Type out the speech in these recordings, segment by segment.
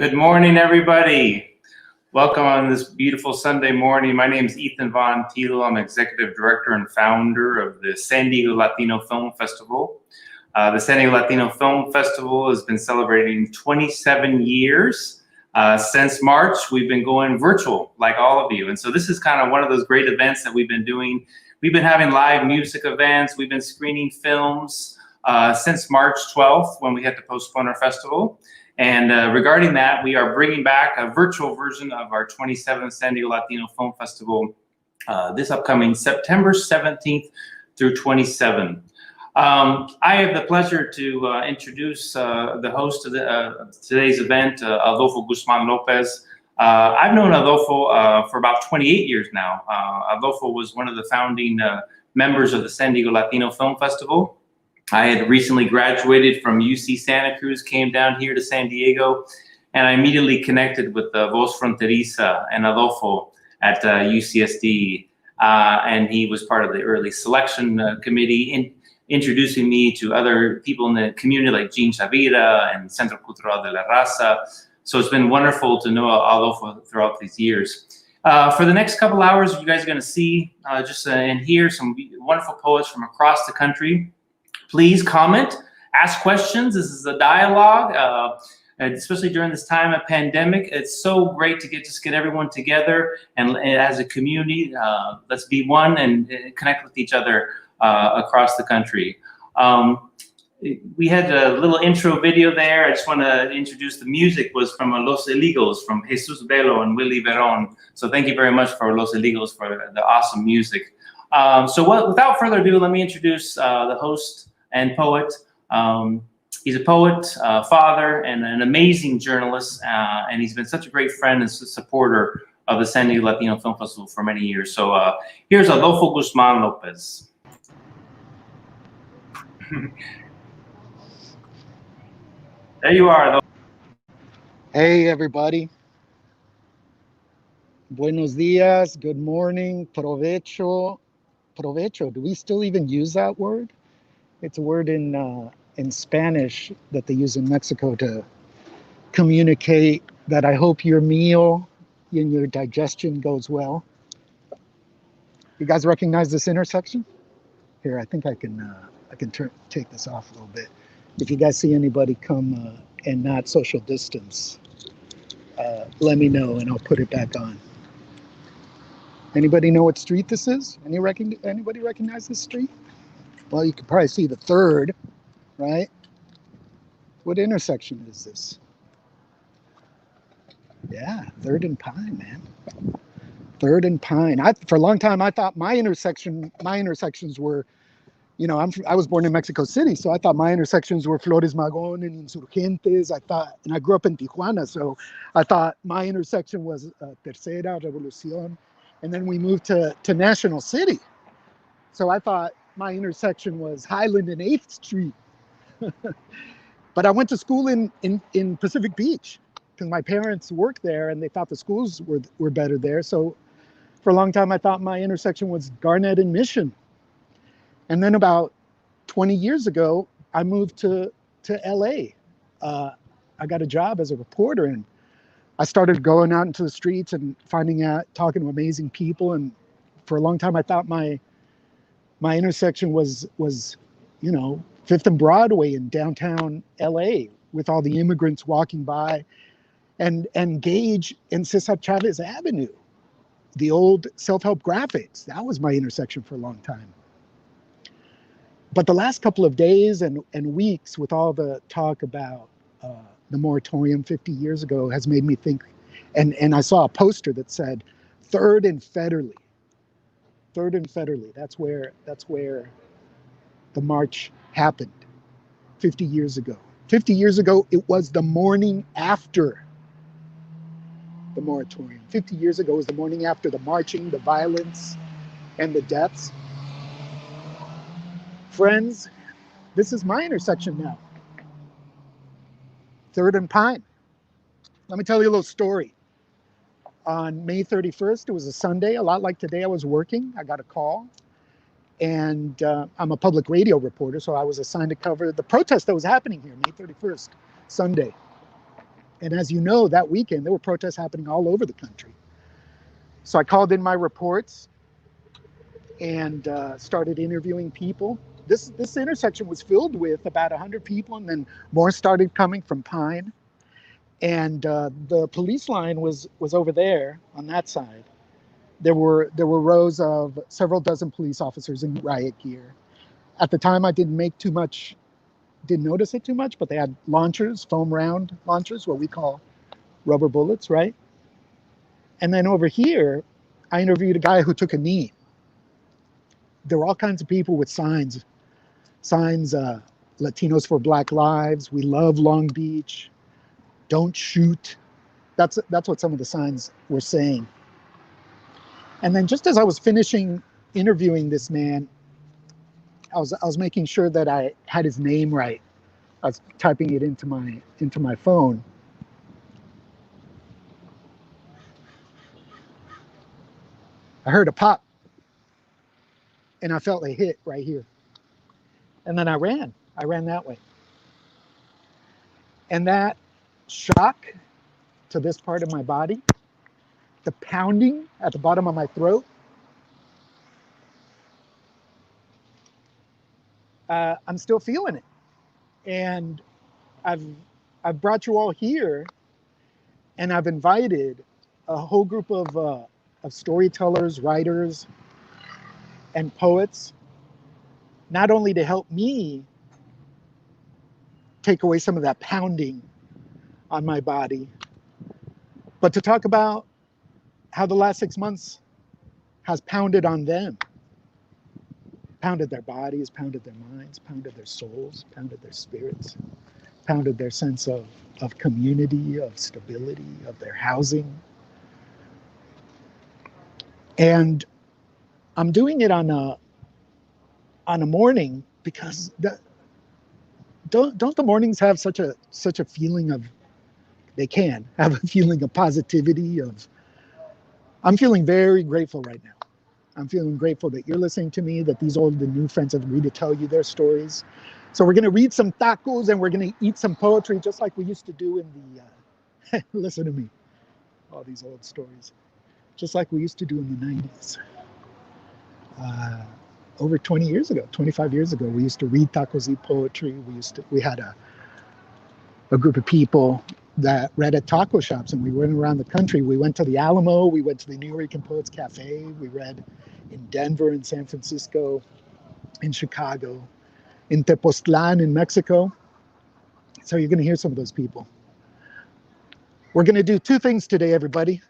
Good morning, everybody. Welcome on this beautiful Sunday morning. My name is Ethan Von Thiel. I'm Executive Director and founder of the San Diego Latino Film Festival. The San Diego Latino Film Festival has been celebrating 27 years. Since March, we've been going virtual, like all of you. And so this is kind of one of those great events that we've been doing. We've been having live music events. We've been screening films since March 12th, when we had to postpone our festival. And regarding that, we are bringing back a virtual version of our 27th San Diego Latino Film Festival this upcoming September 17th through 27th. I have the pleasure to introduce the host of today's event, Adolfo Guzman Lopez. I've known Adolfo for about 28 years now. Adolfo was one of the founding members of the San Diego Latino Film Festival. I had recently graduated from UC Santa Cruz, came down here to San Diego, and I immediately connected with Voz Fronteriza and Adolfo at UCSD. And he was part of the early selection committee, introducing me to other people in the community like Jean Chavira and Centro Cultural de la Raza. So it's been wonderful to know Adolfo throughout these years. For the next couple hours, you guys are going to see and hear some wonderful poets from across the country. Please comment, ask questions. This is a dialogue, especially during this time of pandemic. It's so great to get everyone together and as a community, let's be one and connect with each other across the country. We had a little intro video there. I just want to introduce the music was from Los Eligos, from Jesus Velo and Willie Veron. So thank you very much for Los Eligos for the awesome music. Without further ado, let me introduce the host and poet. He's a poet, father, and an amazing journalist, and he's been such a great friend and supporter of the San Diego Latino Film Festival for many years. So here's Adolfo Guzman Lopez. There you are, Adolfo. Hey, everybody. Buenos dias, good morning, provecho. Provecho, do we still even use that word? It's a word in Spanish that they use in Mexico to communicate that I hope your meal and your digestion goes well. You guys recognize this intersection? Here, I think I can take this off a little bit. If you guys see anybody come and not social distance, let me know and I'll put it back on. Anybody know what street this is? Anybody recognize this street? Well, you can probably see the third, right? What intersection is this? Yeah, Third and Pine, man. Third and Pine. For a long time, I thought my intersections were, I was born in Mexico City, so I thought my intersections were Flores Magón and Insurgentes. And I grew up in Tijuana, so I thought my intersection was Tercera, Revolución, and then we moved to National City. So I thought my intersection was Highland and 8th Street. But I went to school in Pacific Beach because my parents worked there and they thought the schools were better there. So for a long time, I thought my intersection was Garnett and Mission. And then about 20 years ago, I moved to LA. I got a job as a reporter and I started going out into the streets and talking to amazing people. And for a long time, I thought my intersection was 5th and Broadway in downtown LA with all the immigrants walking by, and Gage and Cesar Chavez Avenue, the old self-help graphics. That was my intersection for a long time. But the last couple of days and weeks with all the talk about the moratorium 50 years ago has made me think, and I saw a poster that said, Third and Federally. Third and Federally, that's where the march happened 50 years ago. 50 years ago, it was the morning after the moratorium. 50 years ago was the morning after the marching, the violence, and the deaths. Friends, this is my intersection now. Third and Pine. Let me tell you a little story. On May 31st, it was a Sunday, a lot like today. I was working, I got a call, and I'm a public radio reporter, so I was assigned to cover the protest that was happening here, May 31st, Sunday. And as you know, that weekend, there were protests happening all over the country. So I called in my reports and started interviewing people. This intersection was filled with about 100 people, and then more started coming from Pine. And the police line was over there on that side. There were rows of several dozen police officers in riot gear. At the time, I didn't notice it too much, but they had launchers, foam round launchers, what we call rubber bullets, right? And then over here, I interviewed a guy who took a knee. There were all kinds of people with signs, Latinos for Black Lives, we love Long Beach, don't shoot. That's what some of the signs were saying. And then just as I was finishing interviewing this man, I was making sure that I had his name right. I was typing it into my phone. I heard a pop, and I felt a hit right here. And then I ran that way. And that shock to this part of my body, the pounding at the bottom of my throat, I'm still feeling it. And I've brought you all here, and I've invited a whole group of storytellers, writers, and poets, not only to help me take away some of that pounding on my body, but to talk about how the last 6 months has pounded on them. Pounded their bodies, pounded their minds, pounded their souls, pounded their spirits, pounded their sense of community, of stability, of their housing. And I'm doing it on a morning because don't the mornings have such a feeling of, they can have a feeling of positivity, I'm feeling very grateful right now. I'm feeling grateful that you're listening to me, that these old and new friends have agreed to tell you their stories. So we're going to read some tacos and we're going to eat some poetry just like we used to do in the, listen to me, all these old stories, just like we used to do in the 90s. Over 20 years ago, 25 years ago, we used to read tacos, eat poetry. We had a group of people that read at taco shops, and we went around the country. We went to the Alamo, we went to the New York Poets Cafe, we read in Denver, in San Francisco, in Chicago, in Tepoztlan, in Mexico. So you're going to hear some of those people. We're going to do two things today, everybody.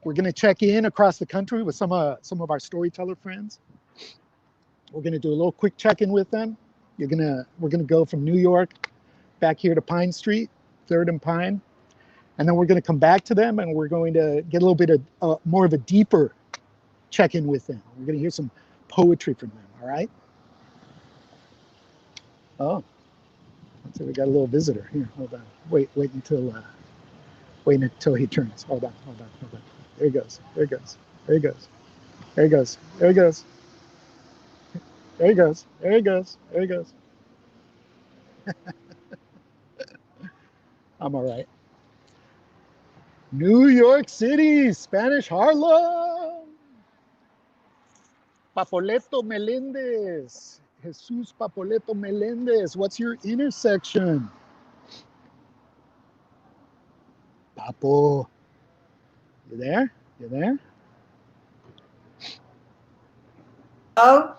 We're going to check in across the country with some of our storyteller friends. We're going to do a little quick check-in with them. We're going to go from New York back here to Pine Street, 3rd and Pine. And then we're going to come back to them, and we're going to get a little bit of more of a deeper check-in with them. We're going to hear some poetry from them, all right? Oh, let's see, we got a little visitor here. Hold on. Wait until he turns. Hold on. There he goes. There he goes. There he goes. There he goes. There he goes. There he goes. There he goes. There he goes. I'm all right. New York City, Spanish Harlem. Papoleto Melendez. Jesus Papoleto Melendez. What's your intersection? Papo. You there? You there? Oh?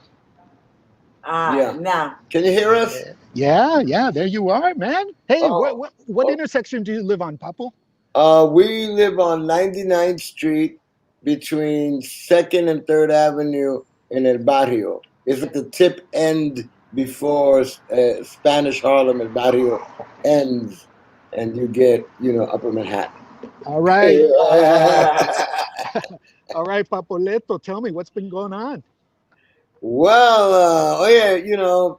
Yeah. Now. Can you hear us? Yeah, there you are, man. Hey, Oh. what intersection do you live on, Papo? We live on 99th Street between 2nd and 3rd Avenue in El Barrio. It's at the tip end before Spanish Harlem. El Barrio ends, and you get, Upper Manhattan. All right. All right, Papoleto, tell me what's been going on. Well,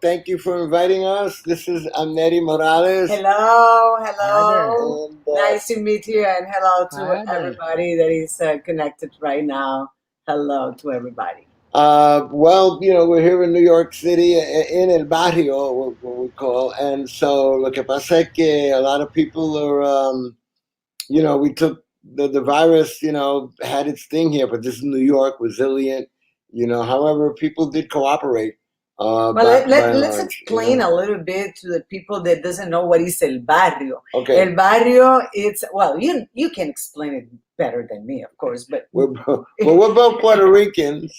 thank you for inviting us. I'm Neri Morales. Hello. And, nice to meet you, and hello to Hi there. everybody that is connected right now. Hello to everybody. Well, we're here in New York City, in El Barrio, what we call, and so lo que pasa es que a lot of people are, we took the virus, had its thing here, but this is New York, resilient, However, people did cooperate. Well, By and let's large, explain a little bit to the people that doesn't know what is El Barrio. Okay. El Barrio, it's, well, you can explain it better than me, of course, but we're both Puerto Ricans,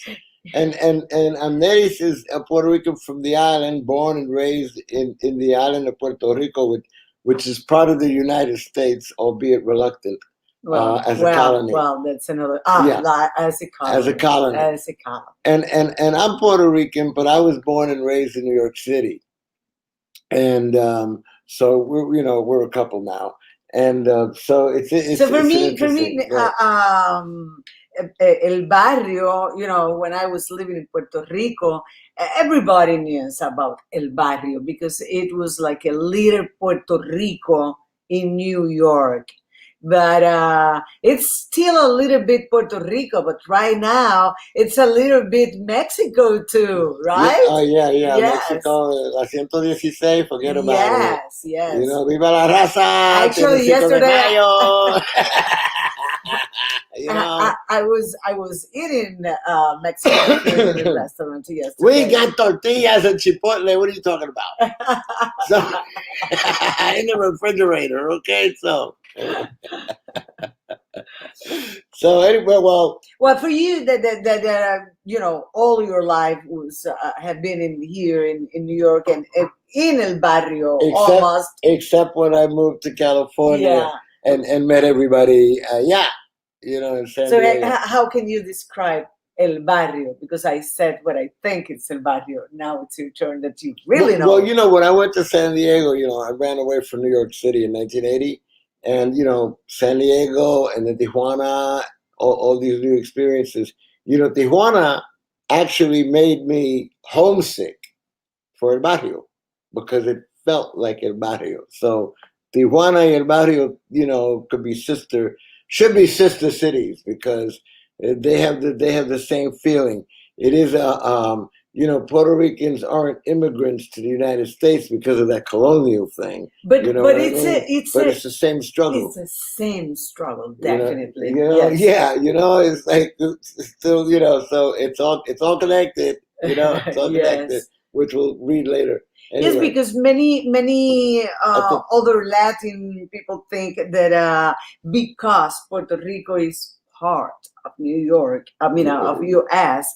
and Amneris is a Puerto Rican from the island, born and raised in the island of Puerto Rico, which is part of the United States, albeit reluctant. As a colony. Well, that's another. As a colony. As a colony. As a colony. And I'm Puerto Rican, but I was born and raised in New York City, and so we're a couple now, and so it's so for me, right. El Barrio, when I was living in Puerto Rico, everybody knew about El Barrio because it was like a little Puerto Rico in New York. But it's still a little bit Puerto Rico, but right now it's a little bit Mexico too, right? Yeah, yes. Mexico, la 116, forget about it. Yes. Viva la raza. Actually, yesterday, I was eating Mexican food in the restaurant yesterday. We got tortillas and chipotle. What are you talking about? So in the refrigerator, okay? So anyway, well, for you that all your life was have been in New York and in El Barrio almost, except when I moved to California and met everybody. In San Diego. So how can you describe El Barrio? Because I said what I think it's El Barrio. Now it's your turn that you really know. Well, when I went to San Diego, I ran away from New York City in 1980. And, San Diego and then Tijuana, all these new experiences. Tijuana actually made me homesick for El Barrio because it felt like El Barrio. So Tijuana and El Barrio, should be sister cities because they have the same feeling. It is Puerto Ricans aren't immigrants to the United States because of that colonial thing. But it's the same struggle. It's the same struggle, definitely. Yes. Yeah, it's like it's still, so it's all connected. It's all connected, which we'll read later. Anyway. Yes, because many other Latin people think that because Puerto Rico is part of New York, of U.S.,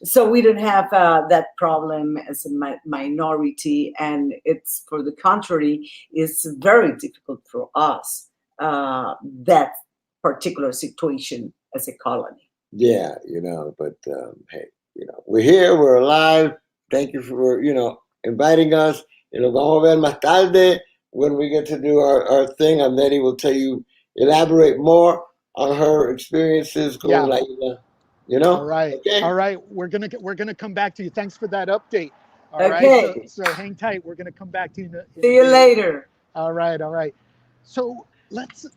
so we don't have that problem as a minority, and it's, for the contrary, it's very difficult for us, that particular situation as a colony. Yeah, but hey, we're here, we're alive. Thank you for, inviting us. Vamos a ver más tarde when we get to do our thing. And then he will elaborate more on her experiences going like All right. Okay? All right. We're gonna come back to you. Thanks for that update. All okay. Right. So hang tight. We're gonna come back to you. See you later. All right. So let's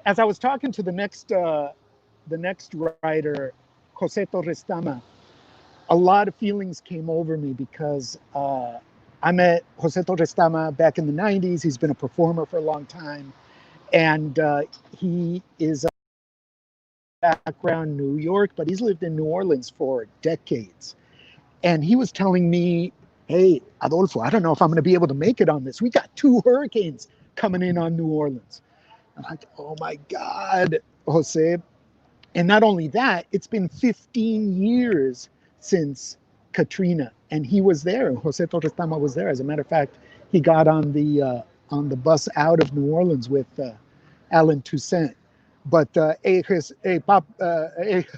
as I was talking to the next writer, Jose Torres-Tama, a lot of feelings came over me because I met Jose Torres-Tama back in the 90s. He's been a performer for a long time. And he is a background New York, but he's lived in New Orleans for decades. And he was telling me, hey, Adolfo, I don't know if I'm going to be able to make it on this. We got 2 hurricanes coming in on New Orleans. I'm like, oh my God, Jose. And not only that, it's been 15 years since Katrina, and he was there. Jose Torres-Tama was there. As a matter of fact, he got on the bus out of New Orleans with Alan Toussaint. But hey,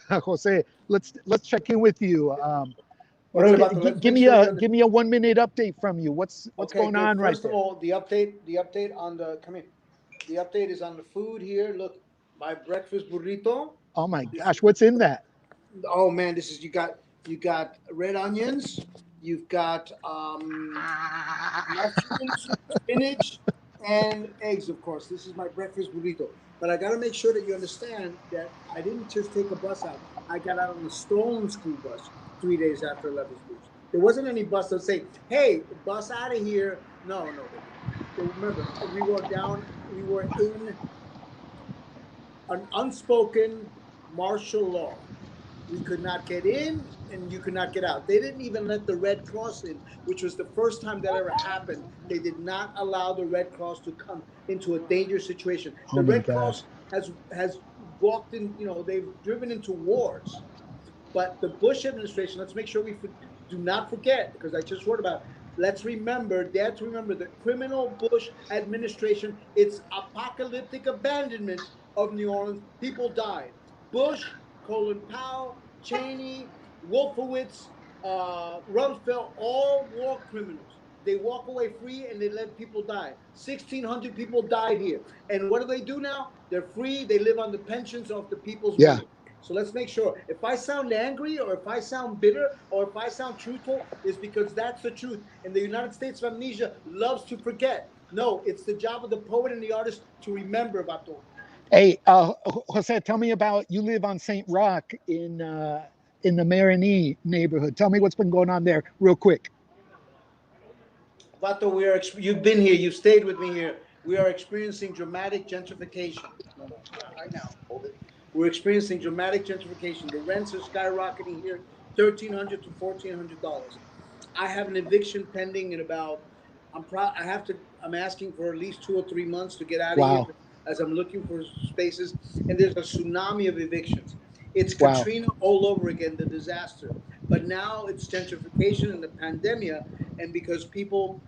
Jose, let's check in with you. Give me a 1 minute update from you. What's going on right there? First of all, the update on the the update is on the food here. Look, my breakfast burrito. Oh my gosh, what's in that? Oh man, you got red onions, you've got mushrooms, spinach, and eggs, of course. This is my breakfast burrito. But I got to make sure that you understand that I didn't just take a bus out. I got out on a stolen school bus 3 days after 11th Street. There wasn't any bus that say, "Hey, bus out of here." No. Remember, we were in an unspoken martial law. We could not get in and you could not get out. They didn't even let the Red Cross in, which was the first time that ever happened. They did not allow the Red Cross to come into a dangerous situation. Oh The my Red God. Cross has walked in, they've driven into wars. But the Bush administration, let's make sure we do not forget, because I just wrote about it. Let's remember, dare to remember, the criminal Bush administration, its apocalyptic abandonment of New Orleans. People died. Bush, Colin Powell, Cheney, Wolfowitz, Rumsfeld, all war criminals. They walk away free and they let people die. 1,600 people died here. And what do they do now? They're free. They live on the pensions of the people's Yeah. money. So let's make sure. If I sound angry or if I sound bitter or if I sound truthful, it's because that's the truth. And the United States of Amnesia loves to forget. No, it's the job of the poet and the artist to remember, Bato. Hey, Jose, tell me about, you live on St. Roch in the Marigny neighborhood. Tell me what's been going on there real quick. Bato, you've been here. You've stayed with me here. We are experiencing dramatic gentrification. No, right now. Hold it. We're experiencing dramatic gentrification. The rents are skyrocketing here, $1,300 to $1,400. I have an eviction pending in about. I'm asking for at least 2 or 3 months to get out of Wow. here as I'm looking for spaces. And there's a tsunami of evictions. It's Wow. Katrina all over again, the disaster. But now it's gentrification and the pandemic, and because people,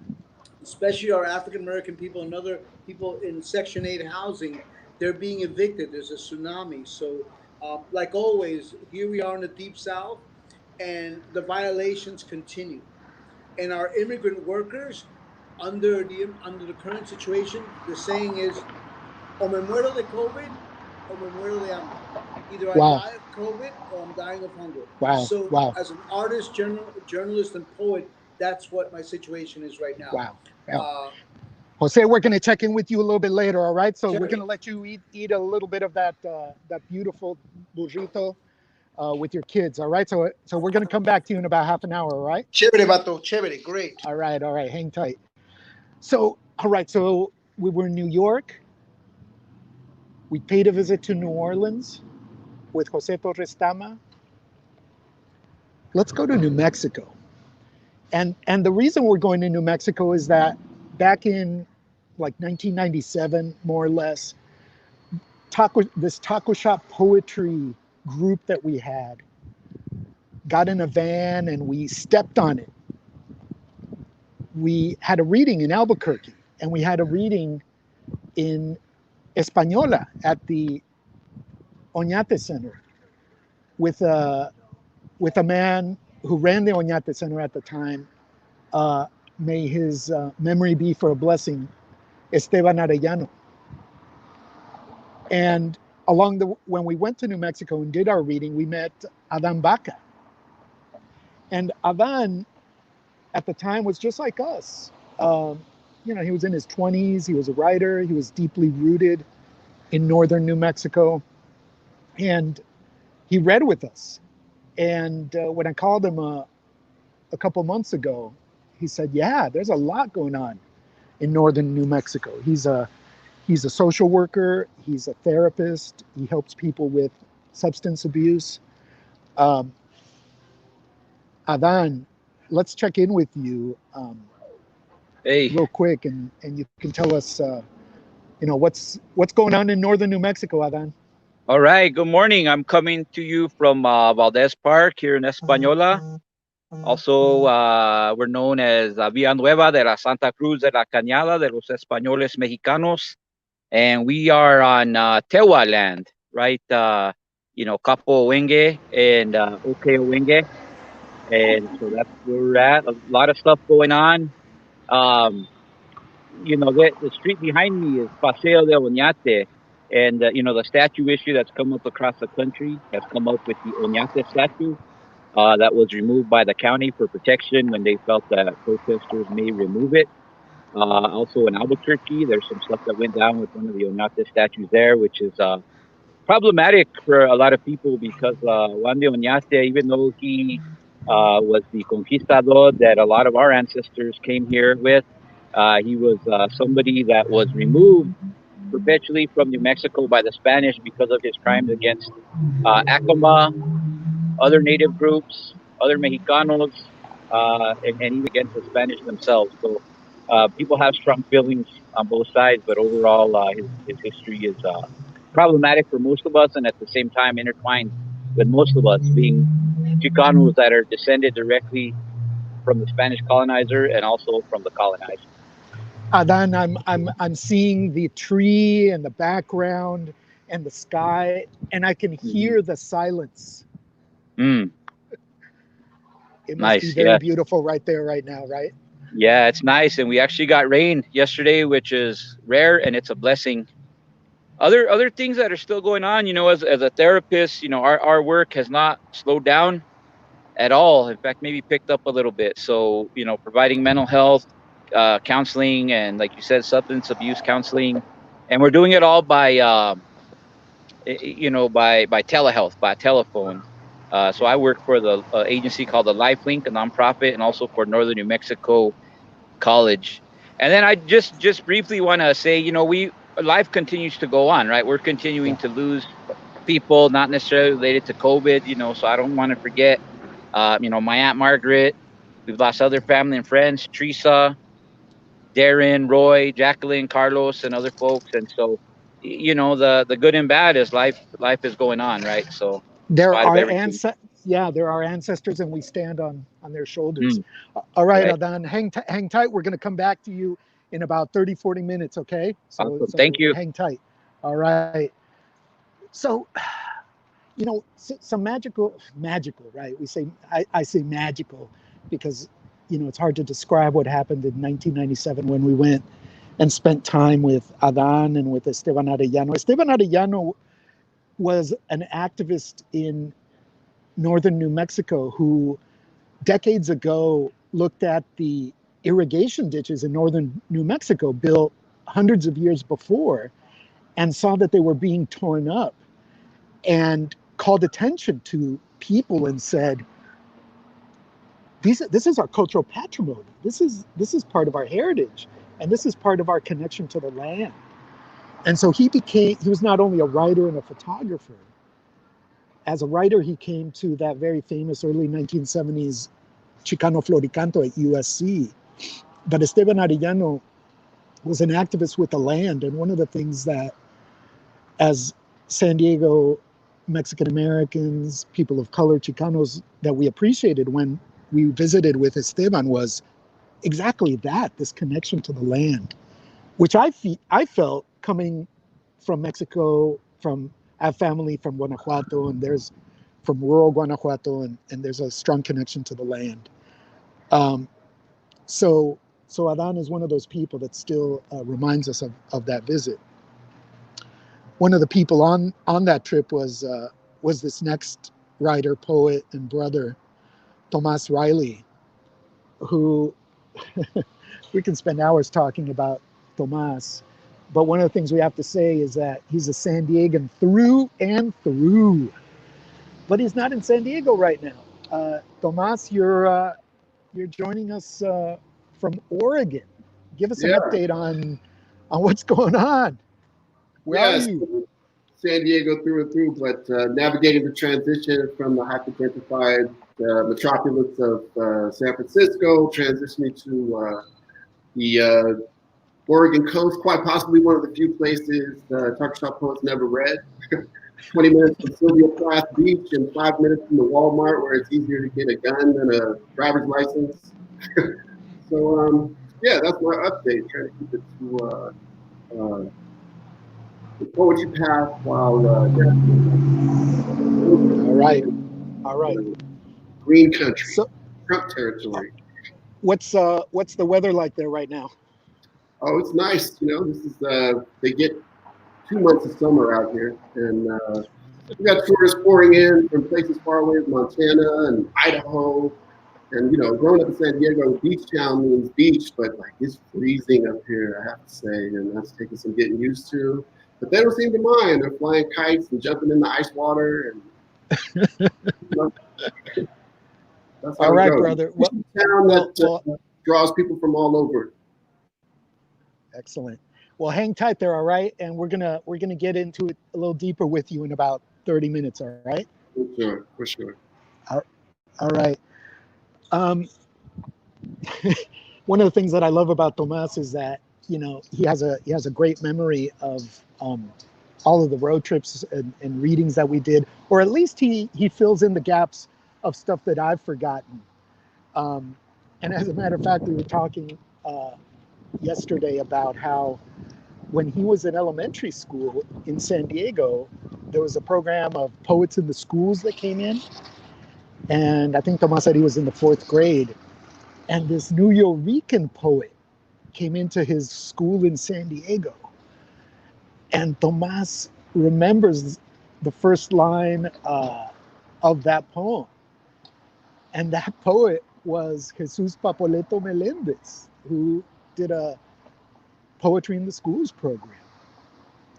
especially our African American people and other people in Section 8 housing, they're being evicted. There's a tsunami. So, like always, here we are in the Deep South, and the violations continue. And our immigrant workers, under the current situation, the saying is, "O me muero de COVID, o me muero de hambre." Either I Wow. die of COVID or I'm dying of hunger. Wow. So, Wow. as an artist, journalist, and poet, that's what my situation is right now. Wow. Wow. Jose, we're going to check in with you a little bit later, all right? So Sure. we're going to let you eat a little bit of that beautiful burrito with your kids, all right? So we're going to come back to you in about half an hour, all right? Chévere, Bato. Chévere. Great. All right. Hang tight. So, all right. So we were in New York. We paid a visit to New Orleans with Jose Torres Tama. Let's go to New Mexico. And the reason we're going to New Mexico is that back in like 1997, more or less, this taco shop poetry group that we had got in a van and we stepped on it. We had a reading in Albuquerque and we had a reading in Española at the Oñate Center with a man who ran the Oñate Center at the time. May his memory be for a blessing, Esteban Arellano. And when we went to New Mexico and did our reading, we met Adan Baca. And Adan, at the time, was just like us. He was in his 20s. He was a writer. He was deeply rooted in northern New Mexico. And he read with us. And when I called him a couple months ago, he said, yeah, there's a lot going on in northern New Mexico. He's a social worker. He's a therapist. He helps people with substance abuse. Adan, let's check in with you real quick, and you can tell us, what's going on in northern New Mexico, Adan. All right. Good morning. I'm coming to you from Valdez Park here in Española. Also, we're known as Villanueva de la Santa Cruz de la Cañada de los Españoles Mexicanos. And we are on Tewa land, right? Capo Wenge and Wenge. And so that's where we're at. A lot of stuff going on. The street behind me is Paseo de Oñate. And, the statue issue that's come up across the country has come up with the Oñate statue that was removed by the county for protection when they felt that protesters may remove it. Also in Albuquerque, there's some stuff that went down with one of the Oñate statues there, which is problematic for a lot of people because Juan de Oñate, even though he was the conquistador that a lot of our ancestors came here with, he was somebody that was removed perpetually from New Mexico by the Spanish because of his crimes against Acoma, other native groups, other Mexicanos, and even against the Spanish themselves. So people have strong feelings on both sides, but overall, his history is problematic for most of us, and at the same time intertwined with most of us, being Chicanos that are descended directly from the Spanish colonizer and also from the colonized. Adan, I'm seeing the tree and the background and the sky, and I can hear the silence. Mm. It must Nice, be very yeah. beautiful right there, right now, right? Yeah, it's nice, and we actually got rain yesterday, which is rare, and it's a blessing. Other things that are still going on, as a therapist, our work has not slowed down at all. In fact, maybe picked up a little bit. So, providing mental health counseling and, like you said, substance abuse counseling, and we're doing it all by by telehealth, by telephone. So I work for the agency called the LifeLink, a nonprofit, and also for Northern New Mexico College. And then I just briefly want to say, life continues to go on, right? We're continuing to lose people, not necessarily related to COVID, so I don't want to forget, my Aunt Margaret. We've lost other family and friends, Teresa, Darren, Roy, Jacqueline, Carlos, and other folks. And so, the good and bad is life is going on, right? So in There spite of are everything. there are ancestors, and we stand on their shoulders. Mm, All right, right. Adan, hang tight. We're going to come back to you in about 30-40 minutes, okay? So Awesome. Thank you. hang tight. All right. So, some magical, right? I say magical because, it's hard to describe what happened in 1997 when we went and spent time with Adan and with Esteban Arellano. Esteban Arellano was an activist in northern New Mexico who decades ago looked at the irrigation ditches in northern New Mexico built hundreds of years before and saw that they were being torn up and called attention to people and said, this is our cultural patrimony. This is part of our heritage, and this is part of our connection to the land. And so he was not only a writer and a photographer. As a writer, he came to that very famous early 1970s Chicano Floricanto at USC. But Esteban Arellano was an activist with the land. And one of the things that, as San Diego Mexican Americans, people of color, Chicanos, that we appreciated when we visited with Esteban was exactly that, this connection to the land, which I felt coming from Mexico, I have family from Guanajuato, and there's from rural Guanajuato, and there's a strong connection to the land. So Adan is one of those people that still reminds us of that visit. One of the people on that trip was this next writer, poet, and brother, Tomas Riley, who we can spend hours talking about Tomas. But one of the things we have to say is that he's a San Diegan through and through. But he's not in San Diego right now. Tomas, you're joining us from Oregon. Give us an update on what's going on. Where are you? San Diego through and through, but navigating the transition from the hyper-gentrified metropolis of San Francisco, transitioning to the Oregon coast, quite possibly one of the few places Tucker Shop poets never read. 20 minutes from Sylvia Plath Beach and 5 minutes from the Walmart, where it's easier to get a gun than a driver's license. So, that's my update, trying to keep it to the poetry path while all right. Green country, Trump territory. What's the weather like there right now? Oh, it's nice. This is they get 2 months of summer out here, and we got tourists pouring in from places far away as Montana and Idaho, And growing up in San Diego, beach town means beach, but like it's freezing up here, I have to say, and that's taking some getting used to. But they don't seem to mind. They're flying kites and jumping in the ice water, and that's how All it right, goes. brother. It's a town that draws people from all over. Excellent. Well, hang tight there, all right? And we're gonna get into it a little deeper with you in about 30 minutes, all right? For sure. All right. One of the things that I love about Tomas is that he has a great memory of all of the road trips and readings that we did, or at least he fills in the gaps of stuff that I've forgotten. And as a matter of fact, we were talking yesterday about how when he was in elementary school in San Diego, there was a program of poets in the schools that came in. And I think Tomas said he was in the 4th grade. And this New Yorican poet came into his school in San Diego. And Tomas remembers the first line of that poem. And that poet was Jesus Papoleto Melendez, who did a Poetry in the Schools program.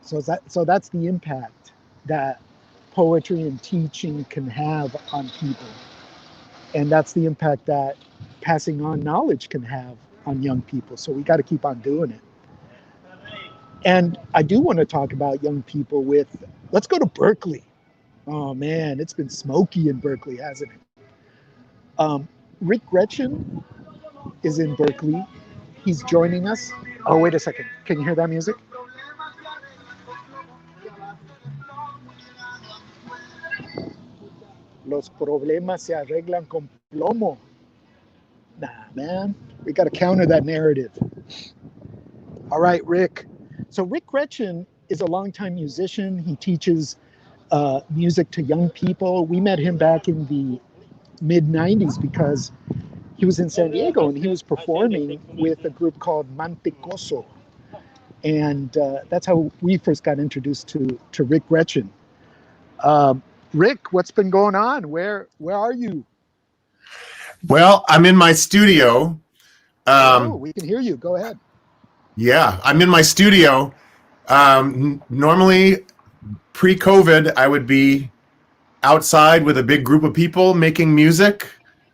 So that's the impact that poetry and teaching can have on people. And that's the impact that passing on knowledge can have on young people. So we got to keep on doing it. And I do want to talk about young people let's go to Berkeley. Oh man, it's been smoky in Berkeley, hasn't it? Rick Gretchen is in Berkeley. He's joining us. Oh, wait a second. Can you hear that music? Los problemas se arreglan con plomo. Nah, man. We got to counter that narrative. All right, Rick. So Rick Gretchen is a longtime musician. He teaches music to young people. We met him back in the mid-90s because he was in San Diego and he was performing with a group called Mantecoso. And that's how we first got introduced to Rick Gretchen. Rick, what's been going on? Where are you? Well, I'm in my studio. We can hear you. Go ahead. Yeah, I'm in my studio. Normally, pre-COVID, I would be outside with a big group of people making music,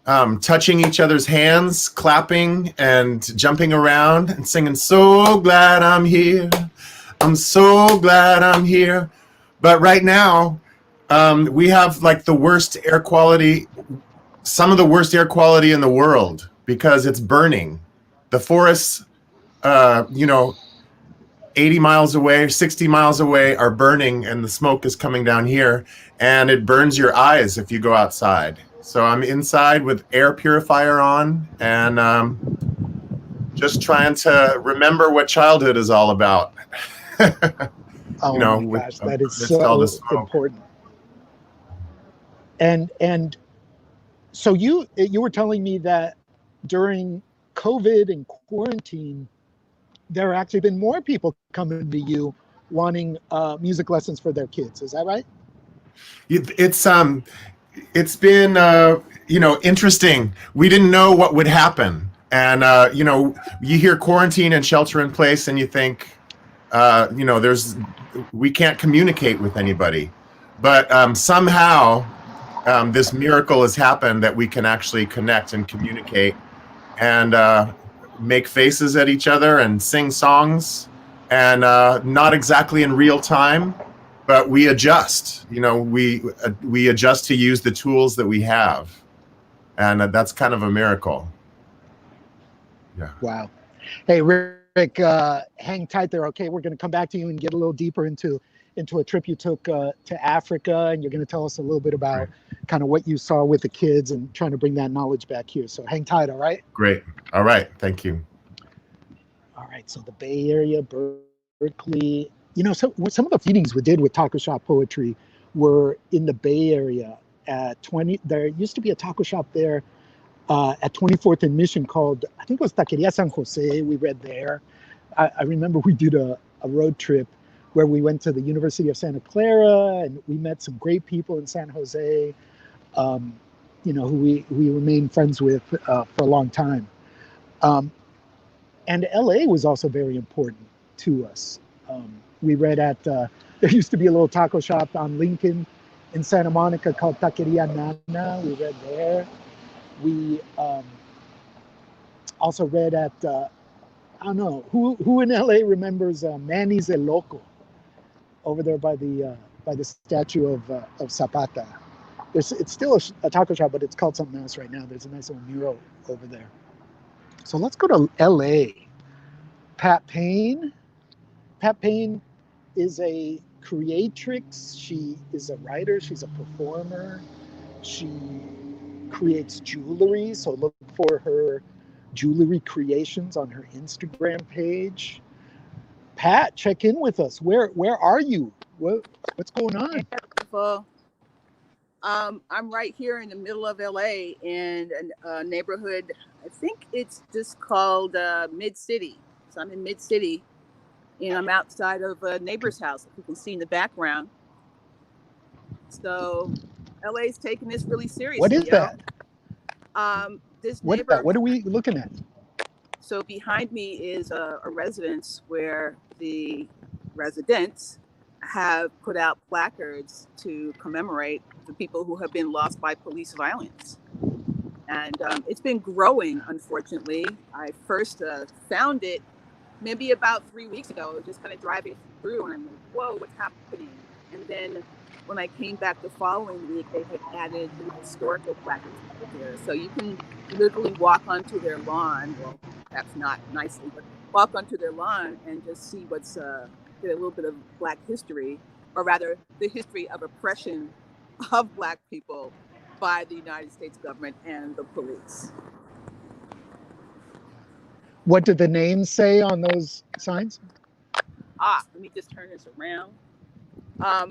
touching each other's hands, clapping and jumping around and singing, "So glad I'm here. I'm so glad I'm here." But right now, we have like the worst air quality, some of the worst air quality in the world because it's burning. The forests, 80 miles away, 60 miles away are burning and the smoke is coming down here and it burns your eyes if you go outside. So I'm inside with air purifier on and just trying to remember what childhood is all about. Oh my gosh, that is so important. And so you were telling me that during COVID and quarantine, there have actually been more people coming to you wanting music lessons for their kids. Is that right? It's been interesting. We didn't know what would happen, and you hear quarantine and shelter in place, and you think we can't communicate with anybody, but somehow this miracle has happened that we can actually connect and communicate and make faces at each other and sing songs, and not exactly in real time, but we adjust. We adjust to use the tools that we have, and that's kind of a miracle. Yeah. Wow. Hey, Rick, hang tight there. Okay, we're going to come back to you and get a little deeper into a trip you took to Africa, and you're going to tell us a little bit about kind of what you saw with the kids and trying to bring that knowledge back here. So hang tight, all right? Great. All right. Thank you. All right. So the Bay Area, Berkeley. Some of the meetings we did with Taco Shop Poetry were in the Bay Area at there used to be a taco shop there at 24th and Mission called, I think it was Taqueria San Jose. We read there. I remember we did a road trip where we went to the University of Santa Clara and we met some great people in San Jose. who we remain friends with for a long time. And LA was also very important to us. We read at, there used to be a little taco shop on Lincoln in Santa Monica called Taqueria Nana. We read there. We also read at, I don't know, who in LA remembers Manny's El Loco over there by the statue of Zapata. It's still a taco shop, but it's called something else right now. There's a nice little mural over there. So let's go to LA. Pat Payne. Pat Payne is a creatrix. She is a writer. She's a performer. She creates jewelry. So look for her jewelry creations on her Instagram page. Pat, check in with us. Where are you? What's going on? Well, I'm right here in the middle of LA in a neighborhood. I think it's just called Mid City. So I'm in Mid City, and I'm outside of a neighbor's house, if you can see in the background. So LA's taking this really seriously. What is that? What are we looking at? So behind me is a residence where the residents have put out placards to commemorate the people who have been lost by police violence. And it's been growing, unfortunately. I first found it maybe about 3 weeks ago. I was just kind of driving through and I'm like, whoa, what's happening? And then when I came back the following week, they had added historical placards there. So you can literally walk onto their lawn, well, perhaps not nicely, but walk onto their lawn and just see what's, get a little bit of Black history, or rather the history of oppression of Black people by the United States government and the police. What did the names say on those signs? Let me just turn this around.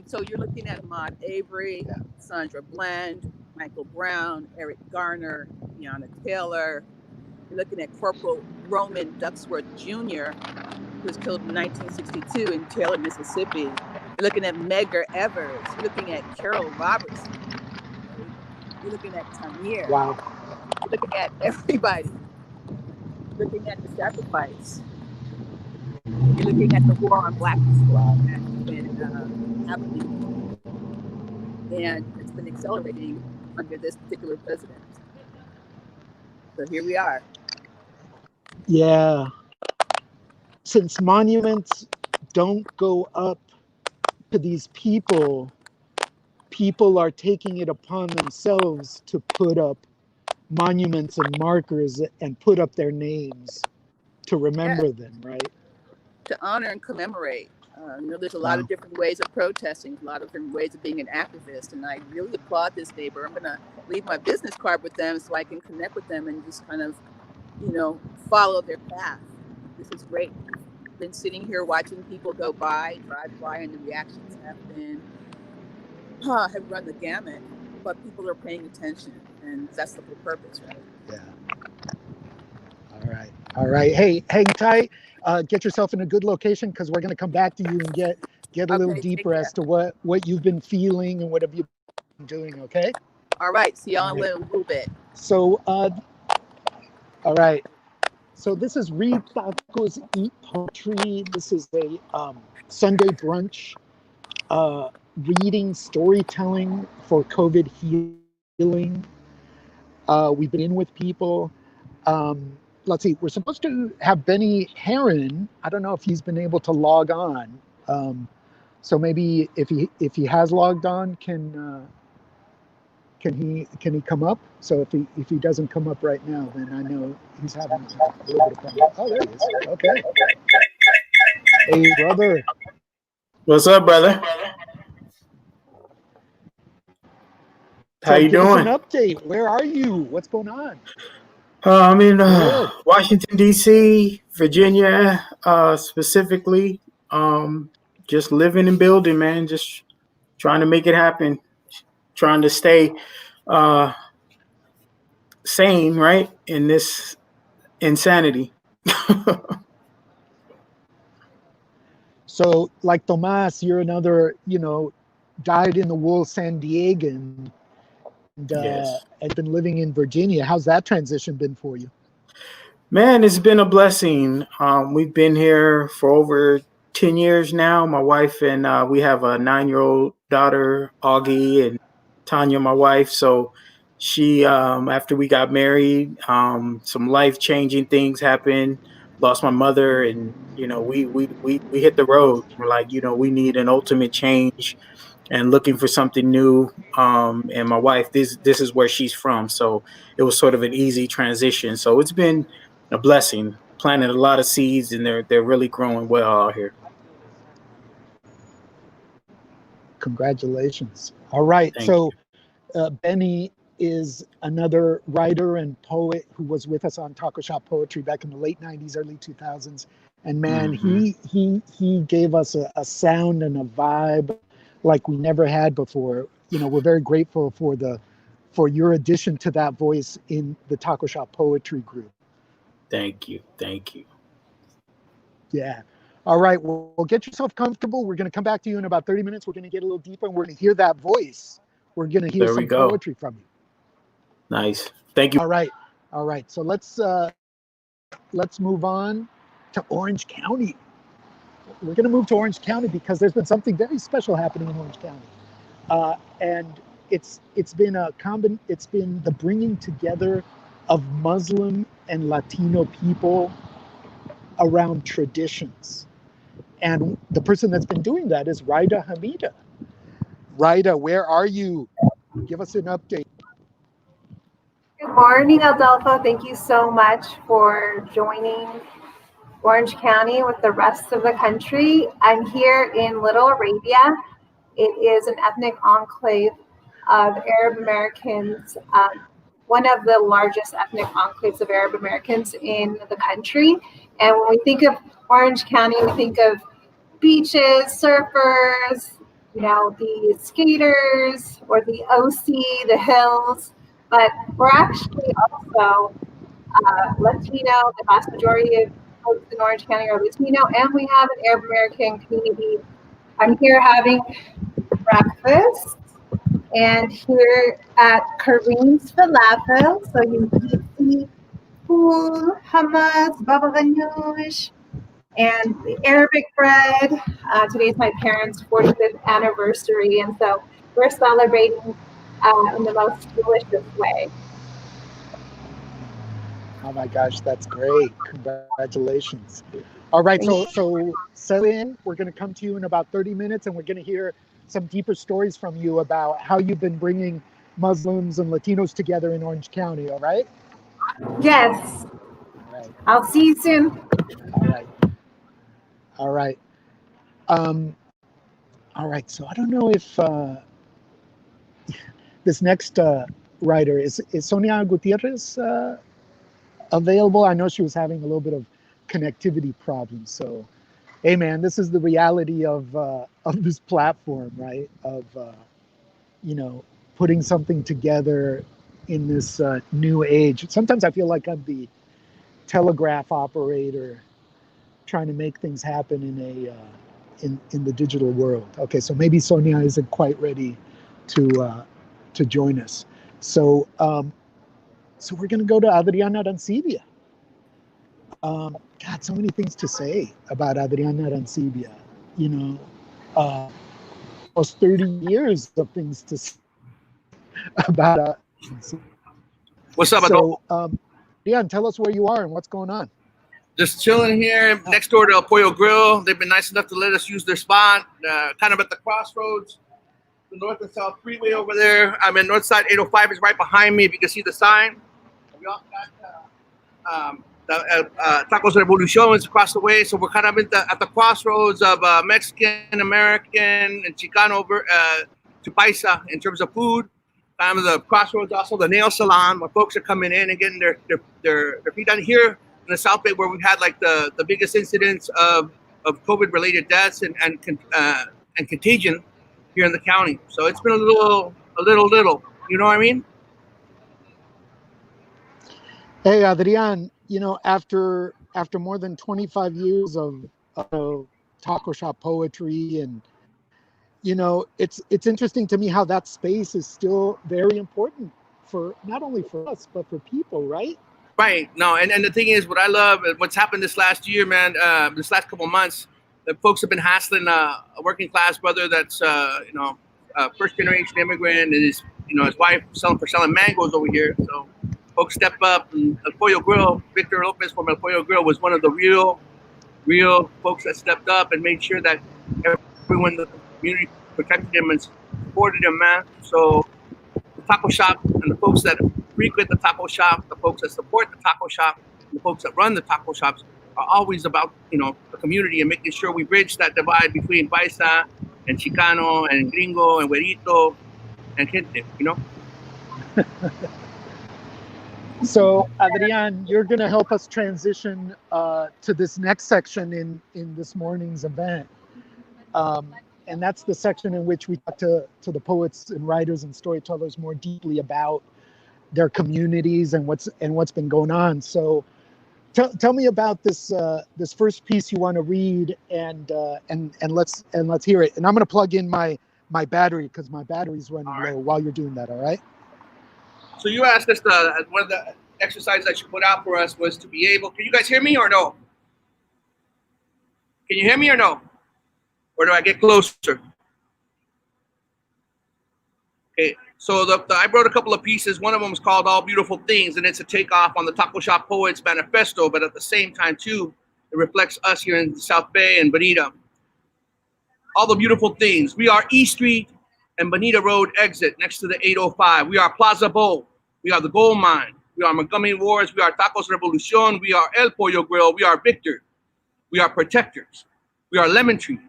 So you're looking at Ahmaud Avery, Sandra Bland, Michael Brown, Eric Garner, Breonna Taylor. You're looking at Corporal Roman Ducksworth Jr., who was killed in 1962 in Taylor, Mississippi. You're looking at Medgar Evers. You're looking at Carol Robertson. You're looking at Tanier. Wow. You're looking at everybody. You're looking at the sacrifice. You're looking at the war on Black people that's been happening. And it's been accelerating under this particular president. So here we are. Yeah. Since monuments don't go up to these people, people are taking it upon themselves to put up monuments and markers and put up their names to remember them, right? To honor and commemorate. There's a lot of different ways of protesting, a lot of different ways of being an activist, and I really applaud this neighbor. I'm gonna leave my business card with them so I can connect with them and just kind of, follow their path. This is great. I've been sitting here watching people drive by, and the reactions have run the gamut, but people are paying attention, and that's the whole purpose, right? Yeah. All right. Hey, hang tight. Get yourself in a good location because we're going to come back to you and get a little deeper as to what you've been feeling and what have you been doing. Okay. All right. See y'all in a little bit. So, all right. So this is Read Tacos, Eat Poetry. This is a Sunday brunch, reading, storytelling for COVID healing. We've been in with people. Let's see, we're supposed to have Benny Heron. I don't know if he's been able to log on. So maybe if he has logged on, can he come up? So if he doesn't come up right now, then I know he's having a little bit of problem. Oh, there he is. Okay. Hey, brother. What's up, brother? How you doing? Give us an update. Where are you? What's going on? I'm in Washington, D.C., Virginia, specifically. Just living and building, man. Just trying to make it happen. Trying to stay sane, right, in this insanity. So, like Tomas, you're another, dyed in the wool San Diegan. Yes. and been living in Virginia. How's that transition been for you? Man, it's been a blessing. We've been here for over 10 years now. My wife and we have a 9-year-old daughter, Augie, and Tanya, my wife. So she, after we got married, some life-changing things happened. Lost my mother, and we hit the road. We're like, we need an ultimate change and looking for something new. And my wife, this is where she's from, so it was sort of an easy transition. So it's been a blessing. Planted a lot of seeds, and they're really growing well out here. Congratulations. All right. Thank So Benny is another writer and poet who was with us on Taco Shop Poetry back in the late 90s, early 2000s. And man, he gave us a sound and a vibe like we never had before. We're very grateful for your addition to that voice in the Taco Shop Poetry group. Thank you. Thank you. Yeah. All right. Well, get yourself comfortable. We're going to come back to you in about 30 minutes. We're going to get a little deeper, and we're going to hear that voice. We're going to hear some poetry from you. Nice. Thank you. All right. All right. So let's move on to Orange County. We're going to move to Orange County because there's been something very special happening in Orange County, and it's been the bringing together of Muslim and Latino people around traditions. And the person that's been doing that is Raida Hamida. Raida, where are you? Give us an update. Good morning, Adolfo. Thank you so much for joining Orange County with the rest of the country. I'm here in Little Arabia. It is an ethnic enclave of Arab Americans, one of the largest ethnic enclaves of Arab Americans in the country. And when we think of Orange County, we think of beaches, surfers, the skaters, or the OC, the hills. But we're actually also Latino. The vast majority of folks in Orange County are Latino, and we have an Arab American community. I'm here having breakfast, and here at Kareem's Falafel, so you can see food, hummus, baba ganoush, and the Arabic bread. Today's my parents' 45th anniversary, and so we're celebrating in the most delicious way. Oh my gosh, that's great. Congratulations. All right, so settle in. We're going to come to you in about 30 minutes, and we're going to hear some deeper stories from you about how you've been bringing Muslims and Latinos together in Orange County, all right? Yes. All right. I'll see you soon. All right. All right. All right, so I don't know if this next writer, is Sonia Gutierrez available? I know she was having a little bit of connectivity problems. So, hey man, this is the reality of this platform, right? Of putting something together in this new age. Sometimes I feel like I'm the telegraph operator trying to make things happen in the digital world. Okay, so maybe Sonia isn't quite ready to join us. So so we're gonna go to Adriana Arancibia. God, so many things to say about Adriana Arancibia. Almost 30 years of things to say about. What's up, so, Adriana, tell us where you are and what's going on. Just chilling here next door to El Pollo Grill. They've been nice enough to let us use their spot, kind of at the crossroads, the north and south freeway over there. I'm in North Side 805 is right behind me. If you can see the sign. We also got Tacos Revolution is across the way, so we're kind of at the crossroads of Mexican, American, and Chicano to Paisa in terms of food. Kind of the crossroads, also the nail salon, where folks are coming in and getting their feet done here in the South Bay, where we've had like the biggest incidents of COVID-related deaths and contagion here in the county. So it's been a little. You know what I mean? Hey, Adrian, after more than 25 years of taco shop poetry and you know, it's interesting to me how that space is still very important for not only for us but for people, right? Right. No, and the thing is, what I love, what's happened this last year, man, this last couple of months, the folks have been hassling a working class brother that's, first generation immigrant, and his wife selling mangoes over here. So folks step up, and El Pollo Grill, Victor Lopez from El Pollo Grill was one of the real folks that stepped up and made sure that everyone in the community protected him and supported him, man. So the taco shop and the folks that frequent the taco shop, the folks that support the taco shop, the folks that run the taco shops are always about, the community and making sure we bridge that divide between Paisa and Chicano and Gringo and Burrito and gente, So, Adrian, you're going to help us transition to this next section in this morning's event. And that's the section in which we talk to the poets and writers and storytellers more deeply about their communities and what's been going on. So tell me about this first piece you want to read, and let's hear it. And I'm going to plug in my battery because my battery's running low while you're doing that. All right. So you asked us one of the exercises that you put out for us was to be able. Can you guys hear me or no? Can you hear me or no? Or do I get closer? Okay, so I wrote a couple of pieces. One of them is called All Beautiful Things, and it's a takeoff on the Taco Shop Poets Manifesto, but at the same time, too, it reflects us here in South Bay and Bonita. All the beautiful things. We are E Street and Bonita Road exit next to the 805. We are Plaza Bowl. We are the Gold Mine. We are Montgomery Wars. We are Tacos Revolucion. We are El Pollo Grill. We are Victor. We are Protectors. We are Lemon Trees.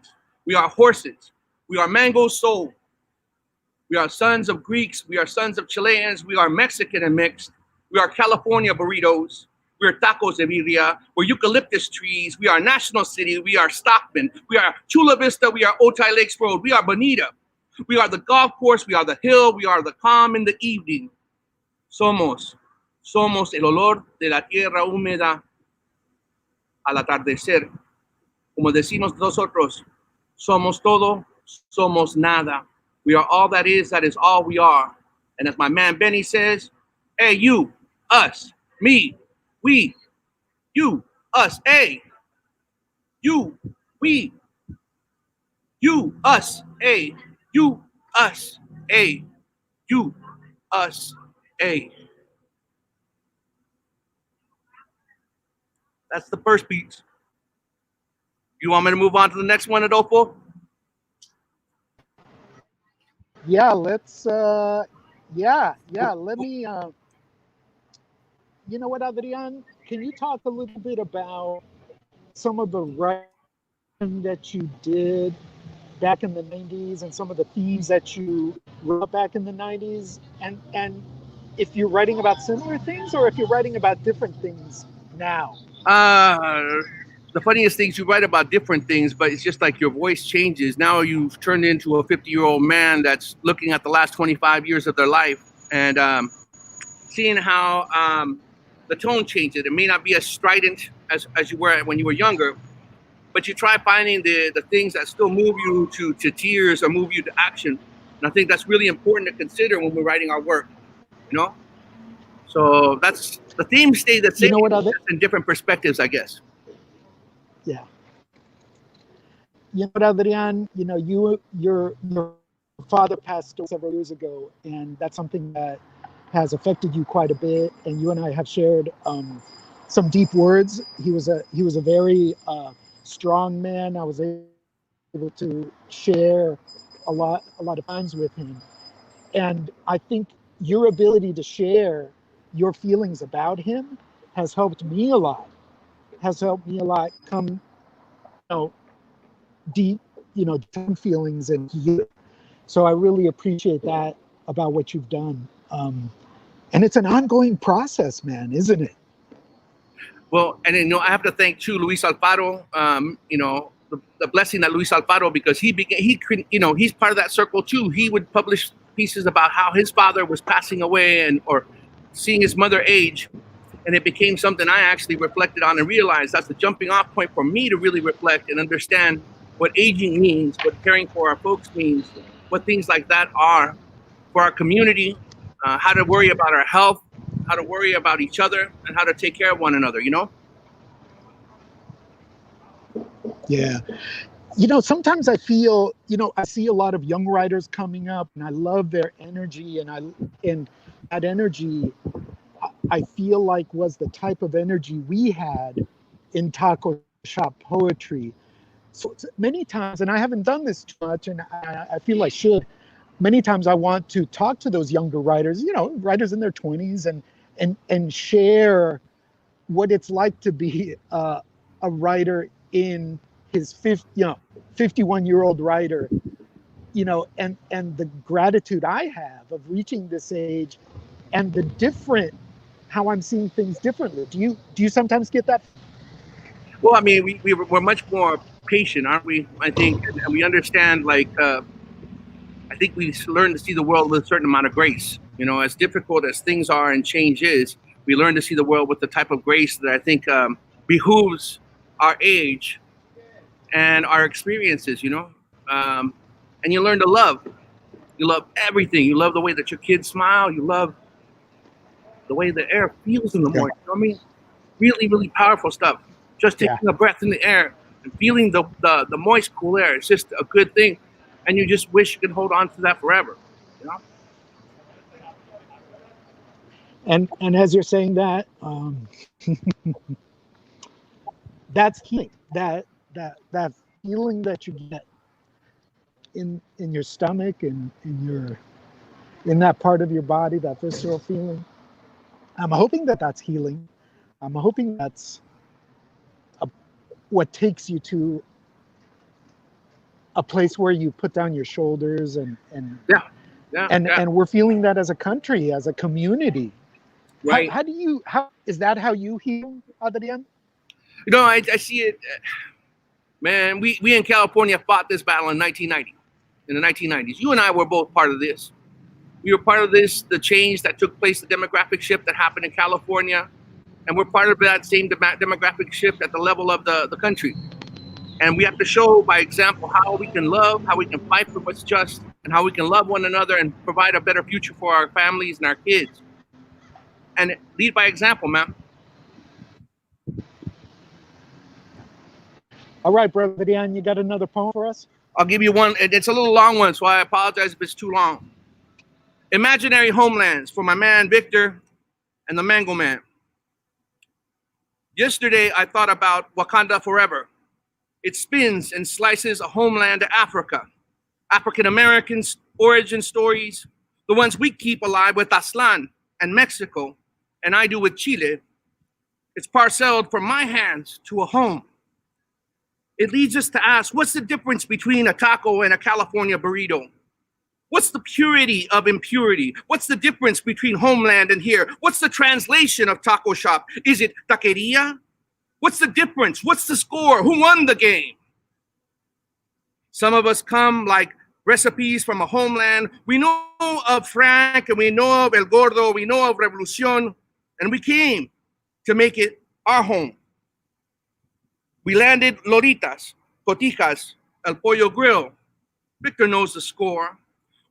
We are Horses. We are Mango Soul. We are sons of Greeks. We are sons of Chileans. We are Mexican and mixed. We are California burritos. We are Tacos de Birria. We're eucalyptus trees. We are National City. We are Stockman. We are Chula Vista. We are Otay Lakes Road. We are Bonita. We are the golf course. We are the hill. We are the calm in the evening. Somos el olor de la tierra húmeda al atardecer. Como decimos nosotros, somos todo, somos nada. We are all that is all we are. And as my man Benny says, hey, you, us, me, we, you, us, hey, you, we, you, us, hey, you, us, hey, you, us, hey. That's the first piece. You want me to move on to the next one, Adolfo? Yeah, let's, let me, you know what, Adrian, can you talk a little bit about some of the writing that you did back in the 90s and some of the themes that you wrote back in the 90s, and if you're writing about similar things or if you're writing about different things now? The funniest things, you write about different things, but it's just like your voice changes. Now you've turned into a 50-year-old man that's looking at the last 25 years of their life and seeing how the tone changes. It may not be as strident as you were when you were younger, but you try finding the things that still move you to tears or move you to action. And I think that's really important to consider when we're writing our work, So that's the themes stay the same, in different perspectives, I guess. Yeah. You know what, Adrian, your father passed away several years ago, and that's something that has affected you quite a bit. And you and I have shared some deep words. He was a very strong man. I was able to share a lot of times with him. And I think your ability to share your feelings about him has helped me a lot. Come, deep, deep feelings and heal. So I really appreciate that about what you've done. And it's an ongoing process, man, isn't it? Well, and I have to thank too Luis Alfaro, the blessing that Luis Alfaro, because he's part of that circle too. He would publish pieces about how his father was passing away or seeing his mother age. And it became something I actually reflected on and realized that's the jumping off point for me to really reflect and understand what aging means, what caring for our folks means, what things like that are for our community, how to worry about our health, how to worry about each other, and how to take care of one another, you know? Yeah. Sometimes I feel, I see a lot of young writers coming up, and I love their energy, and that energy, I feel like was the type of energy we had in taco shop poetry. So many times, and I haven't done this too much, and I feel I should. Many times, I want to talk to those younger writers, writers in their 20s, and share what it's like to be a writer in his 51-year-old writer, and the gratitude I have of reaching this age, and how I'm seeing things differently. Do you sometimes get that? Well, I mean, we're much more patient, aren't we? I think, and we understand, like, I think we learn to see the world with a certain amount of grace. As difficult as things are and change is, we learn to see the world with the type of grace that I think behooves our age and our experiences, and you learn to love. You love everything. You love the way that your kids smile. You love the way the air feels in the morning. You know what I mean? Really, really powerful stuff. Just taking a breath in the air and feeling the moist, cool air. It's just a good thing. And you just wish you could hold on to that forever, And as you're saying that, that's healing. That feeling that you get in your stomach and in that part of your body, that visceral feeling. I'm hoping that's healing. I'm hoping that's what takes you to a place where you put down your shoulders and we're feeling that as a country, as a community. Right. How is that how you heal, Adrian? I see it, man. We in California fought this battle in the 1990s. You and I were both part of this. We were part of the change that took place, the demographic shift that happened in California. And we're part of that same demographic shift at the level of the country. And we have to show by example how we can love, how we can fight for what's just, and how we can love one another and provide a better future for our families and our kids. And lead by example, man. All right, Brother Dan, you got another poem for us? I'll give you one. It's a little long one, so I apologize if it's too long. Imaginary Homelands for my man Victor and the Mango Man. Yesterday, I thought about Wakanda Forever. It spins and slices a homeland to Africa. African Americans' origin stories, the ones we keep alive with Aztlán and Mexico, and I do with Chile. It's parceled from my hands to a home. It leads us to ask, what's the difference between a taco and a California burrito? What's the purity of impurity? What's the difference between homeland and here? What's the translation of taco shop? Is it taqueria? What's the difference? What's the score? Who won the game? Some of us come like recipes from a homeland. We know of Frank and we know of El Gordo, we know of Revolucion, and we came to make it our home. We landed Loritas, Cotijas, El Pollo Grill. Victor knows the score.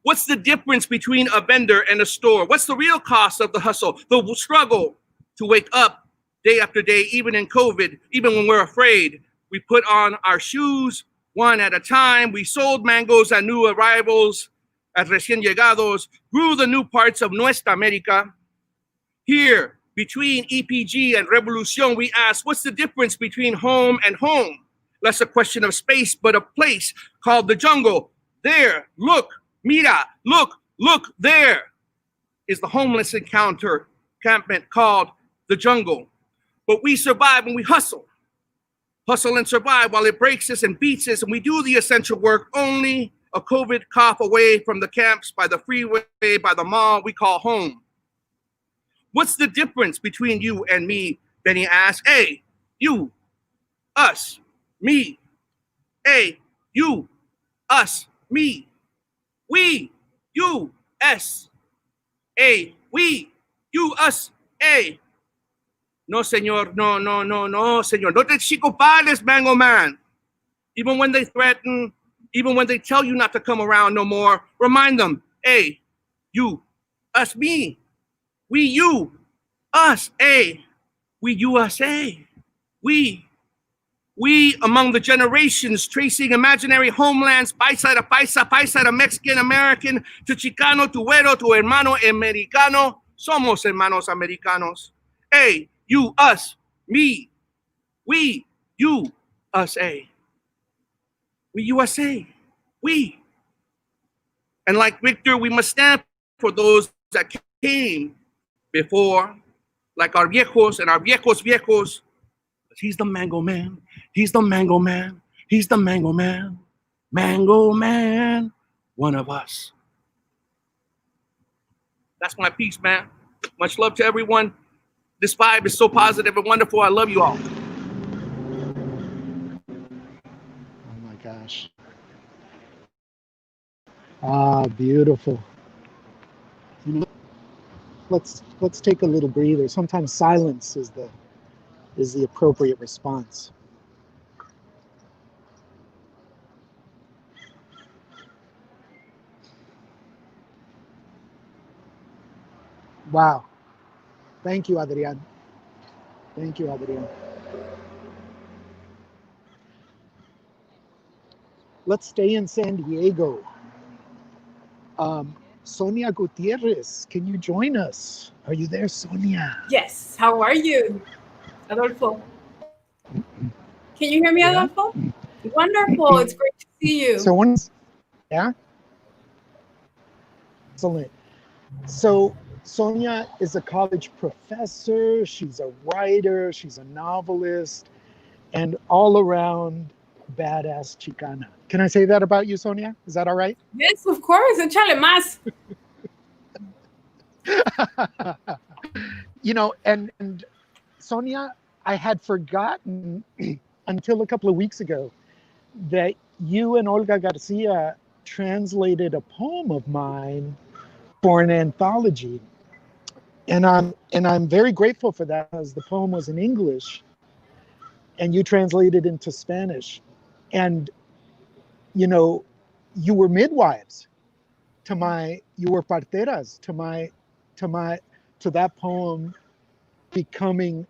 What's the difference between a vendor and a store? What's the real cost of the hustle, the struggle to wake up day after day, even in COVID, even when we're afraid? We put on our shoes one at a time. We sold mangoes at new arrivals, as recién llegados, grew the new parts of Nuestra America. Here, between EPG and Revolucion, we ask, what's the difference between home and home? Less a question of space, but a place called the jungle. There, look, mira, look, there is the homeless encampment called the jungle. But we survive when we hustle and survive while it breaks us and beats us, and we do the essential work only a COVID cough away from the camps, by the freeway, by the mall we call home. What's the difference between you and me? Benny asked. Hey, you, us, me. Hey, you, us, me. We, you, us. Hey, we, you, us, hey. No, señor, no, señor. No te chicopales, Mango Man. Even when they threaten, even when they tell you not to come around no more, remind them, hey, you, us, me, we, you, us, hey, we, USA, we among the generations tracing imaginary homelands, paisa to paisa, paisa to Mexican American, to Chicano, to Güero, to hermano americano, somos hermanos americanos. Hey, you, us, me, we, you, us, hey. We, USA, we. And like Victor, we must stand for those that came before, like our viejos and our viejos. He's the mango man. He's the mango man. He's the mango man. Mango man, one of us. That's my piece, man. Much love to everyone. This vibe is so positive and wonderful. I love you all. Oh my gosh. Ah, beautiful. You know, let's take a little breather. Sometimes silence is the appropriate response. Wow. Thank you, Adrian. Thank you, Adrian. Let's stay in San Diego. Sonia Gutierrez, can you join us? Are you there, Sonia? Yes. How are you, Adolfo? Can you hear me, Adolfo? Wonderful. It's great to see you. So yeah? Excellent. So Sonia is a college professor. She's a writer. She's a novelist, and all around badass Chicana. Can I say that about you, Sonia? Is that all right? Yes, of course. Échale más. You know, and Sonia, I had forgotten until a couple of weeks ago that you and Olga Garcia translated a poem of mine for an anthology. And I'm very grateful for that, because the poem was in English and you translated into Spanish. And you know, you were midwives you were parteras to that poem becoming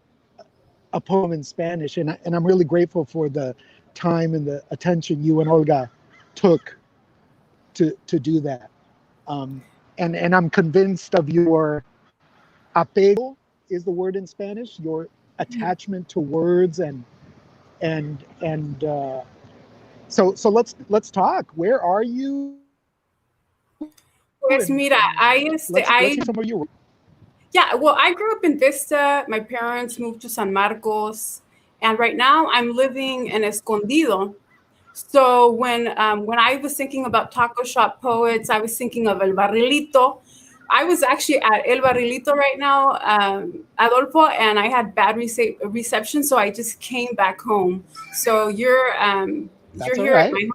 a poem in Spanish. And I'm really grateful for the time and the attention you and Olga took to do that. And I'm convinced of your apego is the word in Spanish, your attachment to words so let's talk. Where are you? Pues mira, Let's hear some of your. Yeah, well, I grew up in Vista. My parents moved to San Marcos, and right now I'm living in Escondido. So when I was thinking about taco shop poets, I was thinking of El Barrilito. I was actually at El Barrilito right now, Adolfo, and I had bad reception, so I just came back home. So you're here at my home.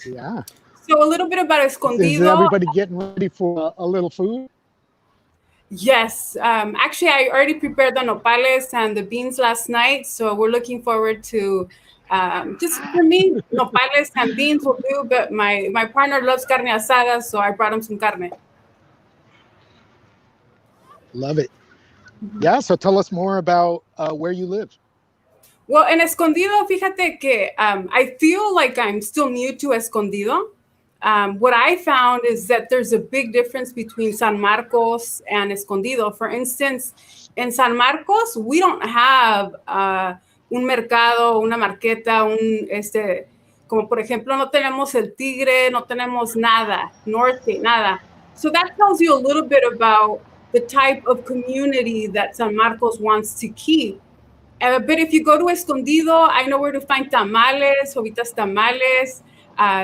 Yeah. So a little bit about Escondido. Is everybody getting ready for a little food? Yes. Actually, I already prepared the nopales and the beans last night, so we're looking forward to just for me, nopales and beans will do, but my partner loves carne asada, so I brought him some carne. Love it. Yeah, so tell us more about where you live. Well, in Escondido, fíjate que I feel like I'm still new to Escondido. What I found is that there's a big difference between San Marcos and Escondido. For instance, in San Marcos, we don't have un mercado, una marqueta, como por ejemplo, no tenemos el Tigre, no tenemos nada, Norte, nada. So that tells you a little bit about the type of community that San Marcos wants to keep. But if you go to Escondido, I know where to find tamales, Jovitas tamales.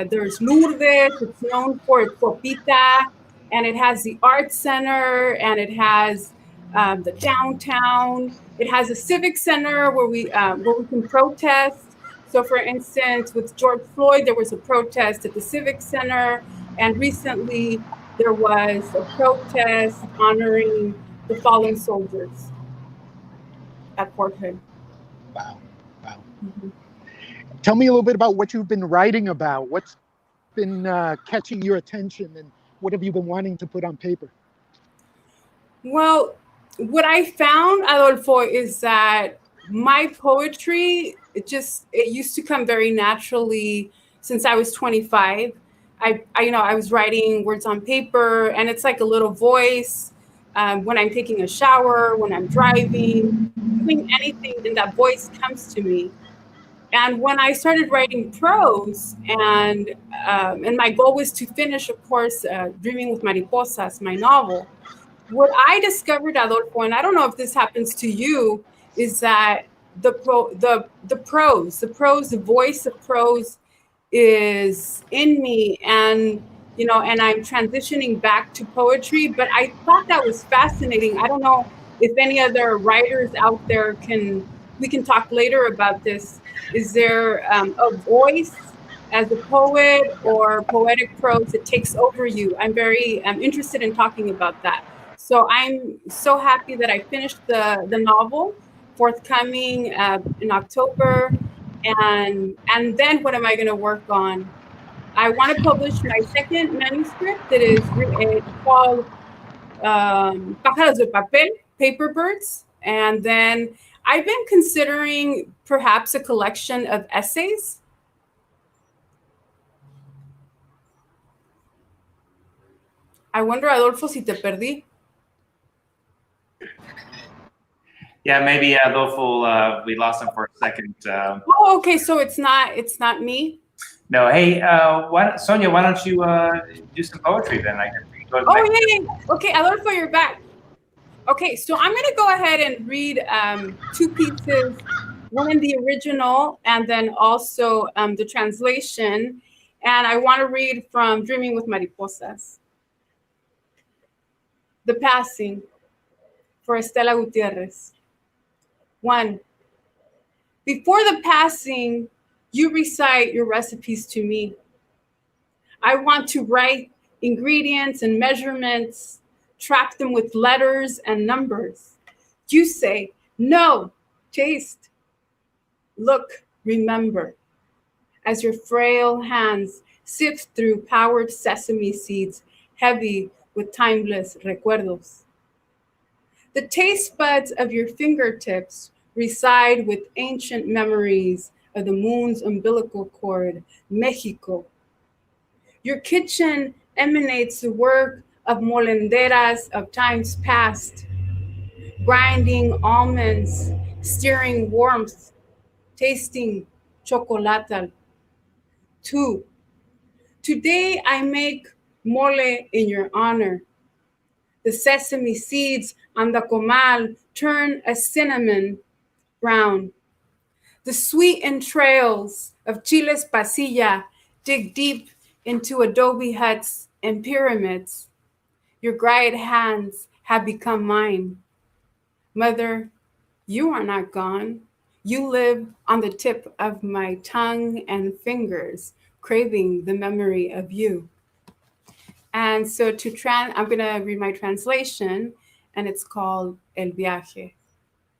There's Lourdes, it's known for its sopita, and it has the art center, and it has the downtown. It has a civic center where we can protest. So for instance, with George Floyd, there was a protest at the civic center, and recently there was a protest honoring the fallen soldiers at Fort Hood. Wow. Tell me a little bit about what you've been writing about. What's been catching your attention, and what have you been wanting to put on paper? Well, what I found, Adolfo, is that my poetry, it used to come very naturally since I was 25. I was writing words on paper, and it's like a little voice when I'm taking a shower, when I'm driving, doing anything, and that voice comes to me. And when I started writing prose, and my goal was to finish, of course, Dreaming with Mariposas, my novel, what I discovered, Adolfo, and I don't know if this happens to you, is that the prose, the voice of prose is in me, and and I'm transitioning back to poetry. But I thought that was fascinating. I don't know if any other writers out there we can talk later about this. Is there a voice as a poet or poetic prose that takes over you? I'm very interested in talking about that. So I'm so happy that I finished the novel, forthcoming in October. And then what am I going to work on? I want to publish my second manuscript that is called Pájaros de Papel, Paper Birds. And then I've been considering perhaps a collection of essays. I wonder, Adolfo, si te perdí. Yeah, maybe Adolfo, we lost him for a second. Oh, okay, so it's not me? No, hey, Sonia, why don't you do some poetry then? I can go to yeah. Okay, Adolfo, you're back. Okay, so I'm going to go ahead and read two pieces, one in the original and then also the translation. And I want to read from Dreaming with Mariposas. The Passing, for Estela Gutierrez. 1. Before the passing, you recite your recipes to me. I want to write ingredients and measurements, track them with letters and numbers. You say, no, taste, look, remember, as your frail hands sift through powdered sesame seeds, heavy with timeless recuerdos. The taste buds of your fingertips reside with ancient memories of the moon's umbilical cord, Mexico. Your kitchen emanates the work of molenderas of times past, grinding almonds, stirring warmth, tasting chocolatal. 2. Today I make mole in your honor. The sesame seeds on the comal turn a cinnamon brown. The sweet entrails of chiles pasilla dig deep into adobe huts and pyramids. Your gried hands have become mine. Mother, you are not gone. You live on the tip of my tongue and fingers, craving the memory of you. And so I'm going to read my translation, and it's called El Viaje,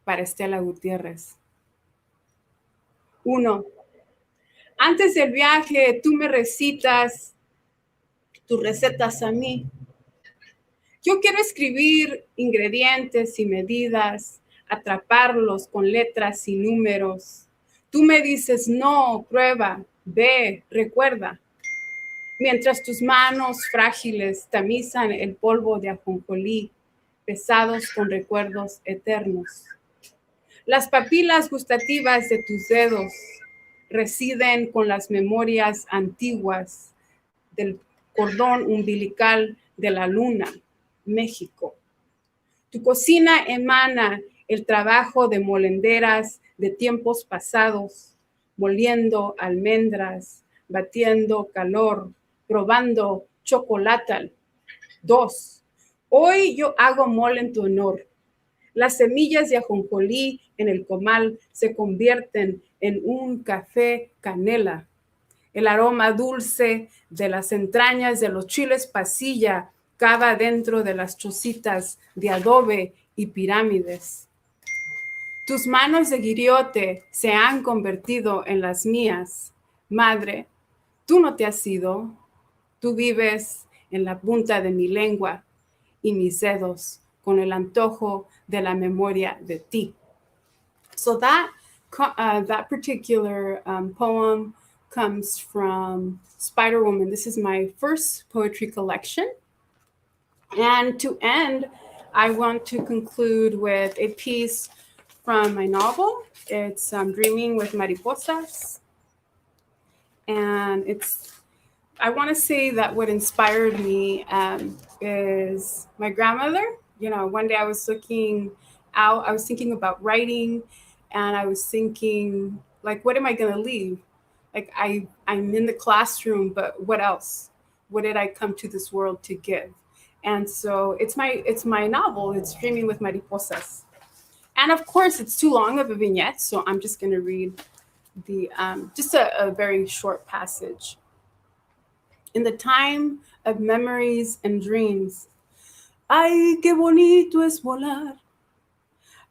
para Estela Gutierrez. 1. Antes del viaje, tú me recitas tus recetas a mí. Yo quiero escribir ingredientes y medidas, atraparlos con letras y números. Tú me dices, no, prueba, ve, recuerda. Mientras tus manos frágiles tamizan el polvo de ajonjolí, pesados con recuerdos eternos. Las papilas gustativas de tus dedos residen con las memorias antiguas del cordón umbilical de la luna, México. Tu cocina emana el trabajo de molenderas de tiempos pasados, moliendo almendras, batiendo calor, probando chocolatal. 2. Hoy yo hago mole en tu honor. Las semillas de ajonjolí en el comal se convierten en un café canela. El aroma dulce de las entrañas de los chiles pasilla cava dentro de las chocitas de adobe y pirámides. Tus manos de guiriote se han convertido en las mías. Madre, tú no te has ido. Tú vives en la punta de mi lengua y mis dedos con el antojo de la memoria de ti. So that particular poem comes from Spider Woman. This is my first poetry collection. And to end, I want to conclude with a piece from my novel. It's Dreaming with Mariposas. And I want to say that what inspired me is my grandmother. You know, one day I was looking out, I was thinking about writing, and I was thinking, like, what am I going to leave? Like, I'm in the classroom, but what else? What did I come to this world to give? And so it's my novel. It's Dreaming with Mariposas. And of course, it's too long of a vignette, so I'm just going to read just a very short passage. In the time of memories and dreams, ay, qué bonito es volar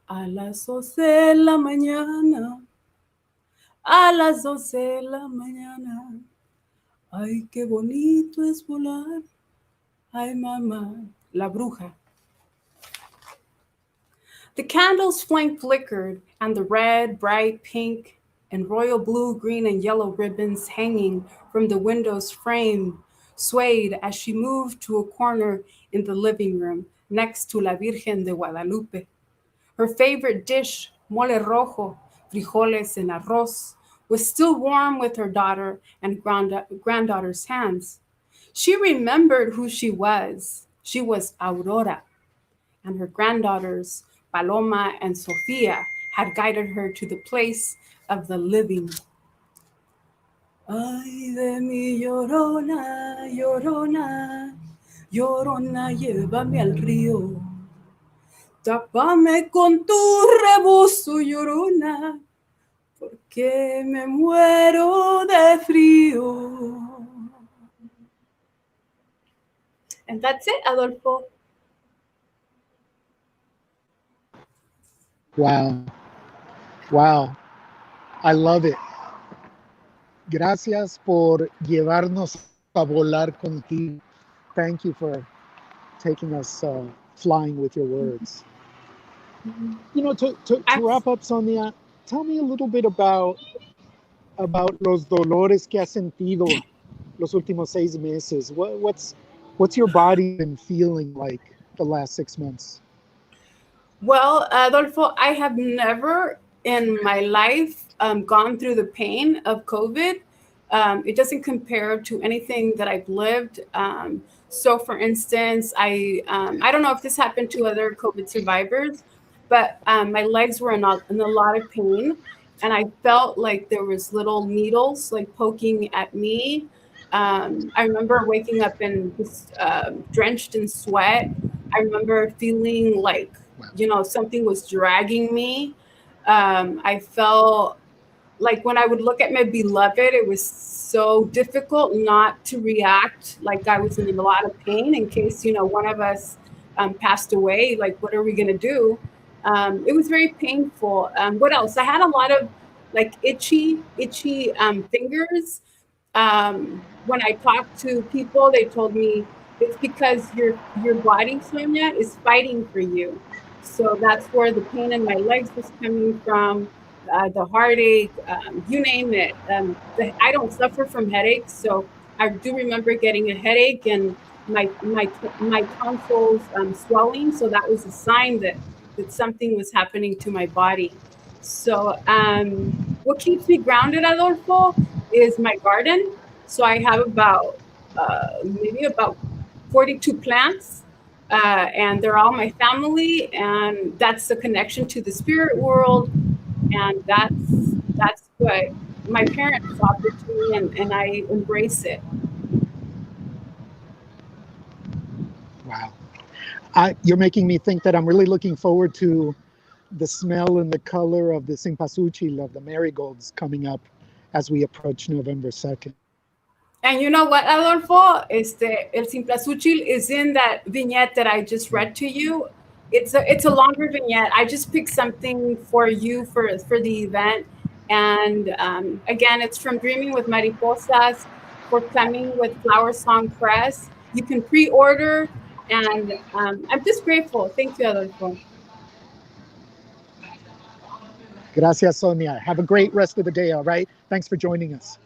a las 12 de la mañana, a las 12 de la mañana. Ay, qué bonito es volar, ay, mamá, la bruja. The candle's flame flickered, and the red, bright pink, and royal blue, green, and yellow ribbons hanging from the window's frame swayed as she moved to a corner in the living room next to La Virgen de Guadalupe. Her favorite dish, mole rojo, frijoles and arroz, was still warm with her daughter and granddaughter's hands. She remembered who she was. She was Aurora, and her granddaughters, Paloma and Sofia, had guided her to the place of the living. Ay de mi llorona, llorona, llorona, llévame al río. Tápame con tu rebozo, llorona, porque me muero de frío. And that's it, Adolfo. Wow. Wow. I love it. Gracias por llevarnos a volar contigo. Thank you for taking us flying with your words. You know, to wrap up, Sonia, tell me a little bit about los dolores que has sentido los últimos 6 meses. What's your body been feeling like the last 6 months? Well, Adolfo, I have never in my life gone through the pain of COVID. It doesn't compare to anything that I've lived. So, for instance, I don't know if this happened to other COVID survivors, but my legs were in a lot of pain, and I felt like there was little needles like poking at me. I remember waking up and drenched in sweat. I remember feeling like, you know, something was dragging me. I felt like when I would look at my beloved, it was so difficult not to react like I was in a lot of pain in case, you know, one of us passed away. Like, what are we going to do? It was very painful. What else? I had a lot of like itchy fingers. When I talked to people, they told me it's because your body, Sonia, is fighting for you. So that's where the pain in my legs was coming from, the heartache, you name it. I don't suffer from headaches, so I do remember getting a headache and my tonsils swelling. So that was a sign that something was happening to my body. So what keeps me grounded, Adolfo, is my garden. So I have about maybe about 42 plants. And they're all my family, and that's the connection to the spirit world, and that's what my parents offered to me, and I embrace it. Wow. You're making me think that I'm really looking forward to the smell and the color of the cempasúchil, of the marigolds, coming up as we approach November 2nd. And you know what, Adolfo? El cempasúchil is in that vignette that I just read to you. it's a longer vignette. I just picked something for you for the event. And again, it's from Dreaming with Mariposas, forthcoming with Flower Song Press. You can pre-order, and I'm just grateful. Thank you, Adolfo. Gracias, Sonia. Have a great rest of the day, all right? Thanks for joining us.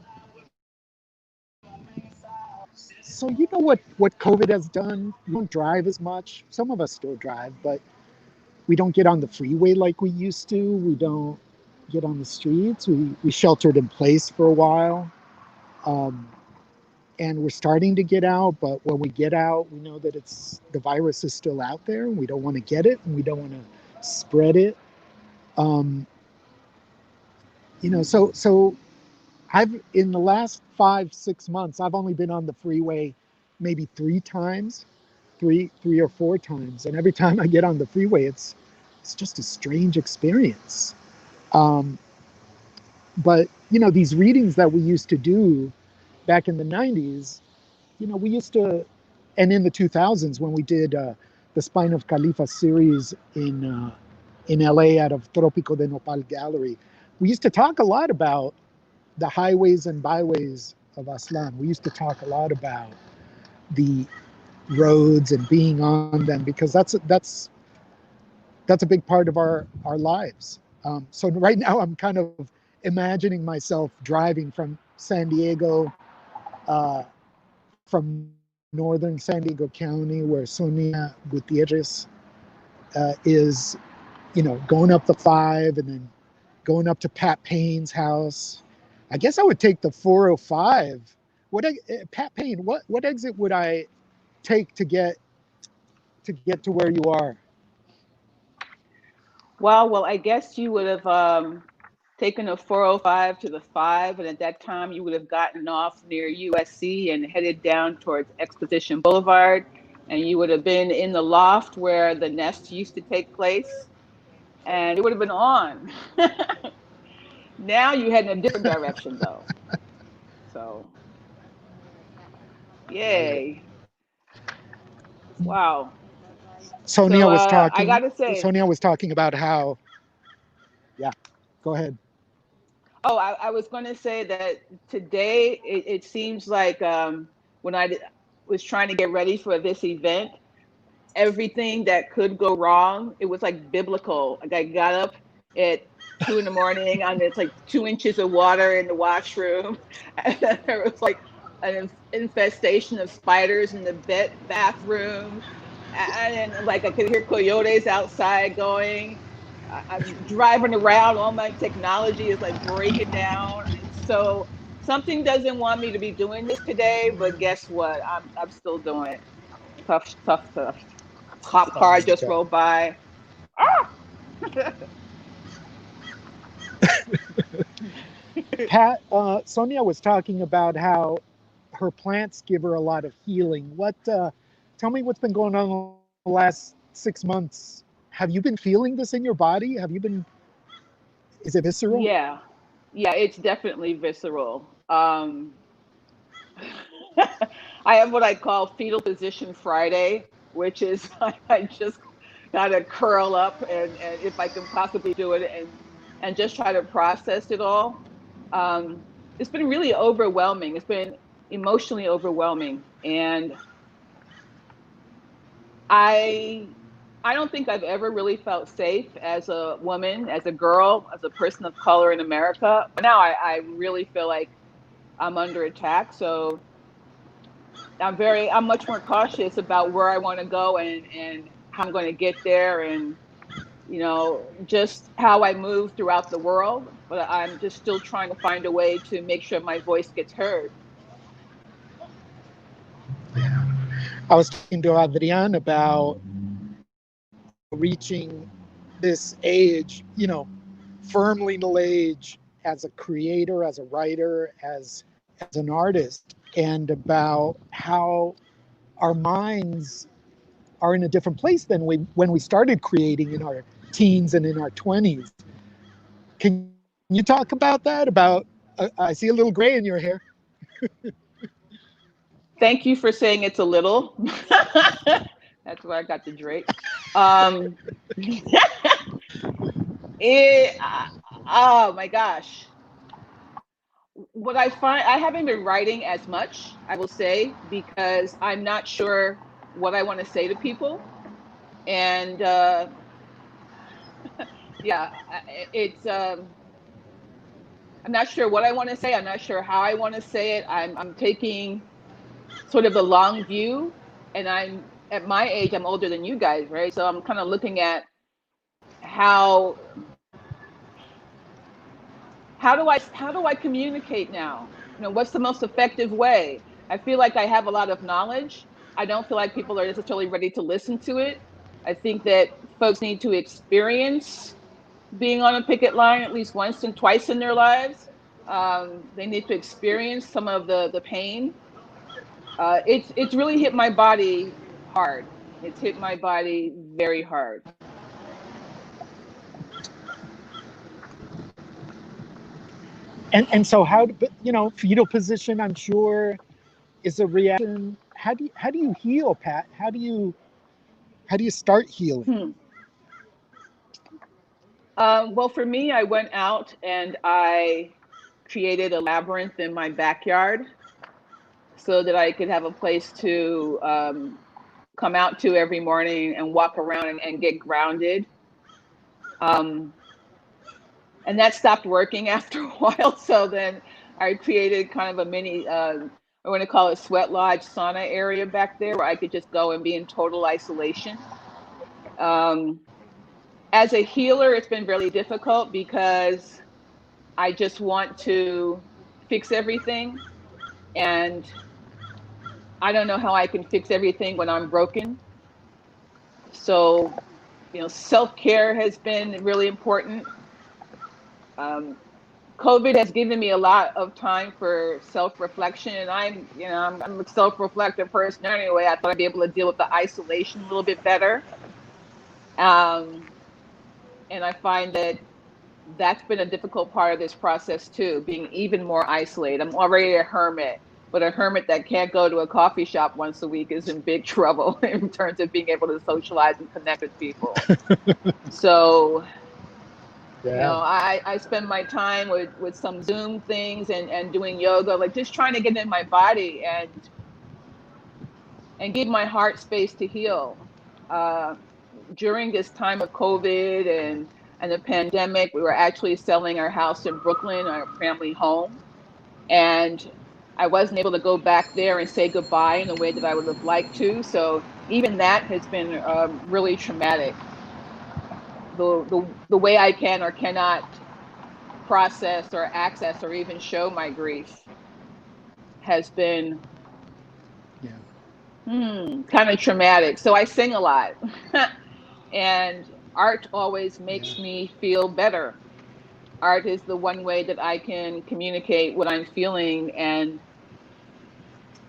So you know what COVID has done? We don't drive as much. Some of us still drive, but we don't get on the freeway like we used to. We don't get on the streets. We sheltered in place for a while. And we're starting to get out, but when we get out, we know that the virus is still out there, and we don't want to get it, and we don't want to spread it. So I've, in the last 5-6 months, I've only been on the freeway maybe 3 times, three or 4 times. And every time I get on the freeway, it's just a strange experience. But, these readings that we used to do back in the 90s, we used to, and in the 2000s when we did the Spine of Khalifa series in LA out of Trópico de Nopal Gallery, we used to talk a lot about the highways and byways of Aztlán. We used to talk a lot about the roads and being on them, because that's a big part of our lives. So right now I'm kind of imagining myself driving from San Diego, from northern San Diego County, where Sonia Gutierrez is, going up the 5 and then going up to Pat Payne's house. I guess I would take the 405. Pat Payne, what exit would I take to get to where you are? Well, I guess you would have taken a 405 to the 5, and at that time you would have gotten off near USC and headed down towards Exposition Boulevard, and you would have been in the loft where the nest used to take place, and it would have been on. Now you head in a different direction, though. So, yay! Wow. Sonia was talking. I gotta say, Sonia was talking about how. Yeah, go ahead. Oh, I was going to say that today it seems like when I was trying to get ready for this event, everything that could go wrong, it was like biblical. Like I got up at 2 in the morning, and it's like 2 inches of water in the washroom, and then there was like an infestation of spiders in the bathroom, and then like I could hear coyotes outside going. I'm driving around, all my technology is like breaking down. And so something doesn't want me to be doing this today, but guess what? I'm still doing it. Tough. Cop car just rolled by. Ah! Pat, Sonia was talking about how her plants give her a lot of healing. Tell me what's been going on in the last 6 months. Have you been feeling this in your body? Is it visceral? Yeah, it's definitely visceral. I have what I call fetal position Friday, which is I just gotta curl up and if I can possibly do it and just try to process it all. It's been really overwhelming. It's been emotionally overwhelming, and I don't think I've ever really felt safe as a woman, as a girl, as a person of color in America. But now I really feel like I'm under attack. So I'm much more cautious about where I want to go and how I'm going to get there, and just how I move throughout the world. But I'm just still trying to find a way to make sure my voice gets heard. I was talking to Adrian about reaching this age, firmly middle age, as a creator, as a writer, as an artist, and about how our minds are in a different place than when we started creating in our teens and in our 20s. Can you talk about that? I see a little gray in your hair. Thank you for saying it's a little. That's where I got the Drake. Oh my gosh. What I find, I haven't been writing as much, I will say, because I'm not sure what I want to say to people. And yeah, it's, I'm not sure what I want to say. I'm not sure how I want to say it. I'm taking sort of the long view, and I'm at my age, I'm older than you guys, right? So I'm kind of looking at how do I communicate now? You know, what's the most effective way? I feel like I have a lot of knowledge. I don't feel like people are necessarily ready to listen to it. I think that folks need to experience being on a picket line at least once and twice in their lives. They need to experience some of the pain. It's really hit my body hard. It's hit my body very hard. And so how, but you know, fetal position, I'm sure, is a reaction. How do you heal, Pat? How do you start healing? Well, for me, I went out and I created a labyrinth in my backyard so that I could have a place to come out to every morning and walk around and get grounded. And that stopped working after a while. So then I created kind of a mini, I want to call it sweat lodge sauna area back there where I could just go and be in total isolation. As a healer, it's been really difficult because I just want to fix everything. And I don't know how I can fix everything when I'm broken. So, you know, self-care has been really important. COVID has given me a lot of time for self-reflection, and I'm a self-reflective person anyway. I thought I'd be able to deal with the isolation a little bit better. And I find that that's been a difficult part of this process too, being even more isolated. I'm already a hermit, but a hermit that can't go to a coffee shop once a week is in big trouble in terms of being able to socialize and connect with people. So, you know, I spend my time with some Zoom things and doing yoga, like just trying to get in my body and give my heart space to heal. During this time of COVID and the pandemic, we were actually selling our house in Brooklyn, our family home. And I wasn't able to go back there and say goodbye in the way that I would have liked to. So even that has been really traumatic. The way I can or cannot process or access or even show my grief has been kind of traumatic. So I sing a lot. And art always makes me feel better. Art is the one way that I can communicate what I'm feeling, and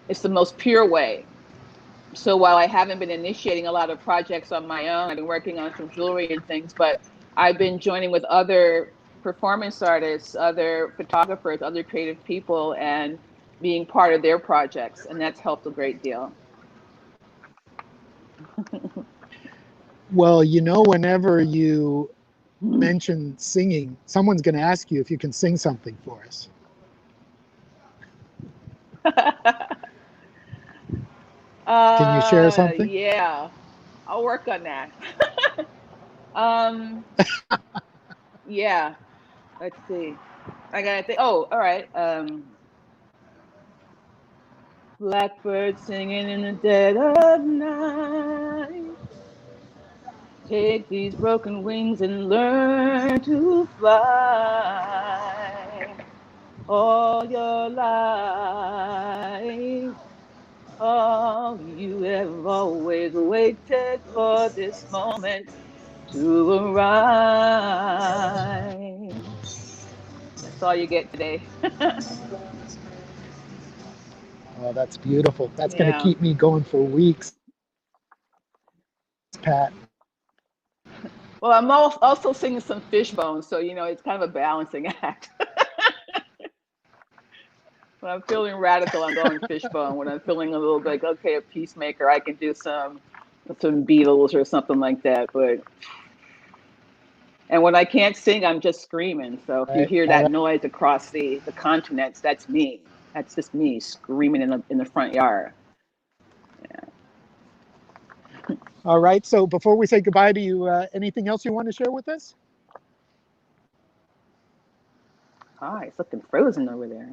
it's the most pure way. So while I haven't been initiating a lot of projects on my own, I've been working on some jewelry and things, but I've been joining with other performance artists, other photographers, other creative people, and being part of their projects. And that's helped a great deal. Well, you know, whenever you mention singing, someone's going to ask you if you can sing something for us. Can you share something? Yeah, I'll work on that. Yeah, let's see. I gotta think. Oh, all right. Blackbird singing in the dead of night. Take these broken wings and learn to fly. All your life, all you have always waited for this moment to arrive. That's all you get today. Oh, that's beautiful. That's going to keep me going for weeks, Pat. Well, I'm also singing some Fishbone, so you know it's kind of a balancing act. When I'm feeling radical, I'm going Fishbone. When I'm feeling a little bit like, okay, a peacemaker, I can do some some Beatles or something like that. And when I can't sing, I'm just screaming. So if you Right. hear that noise across the continents, that's me. That's just me screaming in the front yard. All right. So before we say goodbye to you, anything else you want to share with us? Hi, it's looking frozen over there.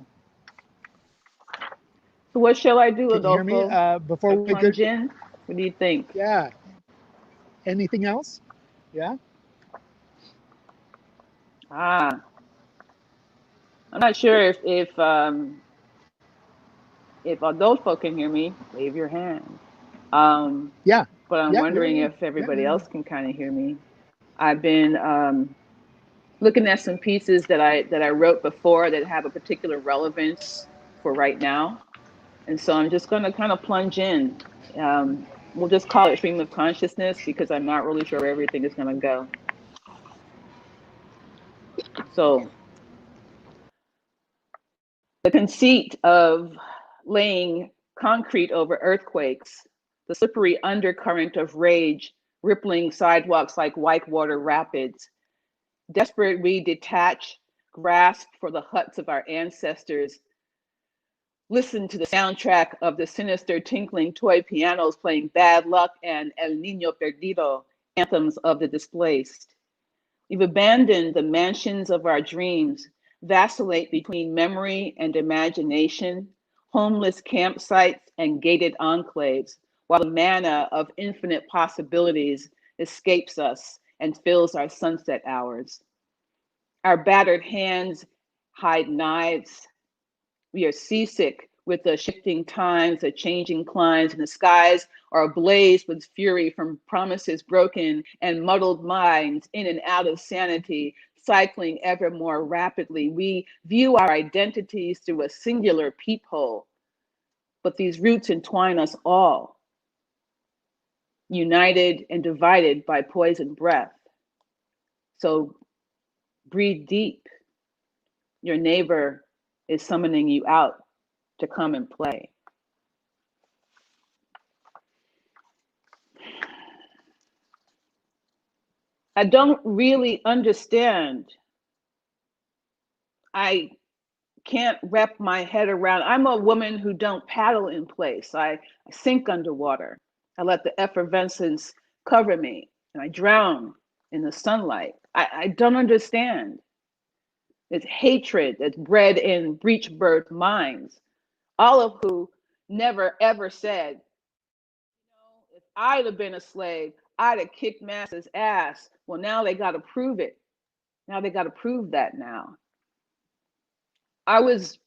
So what shall I do, Can you hear me? Adolfo? Before we Plunge in? What do you think? Yeah. Anything else? Yeah. I'm not sure if Adolfo can hear me. Wave your hand. Yeah. But I'm Yeah, wondering yeah, if everybody yeah. else can kind of hear me. I've been looking at some pieces that I wrote before that have a particular relevance for right now, and so I'm just going to kind of plunge in. We'll just call it stream of consciousness because I'm not really sure where everything is going to go. So the conceit of laying concrete over earthquakes, the slippery undercurrent of rage, rippling sidewalks like whitewater rapids. Desperate, we detach, grasp for the huts of our ancestors. Listen to the soundtrack of the sinister tinkling toy pianos playing Bad Luck and El Niño Perdido, anthems of the displaced. We've abandoned the mansions of our dreams, vacillate between memory and imagination, homeless campsites and gated enclaves, while the manna of infinite possibilities escapes us and fills our sunset hours. Our battered hands hide knives. We are seasick with the shifting times, the changing climes, and the skies are ablaze with fury from promises broken and muddled minds in and out of sanity, cycling ever more rapidly. We view our identities through a singular peephole, but these roots entwine us all, united and divided by poison breath. So breathe deep. Your neighbor is summoning you out to come and play. I don't really understand. I can't wrap my head around. I'm a woman who don't paddle in place. I sink underwater. I let the effervescence cover me and I drown in the sunlight. I don't understand. It's hatred that's bred in breech birth minds, all of who never ever said, if I'd have been a slave, I'd have kicked Master's ass. Well, now they got to prove it. Now they got to prove that now. I was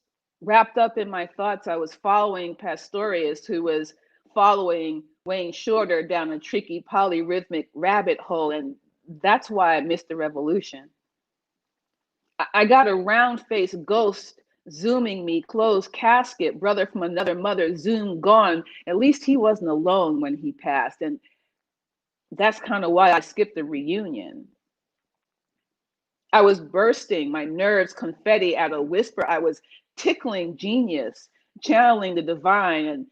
wrapped up in my thoughts. I was following Pastorius, who was following Wayne Shorter down a tricky polyrhythmic rabbit hole. And that's why I missed the revolution. I got a round-faced ghost zooming me, closed casket, brother from another mother, Zoom gone. At least he wasn't alone when he passed. And that's kind of why I skipped the reunion. I was bursting, my nerves confetti at a whisper. I was tickling genius, channeling the divine, and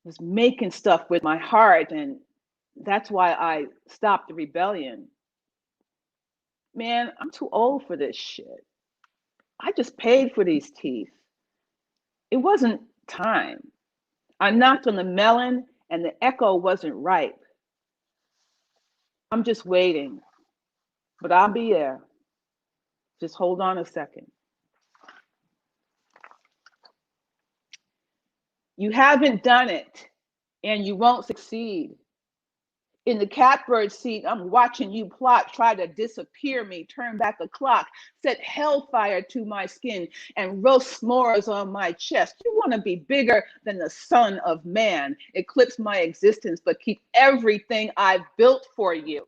was making stuff with my heart. And that's why I stopped the rebellion. Man, I'm too old for this shit. I just paid for these teeth. It wasn't time. I knocked on the melon and the echo wasn't ripe. I'm just waiting, but I'll be there. Just hold on a second. You haven't done it and you won't succeed. In the catbird seat, I'm watching you plot, try to disappear me, turn back a clock, set hellfire to my skin and roast s'mores on my chest. You want to be bigger than the Son of Man, eclipse my existence, but keep everything I've built for you. You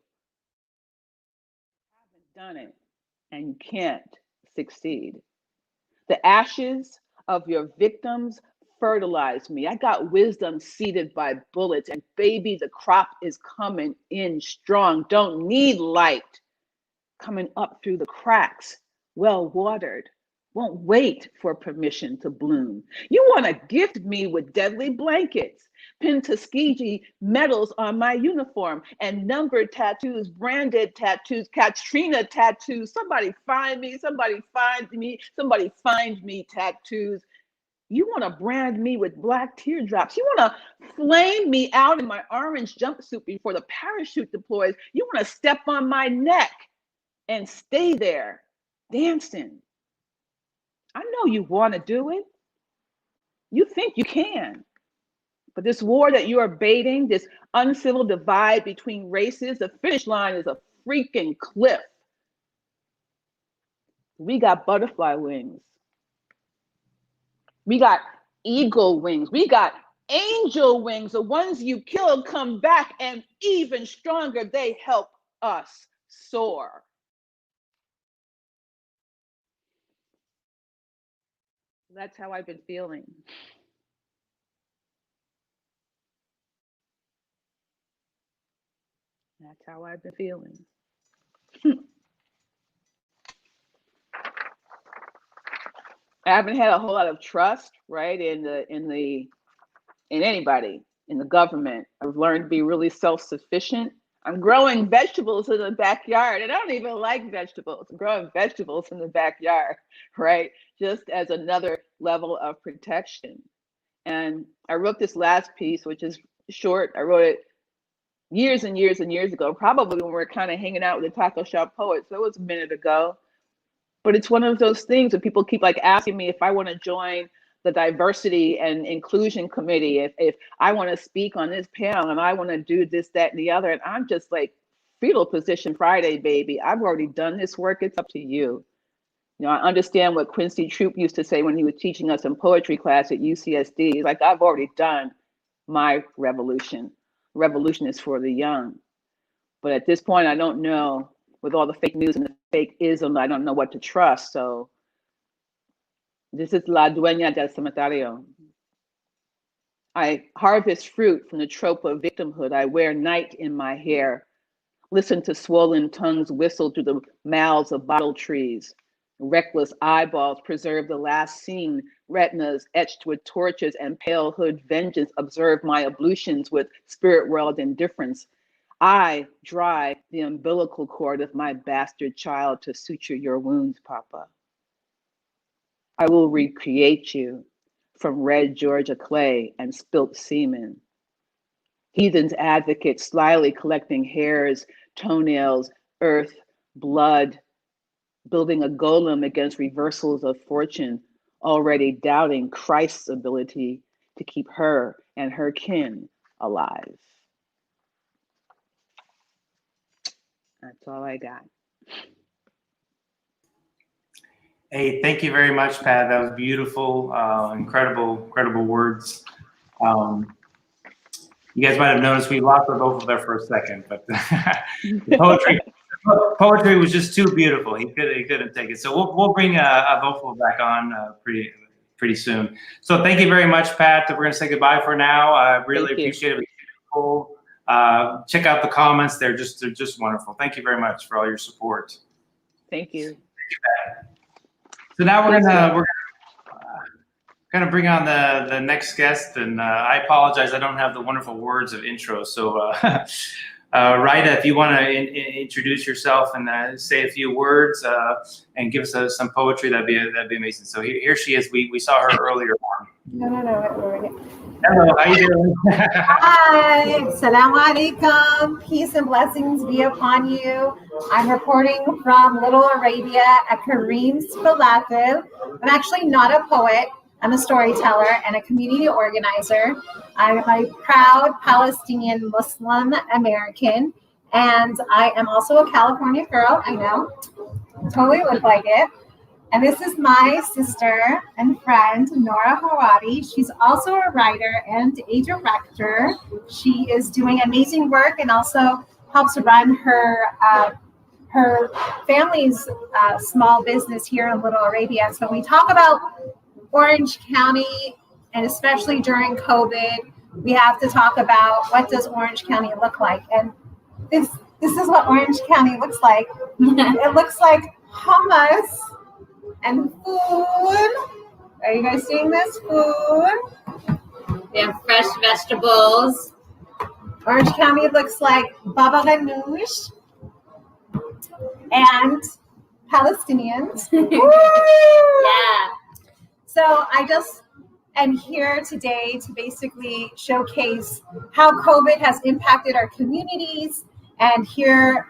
haven't done it and you can't succeed. The ashes of your victims fertilize me. I got wisdom seeded by bullets, and baby, the crop is coming in strong. Don't need light coming up through the cracks, well watered. won't wait for permission to bloom. You want to gift me with deadly blankets, pin Tuskegee medals on my uniform, and numbered tattoos, branded tattoos, Katrina tattoos. Somebody find me, somebody find me, somebody find me tattoos. You want to brand me with black teardrops. You want to flame me out in my orange jumpsuit before the parachute deploys. You want to step on my neck and stay there dancing. I know you want to do it. You think you can. But this war that you are baiting, this uncivil divide between races, the finish line is a freaking cliff. We got butterfly wings. We got eagle wings. We got angel wings. The ones you kill come back, and even stronger, they help us soar. That's how I've been feeling. That's how I've been feeling. I haven't had a whole lot of trust, right, in anybody, in the government. I've learned to be really self-sufficient. I'm growing vegetables in the backyard, and I don't even like vegetables. I'm growing vegetables in the backyard, right? Just as another level of protection. And I wrote this last piece, which is short. I wrote it years and years and years ago, probably when we were kind of hanging out with the taco shop poets. So it was a minute ago. But it's one of those things that people keep like asking me if I want to join the diversity and inclusion committee, if I want to speak on this panel and I want to do this, that, and the other. And I'm just like, fetal position Friday, baby. I've already done this work. It's up to you. You know, I understand what Quincy Troop used to say when he was teaching us in poetry class at UCSD. He's like, I've already done my revolution. Revolution is for the young. But at this point, I don't know, with all the fake news and the fake ism, I don't know what to trust. So this is La Dueña del Cementerio. I harvest fruit from the trope of victimhood. I wear night in my hair. Listen to swollen tongues whistle through the mouths of bottle trees. Reckless eyeballs preserve the last scene. Retinas etched with torches and pale hood vengeance observe my ablutions with spirit world indifference. I dry the umbilical cord of my bastard child to suture your wounds, Papa. I will recreate you from red Georgia clay and spilt semen. Heathen's advocate slyly collecting hairs, toenails, earth, blood, building a golem against reversals of fortune, already doubting Christ's ability to keep her and her kin alive. That's all I got. Hey, thank you very much, Pat. That was beautiful, incredible words. You guys might have noticed we lost our vocal there for a second, but the poetry was just too beautiful. He couldn't take it. So we'll bring a vocal back on pretty soon. So thank you very much, Pat. We're gonna say goodbye for now. I really appreciate it. Cool. Check out the comments. They're just wonderful. Thank you very much for all your support. Thank you. Thank you, Pat. So now we're gonna bring on the next guest, and I apologize, I don't have the wonderful words of intro. So Rita, if you want to introduce yourself and say a few words and give us some poetry, that'd be amazing. So here she is. We saw her earlier on. No. Hello, how you doing? Hi, Assalamu alaikum. Peace and blessings be upon you. I'm reporting from Little Arabia at Kareem's Falafel. I'm actually not a poet. I'm a storyteller and a community organizer. I'm a proud Palestinian Muslim American, and I am also a California girl. I know, totally look like it. And this is my sister and friend, Nora Harari. She's also a writer and a director. She is doing amazing work and also helps run her family's small business here in Little Arabia. So we talk about Orange County, and especially during COVID, we have to talk about what does Orange County look like. And this is what Orange County looks like. It looks like hummus And food. Are you guys seeing this? Food. We have fresh vegetables. Orange County looks like baba ganoush and Palestinians. Yeah. So I just am here today to basically showcase how COVID has impacted our communities and hear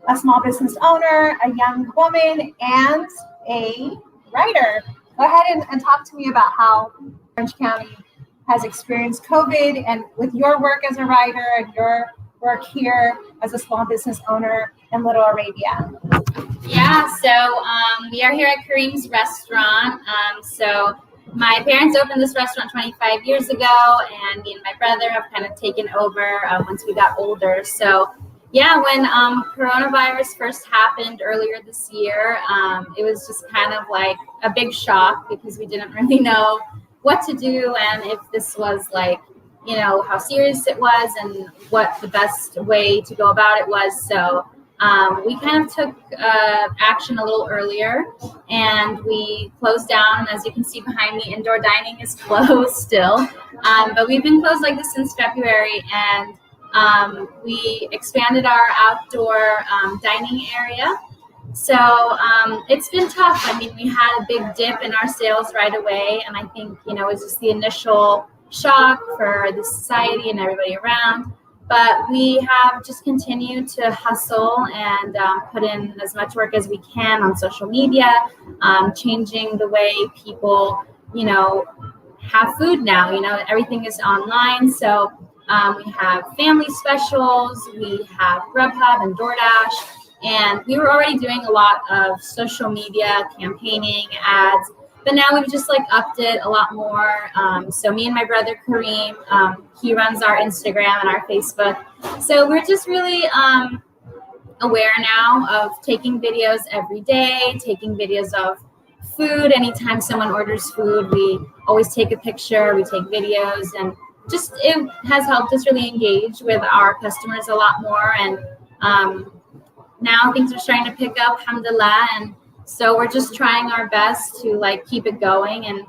a small business owner, a young woman, and a writer. Go ahead and talk to me about how Orange County has experienced COVID and with your work as a writer and your work here as a small business owner in Little Arabia. Yeah, so we are here at Kareem's restaurant. So my parents opened this restaurant 25 years ago, and me and my brother have kind of taken over once we got older. So yeah, when coronavirus first happened earlier this year, it was just kind of like a big shock because we didn't really know what to do and if this was like, you know, how serious it was and what the best way to go about it was. So we kind of took action a little earlier and we closed down. As you can see behind me, indoor dining is closed still, but we've been closed like this since February, and we expanded our outdoor dining area. So it's been tough. I mean, we had a big dip in our sales right away, and I think, you know, it's just the initial shock for the society and everybody around. But we have just continued to hustle and put in as much work as we can on social media, changing the way people, you know, have food now. You know, everything is online. So we have family specials, we have Grubhub and DoorDash, and we were already doing a lot of social media campaigning, ads, but now we've just like upped it a lot more. So me and my brother Kareem, he runs our Instagram and our Facebook. So we're just really aware now of taking videos every day, taking videos of food. Anytime someone orders food, we always take a picture, we take videos, and just it has helped us really engage with our customers a lot more. And now things are starting to pick up, alhamdulillah, and so we're just trying our best to like keep it going. And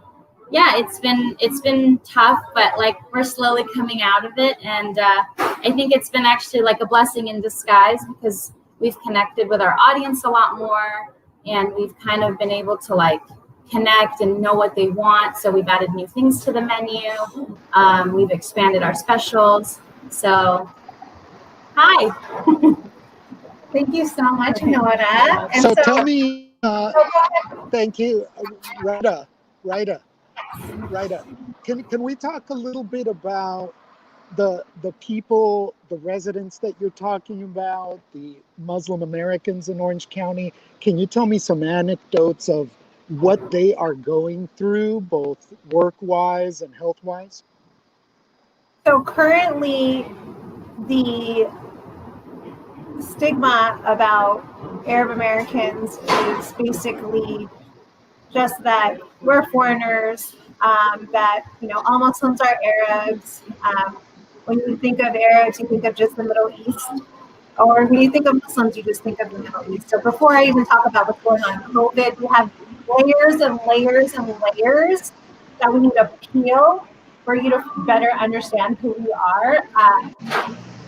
yeah, it's been tough, but like we're slowly coming out of it. And I think it's been actually like a blessing in disguise because we've connected with our audience a lot more, and we've kind of been able to like connect and know what they want. So we've added new things to the menu. We've expanded our specials. So hi. Thank you so much, Nora. And so tell me, thank you, Rita. Can we talk a little bit about the people, the residents that you're talking about, the Muslim Americans in Orange County? Can you tell me some anecdotes of what they are going through, both work-wise and health-wise? So currently, the stigma about Arab Americans is basically just that we're foreigners, that, you know, all Muslims are Arabs. When you think of Arabs, you think of just the Middle East. Or when you think of Muslims, you just think of the Middle East. So before I even talk about what's going on in COVID, we have layers and layers and layers that we need to peel for you to better understand who we are.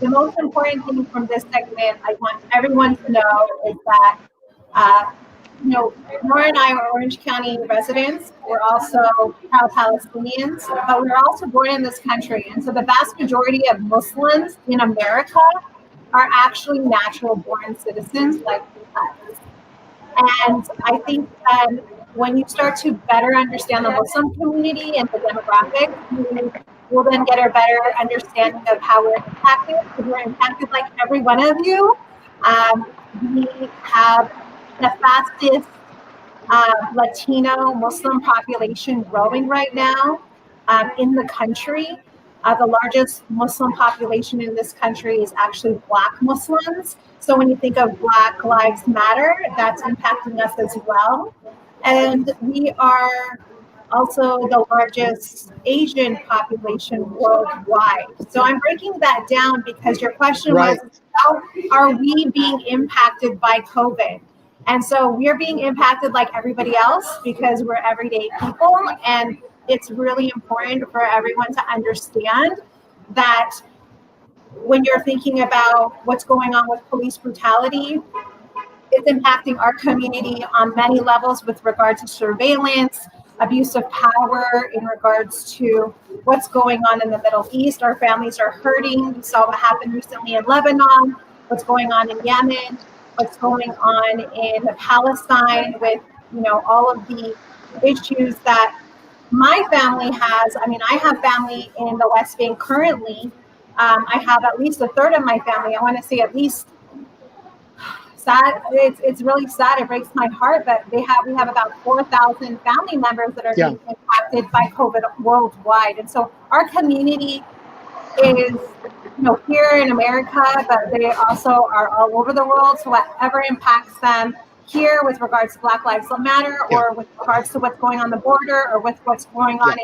The most important thing from this segment I want everyone to know is that, you know, Nora and I are Orange County residents. We're also proud Palestinians, but we're also born in this country. And so the vast majority of Muslims in America are actually natural born citizens like us. And I think that when you start to better understand the Muslim community and the demographic, you will then get a better understanding of how we're impacted. Because we're impacted like every one of you. We have the fastest Latino Muslim population growing right now in the country. The largest Muslim population in this country is actually Black Muslims. So when you think of Black Lives Matter, that's impacting us as well. And we are also the largest Asian population worldwide. So I'm breaking that down because your question was, how are we being impacted by COVID? And so we're being impacted like everybody else because we're everyday people. And it's really important for everyone to understand that when you're thinking about what's going on with police brutality, it's impacting our community on many levels with regard to surveillance, abuse of power, in regards to what's going on in the Middle East. Our families are hurting. We saw what happened recently in Lebanon, what's going on in Yemen, what's going on in Palestine with, all of the issues that my family has. I mean, I have family in the West Bank currently. I have at least a third of my family. I want to say at least. Sad. It's really sad. It breaks my heart that we have about 4,000 family members that are being impacted by COVID worldwide. And so our community is, here in America, but they also are all over the world. So whatever impacts them here with regards to Black Lives Matter, or with regards to what's going on the border, or with what's going on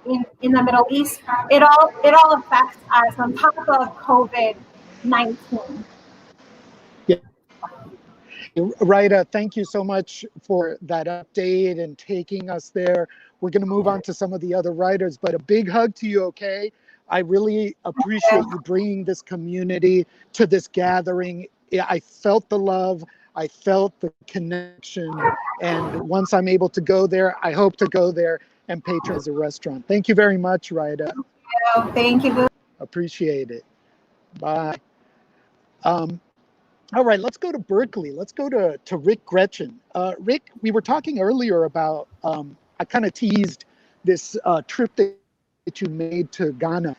in the Middle East, it all affects us on top of COVID-19. Rita, thank you so much for that update and taking us there. We're going to move on to some of the other writers, but a big hug to you, okay? I really appreciate you bringing this community to this gathering. I felt the love. I felt the connection. And once I'm able to go there, I hope to go there and patronize a restaurant. Thank you very much, Rita. Thank you. Appreciate it. Bye. All right, let's go to Berkeley. Let's go to Rick Gretchen. Rick, we were talking earlier about, I kind of teased this trip that you made to Ghana.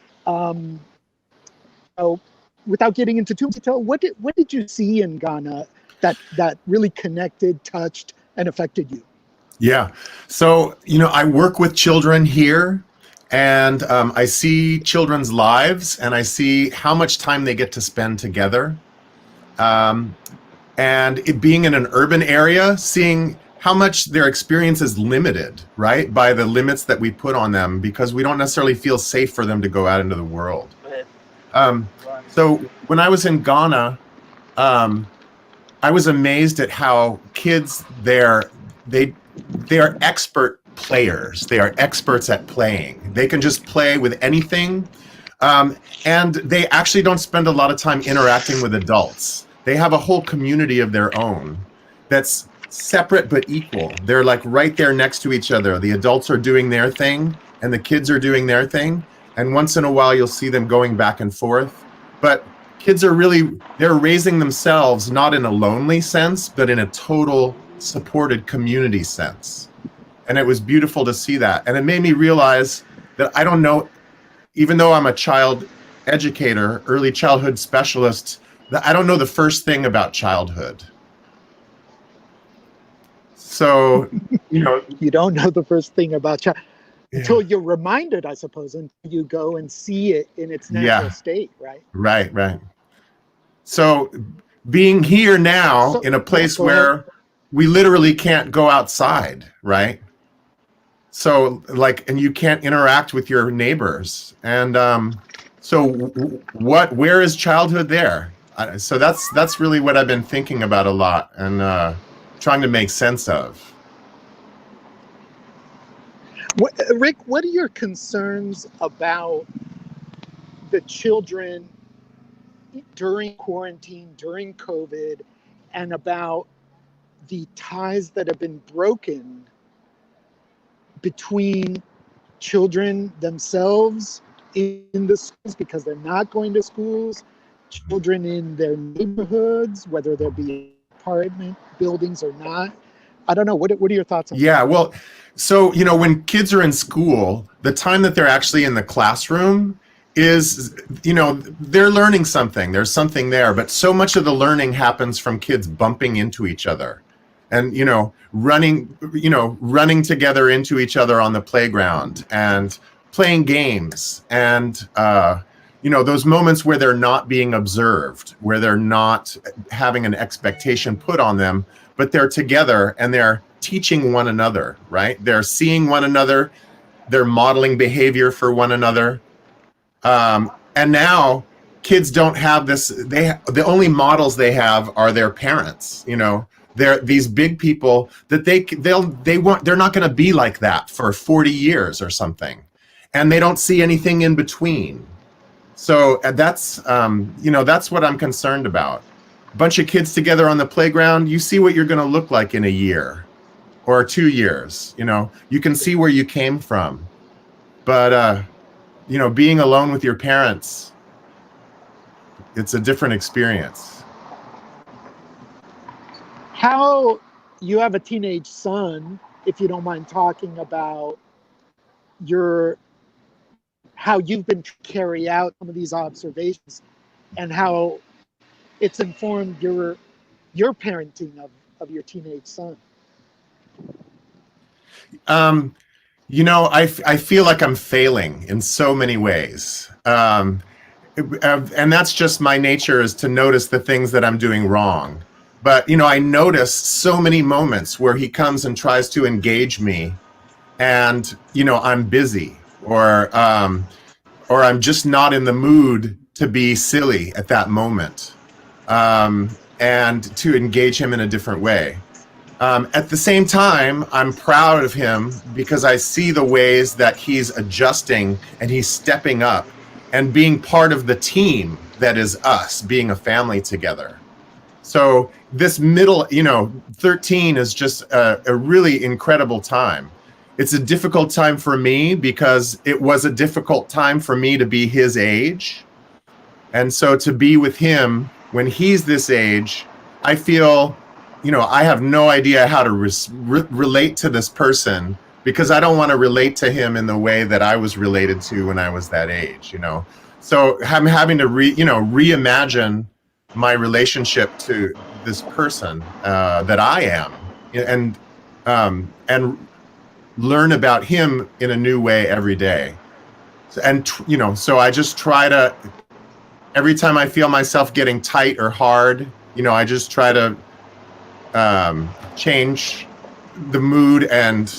So without getting into too much detail, what did you see in Ghana that really connected, touched, and affected you? Yeah, so, I work with children here, and I see children's lives, and I see how much time they get to spend together. And it being in an urban area, seeing how much their experience is limited, right, by the limits that we put on them, because we don't necessarily feel safe for them to go out into the world. So when I was in Ghana, I was amazed at how kids there, they are expert players. They are experts at playing. They can just play with anything. And they actually don't spend a lot of time interacting with adults. They have a whole community of their own that's separate but equal. They're like right there next to each other. The adults are doing their thing and the kids are doing their thing. And once in a while, you'll see them going back and forth. But kids are they're raising themselves, not in a lonely sense, but in a total supported community sense. And it was beautiful to see that. And it made me realize that I don't know, even though I'm a child educator, early childhood specialist, I don't know the first thing about childhood. So, you don't know the first thing about until you're reminded, I suppose, until you go and see it in its natural state, right? Right. So being here now in a place where we literally can't go outside, right? So and you can't interact with your neighbors. And where is childhood there? So that's really what I've been thinking about a lot and trying to make sense of. Rick, what are your concerns about the children during quarantine, during COVID, and about the ties that have been broken between children themselves in the schools because they're not going to schools, children in their neighborhoods, whether there be apartment buildings or not? I don't know. What are your thoughts on that? Yeah, well, so, when kids are in school, the time that they're actually in the classroom is, they're learning something. There's something there. But so much of the learning happens from kids bumping into each other and, running together into each other on the playground and playing games and, those moments where they're not being observed, where they're not having an expectation put on them, but they're together and they're teaching one another, right? They're seeing one another, they're modeling behavior for one another. And now kids don't have this, the only models they have are their parents, They're these big people that they're not going to be like that for 40 years or something, and they don't see anything in between. So that's that's what I'm concerned about. A bunch of kids together on the playground, you see what you're going to look like in a year or 2 years. You can see where you came from, but being alone with your parents, it's a different experience. How you have a teenage son, if you don't mind talking about how you've been to carry out some of these observations and how it's informed your parenting of your teenage son. I feel like I'm failing in so many ways. And that's just my nature, is to notice the things that I'm doing wrong. But, I notice so many moments where he comes and tries to engage me and, I'm busy or I'm just not in the mood to be silly at that moment, and to engage him in a different way. At the same time, I'm proud of him because I see the ways that he's adjusting and he's stepping up and being part of the team that is us, being a family together. So this middle, 13 is just a really incredible time. It's a difficult time for me because it was a difficult time for me to be his age. And so to be with him when he's this age, I feel, I have no idea how to relate to this person because I don't want to relate to him in the way that I was related to when I was that age, So I'm having to reimagine my relationship to this person that I am, and learn about him in a new way every day. So I just try to, every time I feel myself getting tight or hard, I just try to change the mood and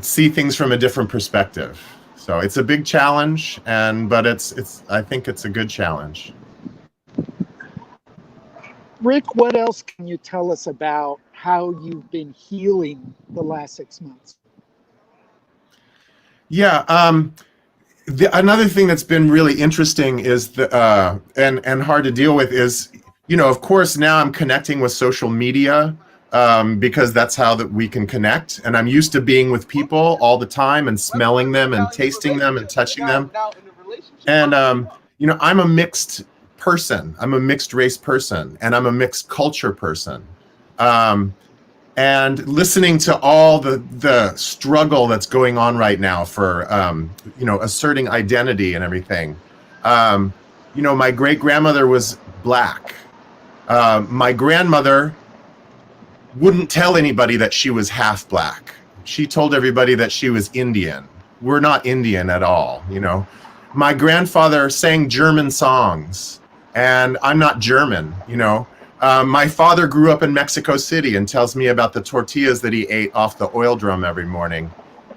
see things from a different perspective. So it's a big challenge, but I think it's a good challenge. Rick, what else can you tell us about how you've been healing the last 6 months? Yeah. Another thing that's been really interesting is and hard to deal with is, of course, now I'm connecting with social media because that's how that we can connect. And I'm used to being with people all the time and smelling them and tasting them and touching them. And, I'm a mixed person. I'm a mixed race person, and I'm a mixed culture person. And listening to all the struggle that's going on right now for, asserting identity and everything. My great-grandmother was Black. My grandmother wouldn't tell anybody that she was half Black. She told everybody that she was Indian. We're not Indian at all, My grandfather sang German songs, and I'm not German, My father grew up in Mexico City and tells me about the tortillas that he ate off the oil drum every morning.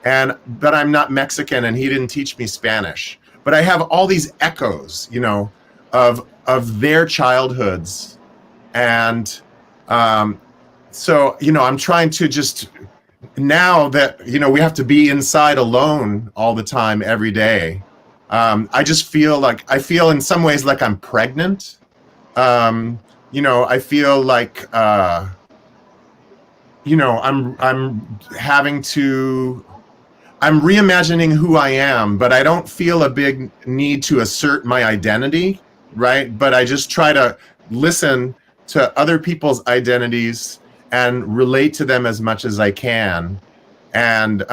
But I'm not Mexican, and he didn't teach me Spanish. But I have all these echoes, of their childhoods. And so, I'm trying to just, now that, we have to be inside alone all the time, every day. I just feel I feel in some ways like I'm pregnant. I feel like, I'm reimagining who I am, but I don't feel a big need to assert my identity, right? But I just try to listen to other people's identities and relate to them as much as I can, and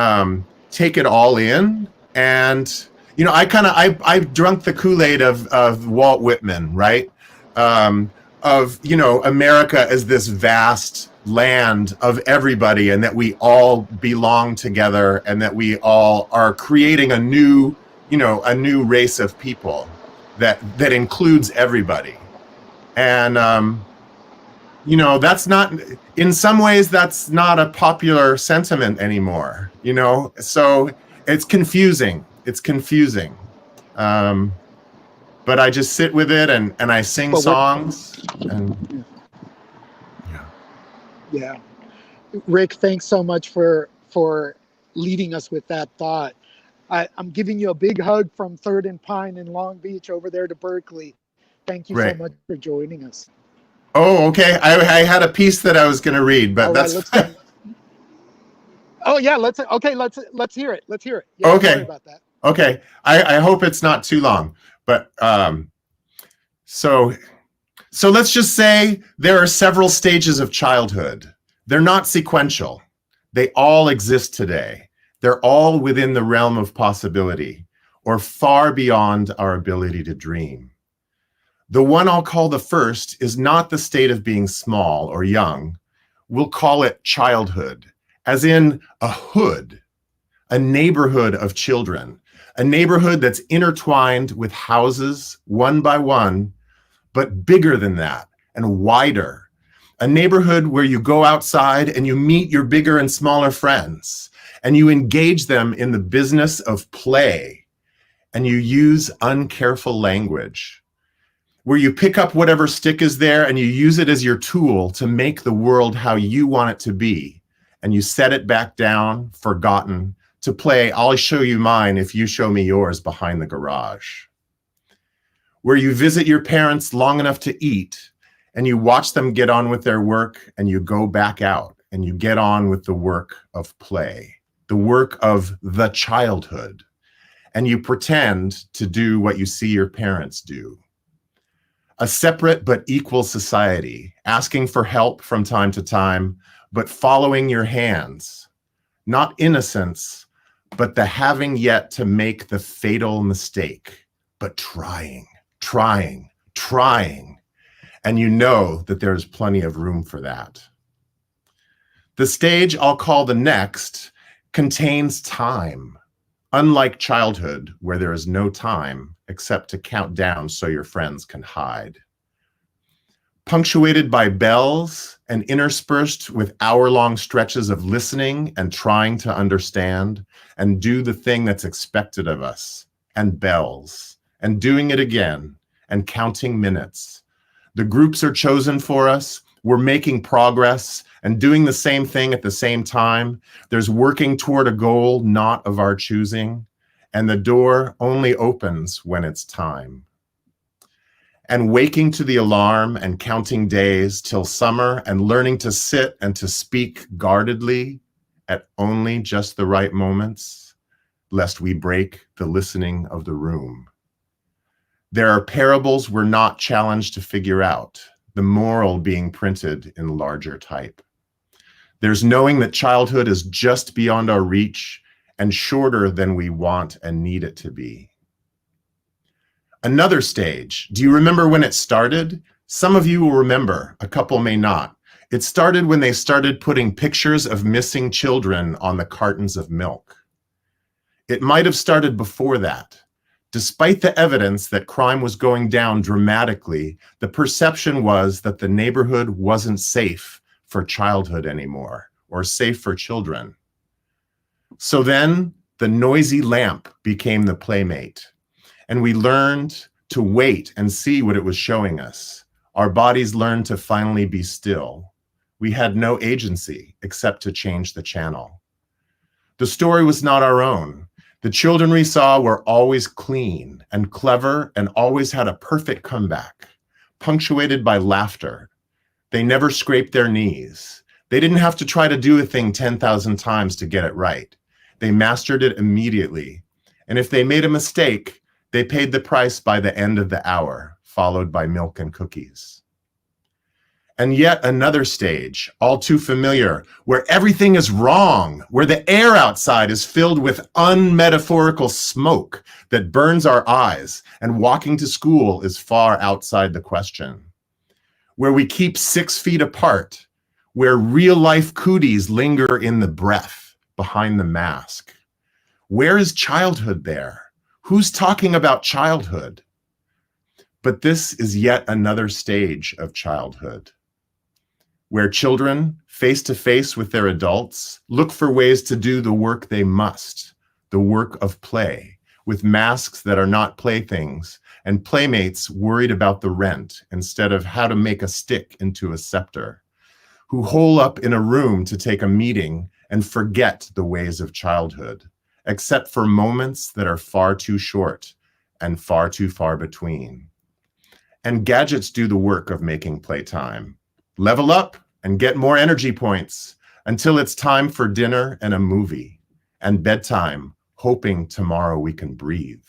take it all in. And, I've drunk the Kool-Aid of Walt Whitman, right? America as this vast land of everybody, and that we all belong together, and that we all are creating a new race of people that includes everybody. And that's not, in some ways, that's not a popular sentiment anymore, so it's confusing. but I just sit with it and I sing But songs. And yeah. Rick, thanks so much for leading us with that thought. I'm giving you a big hug from 3rd and Pine in Long Beach over there to Berkeley. Thank you so Right. much for joining us. Oh, okay. I had a piece that I was going to read, but All right, that's oh yeah, let's hear it. Let's hear it. Yeah, okay. Sorry about that. Okay. I hope it's not too long, but so let's just say there are several stages of childhood. They're not sequential. They all exist today. They're all within the realm of possibility or far beyond our ability to dream. The one I'll call the first is not the state of being small or young. We'll call it childhood, as in a hood, a neighborhood of children, a neighborhood that's intertwined with houses one by one, but bigger than that and wider. A neighborhood where you go outside and you meet your bigger and smaller friends and you engage them in the business of play and you use uncareful language, where you pick up whatever stick is there and you use it as your tool to make the world how you want it to be. And you set it back down, forgotten, to play, I'll show you mine if you show me yours behind the garage. Where you visit your parents long enough to eat and you watch them get on with their work and you go back out and you get on with the work of play, the work of the childhood, and you pretend to do what you see your parents do. A separate but equal society, asking for help from time to time, but following your hands. Not innocence, but the having yet to make the fatal mistake, but trying. And you know that there's plenty of room for that. The stage I'll call the next contains time, unlike childhood, where there is no time except to count down so your friends can hide. Punctuated by bells and interspersed with hour-long stretches of listening and trying to understand and do the thing that's expected of us, and bells, and doing it again, and counting minutes. The groups are chosen for us. We're making progress and doing the same thing at the same time. There's working toward a goal not of our choosing, and the door only opens when it's time. And waking to the alarm and counting days till summer and learning to sit and to speak guardedly at only just the right moments, lest we break the listening of the room. There are parables we're not challenged to figure out, the moral being printed in larger type. There's knowing that childhood is just beyond our reach and shorter than we want and need it to be. Another stage, do you remember when it started? Some of you will remember, a couple may not. It started when they started putting pictures of missing children on the cartons of milk. It might have started before that. Despite the evidence that crime was going down dramatically, the perception was that the neighborhood wasn't safe for childhood anymore, or safe for children. So then the noisy lamp became the playmate, and we learned to wait and see what it was showing us. Our bodies learned to finally be still. We had no agency except to change the channel. The story was not our own. The children we saw were always clean and clever and always had a perfect comeback, punctuated by laughter. They never scraped their knees. They didn't have to try to do a thing 10,000 times to get it right. They mastered it immediately. And if they made a mistake, they paid the price by the end of the hour, followed by milk and cookies. And yet another stage, all too familiar, where everything is wrong, where the air outside is filled with unmetaphorical smoke that burns our eyes, and walking to school is far outside the question. Where we keep 6 feet apart, where real-life cooties linger in the breath behind the mask. Where is childhood there? Who's talking about childhood? But this is yet another stage of childhood, where children, face to face with their adults, look for ways to do the work they must, the work of play, with masks that are not playthings, and playmates worried about the rent instead of how to make a stick into a scepter, who hole up in a room to take a meeting and forget the ways of childhood, except for moments that are far too short and far too far between. And gadgets do the work of making playtime. Level up and get more energy points until it's time for dinner and a movie, and bedtime, hoping tomorrow we can breathe.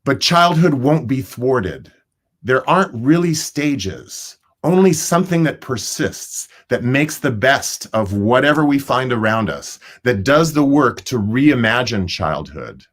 But childhood won't be thwarted. There aren't really stages, only something that persists, that makes the best of whatever we find around us, that does the work to reimagine childhood.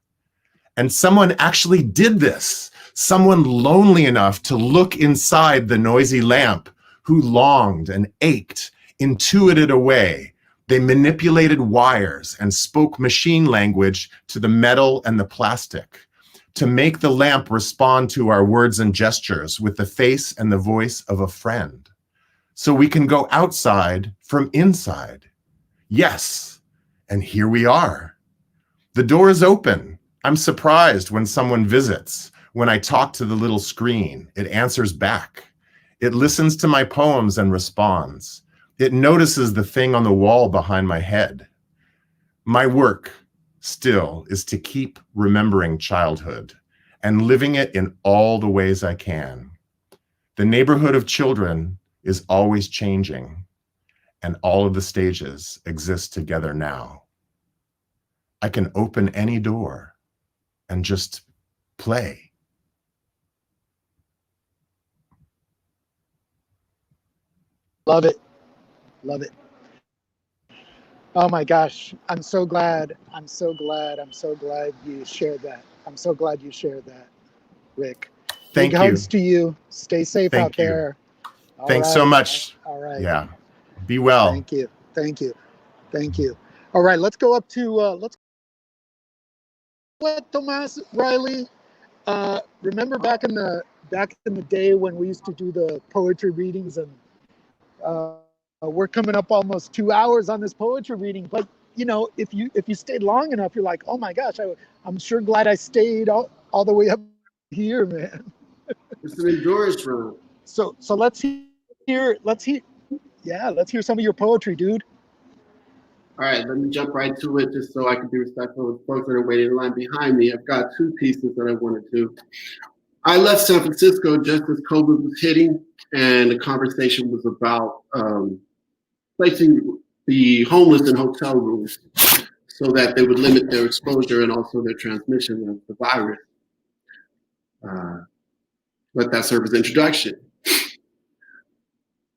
And someone actually did this, someone lonely enough to look inside the noisy lamp, who longed and ached, intuited away. They manipulated wires and spoke machine language to the metal and the plastic, to make the lamp respond to our words and gestures with the face and the voice of a friend, so we can go outside from inside. Yes, and here we are. The door is open. I'm surprised when someone visits. When I talk to the little screen, it answers back. It listens to my poems and responds. It notices the thing on the wall behind my head. My work still is to keep remembering childhood and living it in all the ways I can. The neighborhood of children is always changing, and all of the stages exist together now. I can open any door and just play. Love it. Love it. Oh my gosh. I'm so glad you shared that. I'm so glad you shared that, Rick. Thank Big you. hugs to you. Stay safe out you. there. All Thanks so right. much. All right. Yeah. Be well. Thank you. Thank you. Thank you. All right. Let's go up to, let's what, Tomas, Riley? Remember back in the day when we used to do the poetry readings, and we're coming up almost 2 hours on this poetry reading, but you know, if you stayed long enough, you're like, oh my gosh, I'm sure glad I stayed all the way up here, man. It's an endurance run. So let's hear some of your poetry, dude. All right, let me jump right to it just so I can be respectful of folks that are waiting in line behind me. I've got two pieces that I wanted to. I left San Francisco just as COVID was hitting, and the conversation was about placing the homeless in hotel rooms so that they would limit their exposure and also their transmission of the virus. Let that serve as introduction.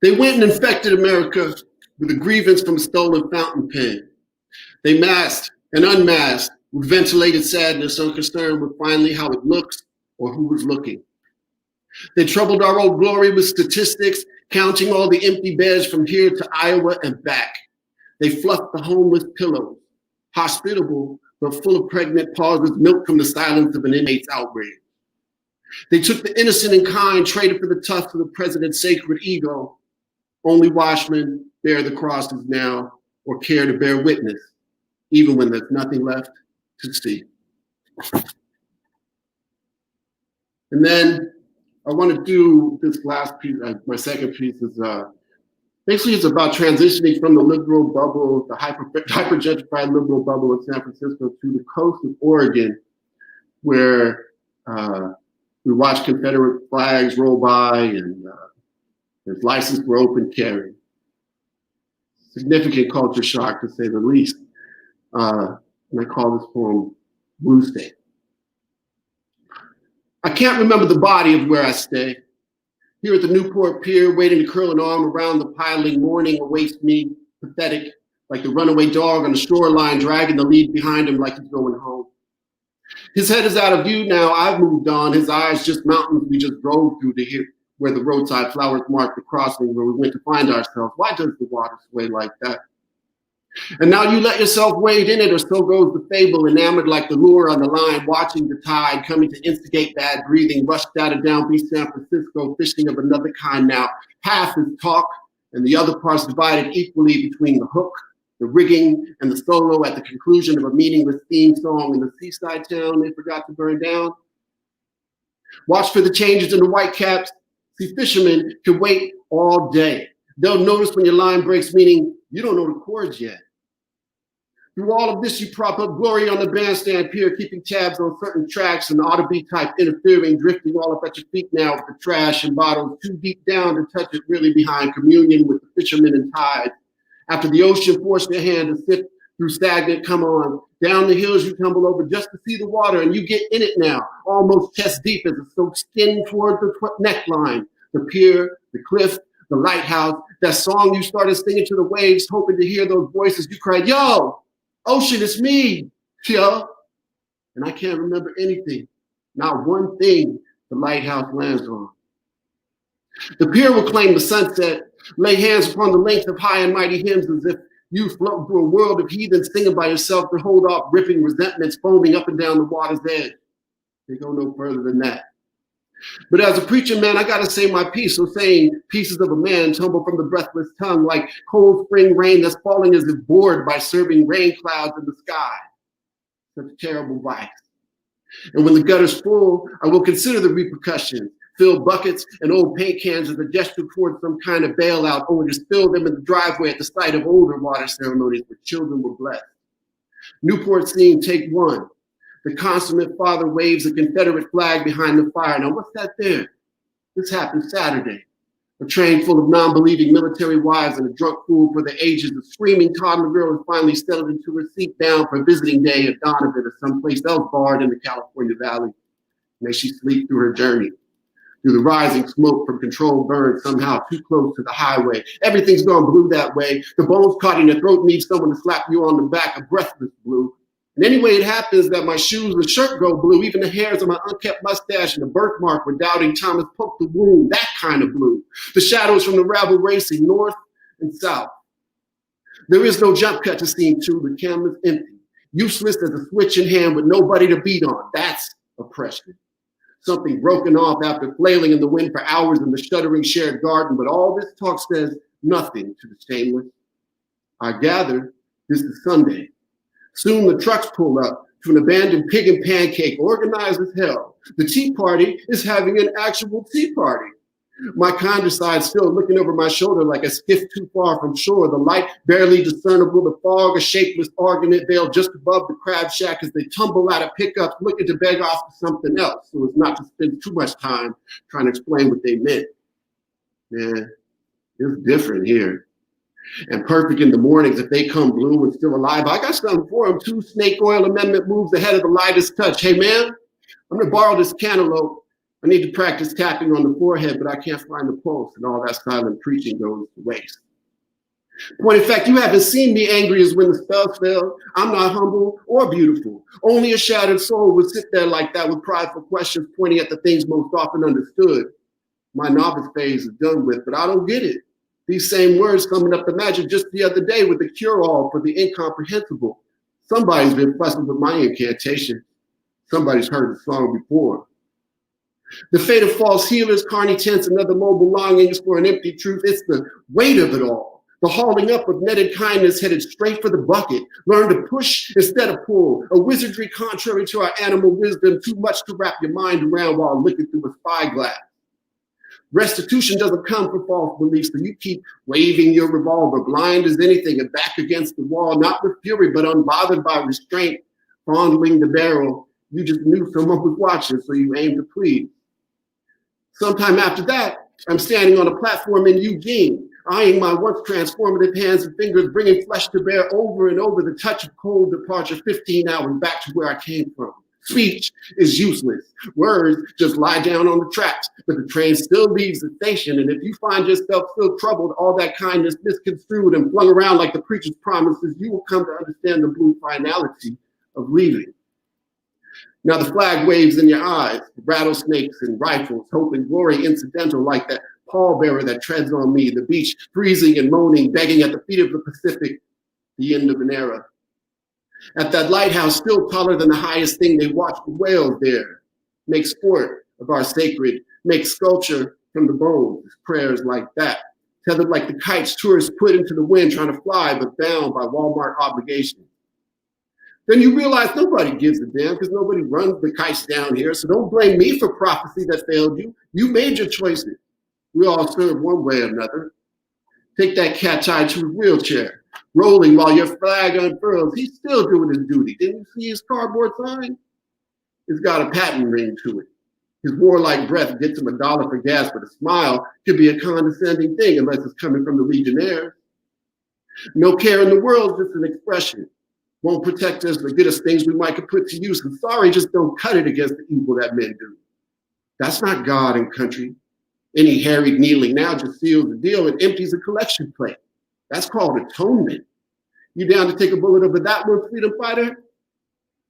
They went and infected America with a grievance from a stolen fountain pen. They masked and unmasked with ventilated sadness, unconcerned with finally how it looks or who was looking. They troubled our old glory with statistics, counting all the empty beds from here to Iowa and back. They fluffed the homeless pillows, hospitable but full of pregnant pauses milked from the silence of an inmate's outrage. They took the innocent and kind, traded for the tough for the president's sacred ego. Only watchmen bear the crosses now or care to bear witness, even when there's nothing left to see. And then I want to do this last piece. My second piece is basically it's about transitioning from the liberal bubble, the hyper-gentrified liberal bubble of San Francisco to the coast of Oregon, where we watch Confederate flags roll by and there's license for open carry. Significant culture shock, to say the least. And I call this poem Blue State. I can't remember the body of where I stay. Here at the Newport Pier, waiting to curl an arm around the piling, morning awaits me, pathetic, like the runaway dog on the shoreline, dragging the lead behind him like he's going home. His head is out of view now, I've moved on. His eyes just mountains we just drove through to here, where the roadside flowers mark the crossing where we went to find ourselves. Why does the water sway like that? And now you let yourself wade in it, or so goes the fable, enamored like the lure on the line, watching the tide coming to instigate bad breathing, rushed out of downbeat San Francisco, fishing of another kind now. Half is talk, and the other part's divided equally between the hook, the rigging and the solo at the conclusion of a meaningless theme song in the seaside town they forgot to burn down. Watch for the changes in the white caps. See, fishermen can wait all day. They'll notice when your line breaks, meaning you don't know the chords yet. Through all of this, you prop up glory on the bandstand pier, keeping tabs on certain tracks and ought to be type interfering, drifting all up at your feet now with the trash and bottles too deep down to touch it, really behind communion with the fishermen and tide. After the ocean forced your hand to sift through stagnant, come on, down the hills you tumble over just to see the water, and you get in it now, almost chest deep as it soaks skin toward the neckline, the pier, the cliff, the lighthouse, that song you started singing to the waves, hoping to hear those voices. You cried, yo, ocean, it's me, yo. And I can't remember anything, not one thing the lighthouse lands on. The pier will claim the sunset, lay hands upon the length of high and mighty hymns as if you float through a world of heathens singing by yourself to hold off ripping resentments foaming up and down the water's edge. They go no further than that. But as a preacher, man, I gotta say my piece. So saying pieces of a man tumble from the breathless tongue like cold spring rain that's falling as if bored by serving rain clouds in the sky. Such terrible vice. And when the gutter's full, I will consider the repercussions. Fill buckets and old paint cans as a gesture towards some kind of bailout, only to spill them in the driveway at the site of older water ceremonies where children were blessed. Newport scene, take one. The consummate father waves a Confederate flag behind the fire. Now, what's that there? This happened Saturday. A train full of non-believing military wives and a drunk fool for the ages. A screaming toddler girl is finally settled into her seat bound for visiting day at Donovan or someplace else barred in the California Valley. May she sleep through her journey. Through the rising smoke from controlled burns, somehow too close to the highway. Everything's gone blue that way. The bones caught in your throat need someone to slap you on the back, a breathless blue. And anyway, it happens that my shoes and shirt go blue, even the hairs of my unkept mustache and the birthmark where doubting Thomas poked the wound, that kind of blue. The shadows from the rabble racing north and south. There is no jump cut to scene 2, the camera's empty. Useless as a switch in hand with nobody to beat on. That's oppression. Something broken off after flailing in the wind for hours in the shuddering shared garden, but all this talk says nothing to the shameless. I gather this is Sunday. Soon the trucks pull up to an abandoned pig and pancake, organized as hell. The tea party is having an actual tea party. My kinder side still looking over my shoulder like a skiff too far from shore. The light barely discernible, the fog, a shapeless argonaut veil just above the crab shack as they tumble out of pickups, looking to beg off for something else so as not to spend too much time trying to explain what they meant. Man, it's different here. And perfect in the mornings if they come blue and still alive. I got something for them. 2 snake oil amendment moves ahead of the lightest touch. Hey, man, I'm going to borrow this cantaloupe. I need to practice tapping on the forehead, but I can't find the pulse, and all that silent preaching goes to waste. Point in fact, you haven't seen me angry as when the spell fell. I'm not humble or beautiful. Only a shattered soul would sit there like that with prideful questions pointing at the things most often understood. My novice phase is done with, but I don't get it. These same words summoned up the magic just the other day with the cure-all for the incomprehensible. Somebody's been fussing with my incantation. Somebody's heard the song before. The fate of false healers, carny tents, and other mobile longings for an empty truth. It's the weight of it all. The hauling up of netted kindness headed straight for the bucket. Learn to push instead of pull. A wizardry contrary to our animal wisdom. Too much to wrap your mind around while looking through a spyglass. Restitution doesn't come from false beliefs, so you keep waving your revolver, blind as anything, and back against the wall, not with fury, but unbothered by restraint, fondling the barrel. You just knew someone was watching, so you aimed to please. Sometime after that, I'm standing on a platform in Eugene, eyeing my once transformative hands and fingers, bringing flesh to bear over and over the touch of cold departure 15 hours back to where I came from. Speech is useless. Words just lie down on the tracks, but the train still leaves the station. And if you find yourself still troubled, all that kindness misconstrued and flung around like the preacher's promises, you will come to understand the blue finality of leaving. Now the flag waves in your eyes, rattlesnakes and rifles, hope and glory incidental like that pallbearer that treads on me, the beach freezing and moaning, begging at the feet of the Pacific, the end of an era. At that lighthouse, still taller than the highest thing, they watch the whales there, make sport of our sacred, make sculpture from the bones, prayers like that. tethered like the kites tourists put into the wind trying to fly, but bound by Walmart obligations. Then you realize nobody gives a damn because nobody runs the kites down here. So don't blame me for prophecy that failed you. You made your choices. We all serve one way or another. Take that cat tied to his wheelchair, rolling while your flag unfurls. He's still doing his duty. Didn't you see his cardboard sign? It's got a patent ring to it. His warlike breath gets him $1 for gas, but a smile could be a condescending thing unless it's coming from the Legionnaires. No care in the world, just an expression. Won't protect us or get us things we might could put to use. And sorry, just don't cut it against the evil that men do. That's not God and country. Any harried kneeling now just seals the deal and empties a collection plate. That's called atonement. You down to take a bullet over that one, freedom fighter?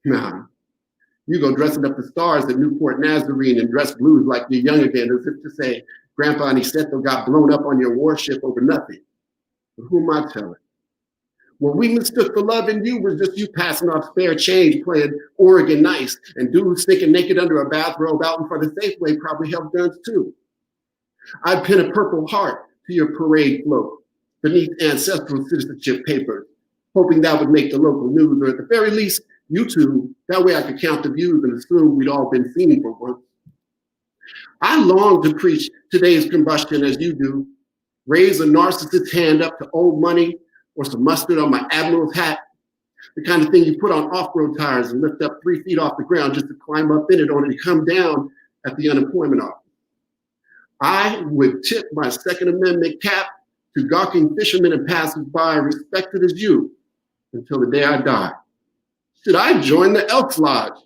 Nah. You go dressing up the stars at Newport Nazarene and dress blues like you're young again, as if to say, Grandpa Niceto got blown up on your warship over nothing. But who am I telling? What we mistook for love in you was just you passing off spare change, playing Oregon nice, and dudes sticking naked under a bathrobe out in front of Safeway probably held guns too. I'd pin a purple heart to your parade float beneath ancestral citizenship papers, hoping that would make the local news, or at the very least, YouTube. That way I could count the views and assume we'd all been seen for once. I long to preach today's combustion as you do, raise a narcissist's hand up to old money, or some mustard on my admiral's hat, the kind of thing you put on off-road tires and lift up 3 feet off the ground just to climb up in it only to come down at the unemployment office. I would tip my Second Amendment cap to gawking fishermen and passers-by, respected as you, until the day I die. Should I join the Elks Lodge?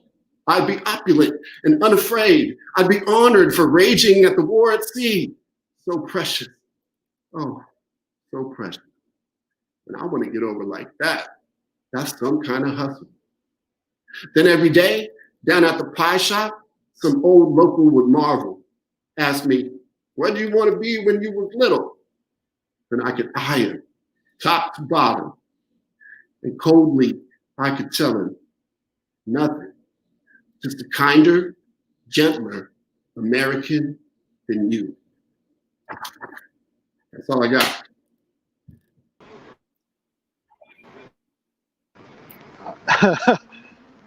I'd be opulent and unafraid. I'd be honored for raging at the war at sea. So precious. Oh, so precious. And I want to get over like that. That's some kind of hustle. Then every day, down at the pie shop, some old local would marvel, ask me, what do you want to be when you was little? And I could eye him, top to bottom. And coldly, I could tell him, nothing. Just a kinder, gentler American than you. That's all I got.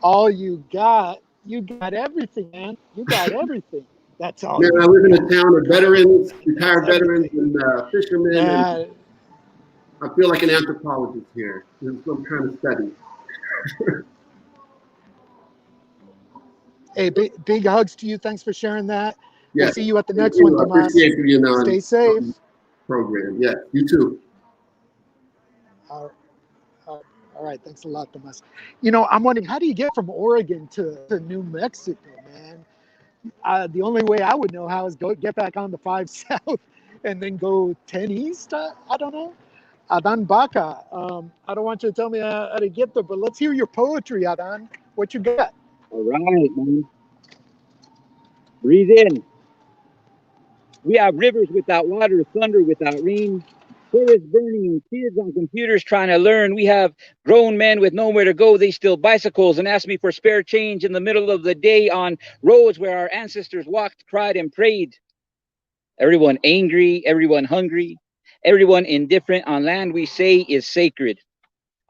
All you got everything, man. You got everything. That's all. Man, I live in a town of veterans, retired veterans, and fishermen. Yeah. And I feel like an anthropologist here. There's some kind of study. Hey, big hugs to you. Thanks for sharing that. Yes. We'll see you at the next one, Tomas. I appreciate you being on. Stay safe. Program. Yeah, you too. All right. Thanks a lot, Tomas. You know, I'm wondering, how do you get from Oregon to New Mexico, man? The only way I would know how is get back on the 5 South and then go 10 East. I don't know. Adan Baca. I don't want you to tell me how to get there, but let's hear your poetry, Adan. What you got? All right, man. Breathe in. We have rivers without water, thunder without rain, forests burning, and kids on computers trying to learn. We have grown men with nowhere to go. They steal bicycles and ask me for spare change in the middle of the day on roads where our ancestors walked, cried, and prayed. Everyone angry, everyone hungry, everyone indifferent on land we say is sacred.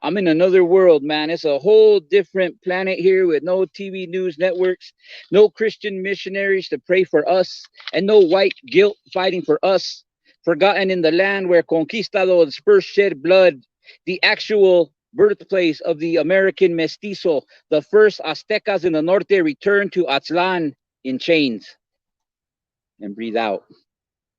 I'm in another world, man. It's a whole different planet here with no TV news networks, no Christian missionaries to pray for us, and no white guilt fighting for us. Forgotten in the land where conquistadors first shed blood, the actual birthplace of the American mestizo, the first Aztecas in the Norte returned to Aztlan in chains. And breathe out.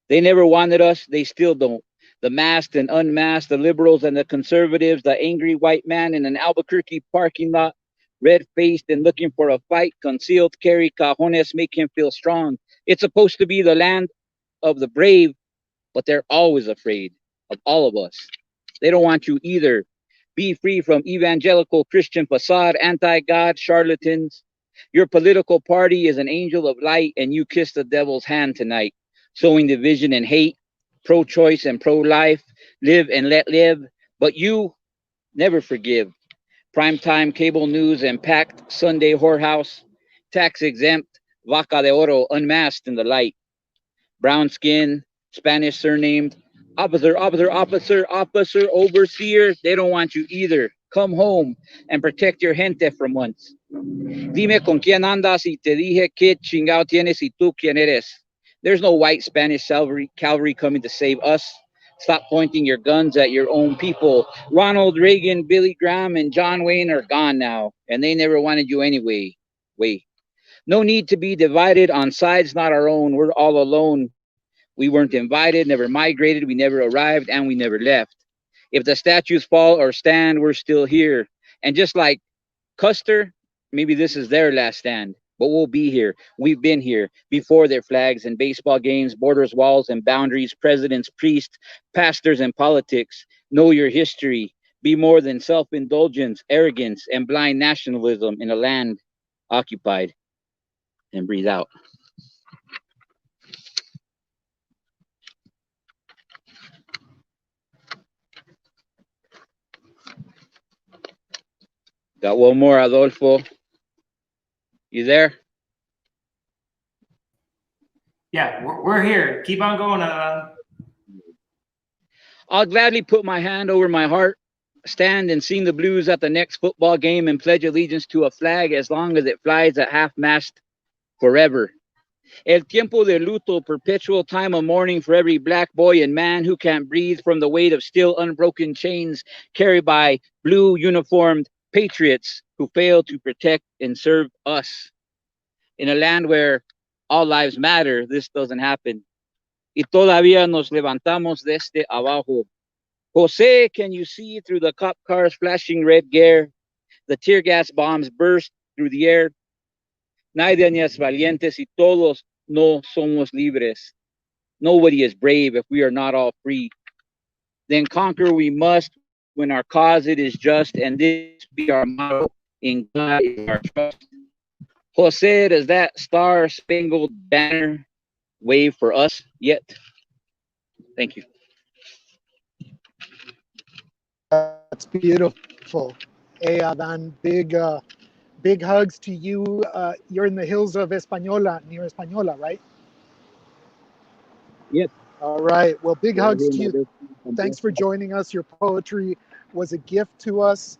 They never wanted us. They still don't. The masked and unmasked, the liberals and the conservatives, the angry white man in an Albuquerque parking lot, red-faced and looking for a fight, concealed carry cajones make him feel strong. It's supposed to be the land of the brave, but they're always afraid of all of us. They don't want you either. Be free from evangelical Christian facade, anti-God charlatans. Your political party is an angel of light, and you kiss the devil's hand tonight, sowing division and hate. Pro-choice and pro-life, live and let live, but you never forgive. Primetime cable news and packed Sunday whorehouse, tax-exempt, vaca de oro unmasked in the light. Brown skin, Spanish surnamed, Officer, officer, officer, officer, overseer, they don't want you either. Come home and protect your gente from once. Dime con quién andas y te dije qué chingado tienes y tú quién eres. There's no white Spanish cavalry coming to save us. Stop pointing your guns at your own people. Ronald Reagan, Billy Graham, and John Wayne are gone now, and they never wanted you anyway. Wait. No need to be divided on sides not our own. We're all alone. We weren't invited, never migrated, we never arrived, and we never left. If the statues fall or stand, we're still here. And just like Custer, maybe this is their last stand, but we'll be here. We've been here before their flags and baseball games, borders, walls, and boundaries, presidents, priests, pastors, and politics. Know your history. Be more than self-indulgence, arrogance, and blind nationalism in a land occupied. And breathe out. Got one more, Adolfo. You there? Yeah, we're here. Keep on going, Alan. I'll gladly put my hand over my heart, stand and sing the blues at the next football game and pledge allegiance to a flag as long as it flies at half-mast forever. El tiempo de luto, perpetual time of mourning for every black boy and man who can't breathe from the weight of still unbroken chains carried by blue uniformed patriots who fail to protect and serve us. In a land where all lives matter, this doesn't happen. Y todavía nos levantamos desde abajo. Jose, can you see through the cop cars flashing red glare? The tear gas bombs burst through the air. Nadie es valientes y todos no somos libres. Nobody is brave if we are not all free. Then conquer we must when our cause it is just, and this be our motto, in God is our trust. Jose, does that star-spangled banner wave for us yet? Thank you. That's beautiful. Hey, Adan, big hugs to you. You're in the hills of Española, near Española, right? Yep. All right. Well, big hugs to you. Thanks for joining us. Your poetry was a gift to us.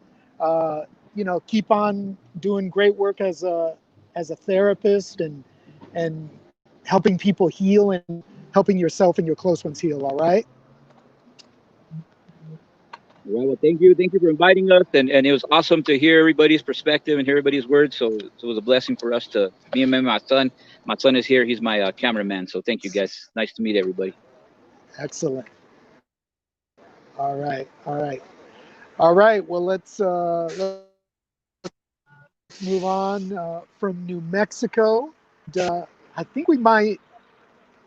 Keep on doing great work as a therapist and helping people heal and helping yourself and your close ones heal. All right. Well, thank you for inviting us, and it was awesome to hear everybody's perspective and hear everybody's words. So it was a blessing for us to me and my son. My son is here; he's my cameraman. So thank you, guys. Nice to meet everybody. Excellent. All right. Well, let's move on from New Mexico. I think we might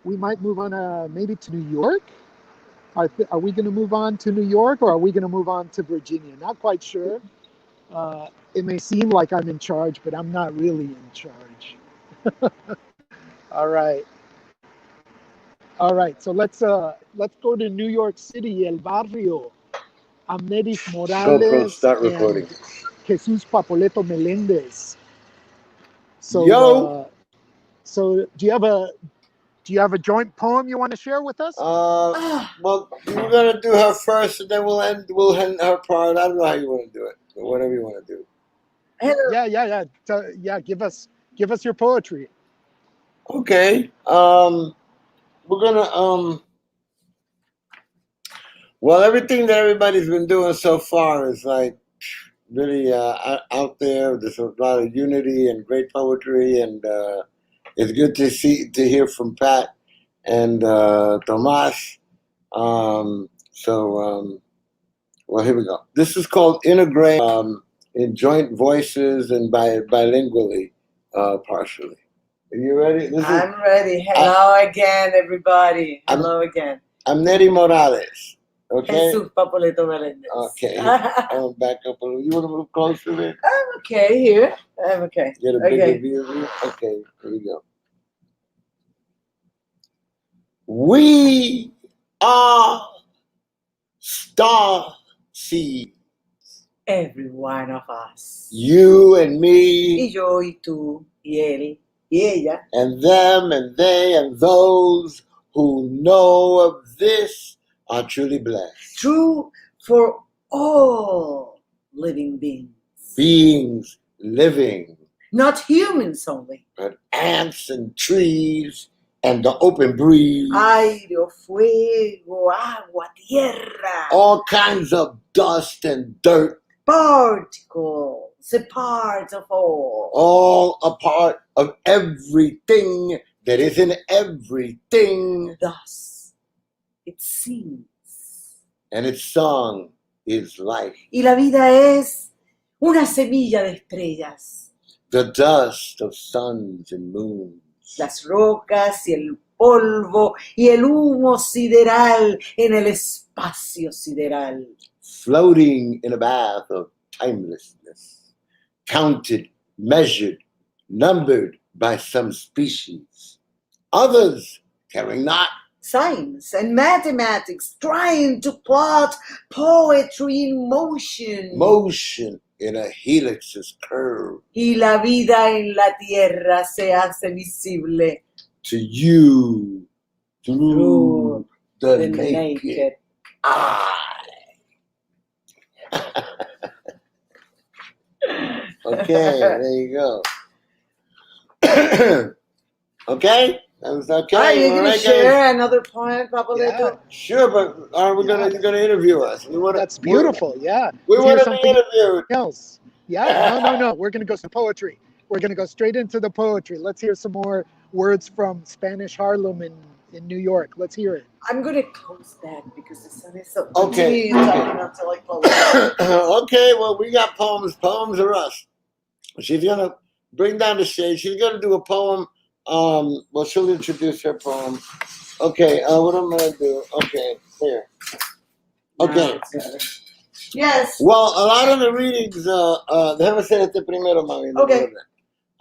move on maybe to New York. Are we going to move on to New York, or are we going to move on to Virginia? Not quite sure. It may seem like I'm in charge, but I'm not really in charge. All right. So let's go to New York City, El Barrio. Amneris Morales Start recording. and Jesus Papoleto Melendez. So, Yo. So do you have a joint poem you want to share with us? Well, we're gonna do her first, and then we'll end her part. I don't know how you want to do it, but whatever you want to do. Yeah. Give us your poetry. Okay. We're gonna Well, everything that everybody's been doing so far is like really out there. There's a lot of unity and great poetry, and it's good to hear from Pat and Tomas. Well, here we go. This is called Integrate in joint voices and bilingually, partially. Are you ready? I'm ready. Hello again, everybody. Hello again. I'm Neri Morales. Okay. Jesus Papoleto Melendez. Okay. I'll back up a little. You want to move closer to it? I'm okay here. I'm okay. Get a bigger view of you? Okay, here we go. We are star seeds. Every one of us. You and me. Y yo, y tú, y él, y ella. And them, and they, and those who know of this are truly blessed. True for all living beings. Beings living, Not humans only. but ants and trees and the open breeze. Aire, fuego, agua, tierra. All kinds of dust and dirt. Particles, a part of all. All a part of everything that is in everything. Thus, it sings. And its song is life. Y la vida es una semilla de estrellas. The dust of suns and moons. Las rocas y el polvo y el humo sideral en el espacio sideral. Floating in a bath of timelessness. Counted, measured, numbered by some species. Others caring not. Science and mathematics trying to plot poetry in motion. Motion in a helix's curve. Y la vida en la tierra se hace visible To you through the the naked naked eye. Okay, there you go. Okay, that was okay. Are you going to Alright, share guys? another poem, Papaletto? Sure, but are we gonna interview us? We wanna, That's beautiful. Yeah. We Let's hear want to be something interviewed. else. Yeah. No. We're going to go to poetry. We're going to go straight into the poetry. Let's hear some more words from Spanish Harlem in New York. Let's hear it. I'm going to close that because the sun is so Okay. talking until I close. Okay, well, we got poems. Poems are us. She's gonna bring down the shade. She's gonna do a poem. Well, she'll introduce her poem. Okay, what am I gonna do? Okay, here. Okay. Yes. Well, a lot of the readings, déjame hacer este primero, mami. Okay.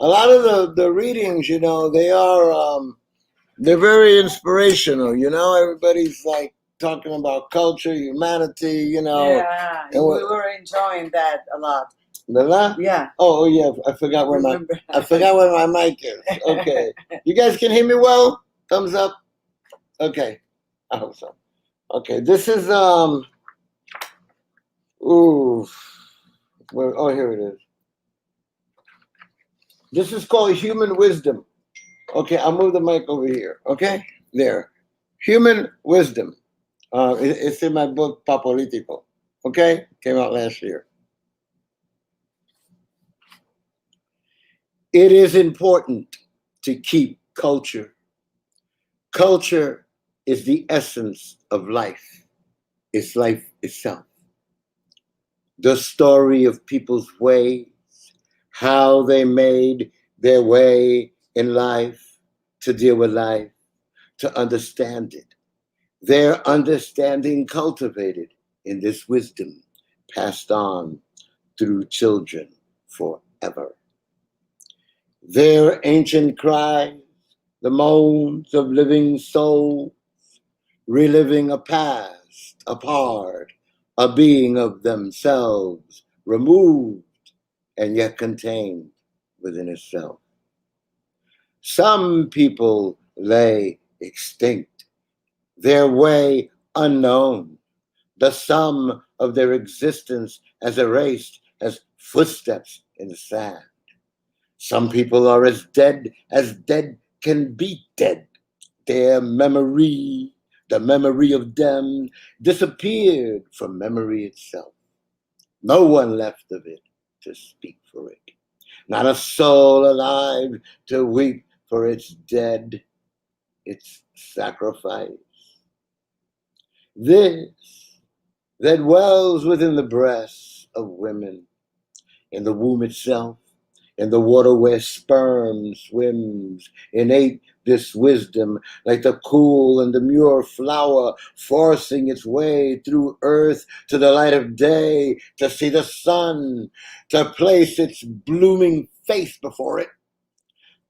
A lot of the readings, you know, they are, they're very inspirational, you know? Everybody's like talking about culture, humanity, you know. Yeah, we and what- were enjoying that a lot. ¿Verdad? Yeah. Oh yeah, I forgot where Remember. I forgot where my mic is. Okay. You guys can hear me well? Thumbs up. Okay. I hope so. Okay. This is here it is. This is called Human Wisdom. Okay, I'll move the mic over here. Okay? There. Human Wisdom. It's in my book Papolitico. Okay? Came out last year. It is important to keep culture. Culture is the essence of life. It's life itself. The story of people's ways, how they made their way in life, to deal with life, to understand it. Their understanding cultivated in this wisdom, passed on through children forever. Their ancient cries, the moans of living souls, reliving a past, a part, a being of themselves, removed and yet contained within itself. Some people lay extinct, their way unknown, the sum of their existence as erased as footsteps in the sand. Some people are as dead can be dead. Their memory, the memory of them, disappeared from memory itself. No one left of it to speak for it. Not a soul alive to weep for its dead, its sacrifice. This that dwells within the breasts of women, in the womb itself, in the water where sperm swims, innate this wisdom, like the cool and demure flower forcing its way through earth to the light of day, to see the sun, to place its blooming face before it,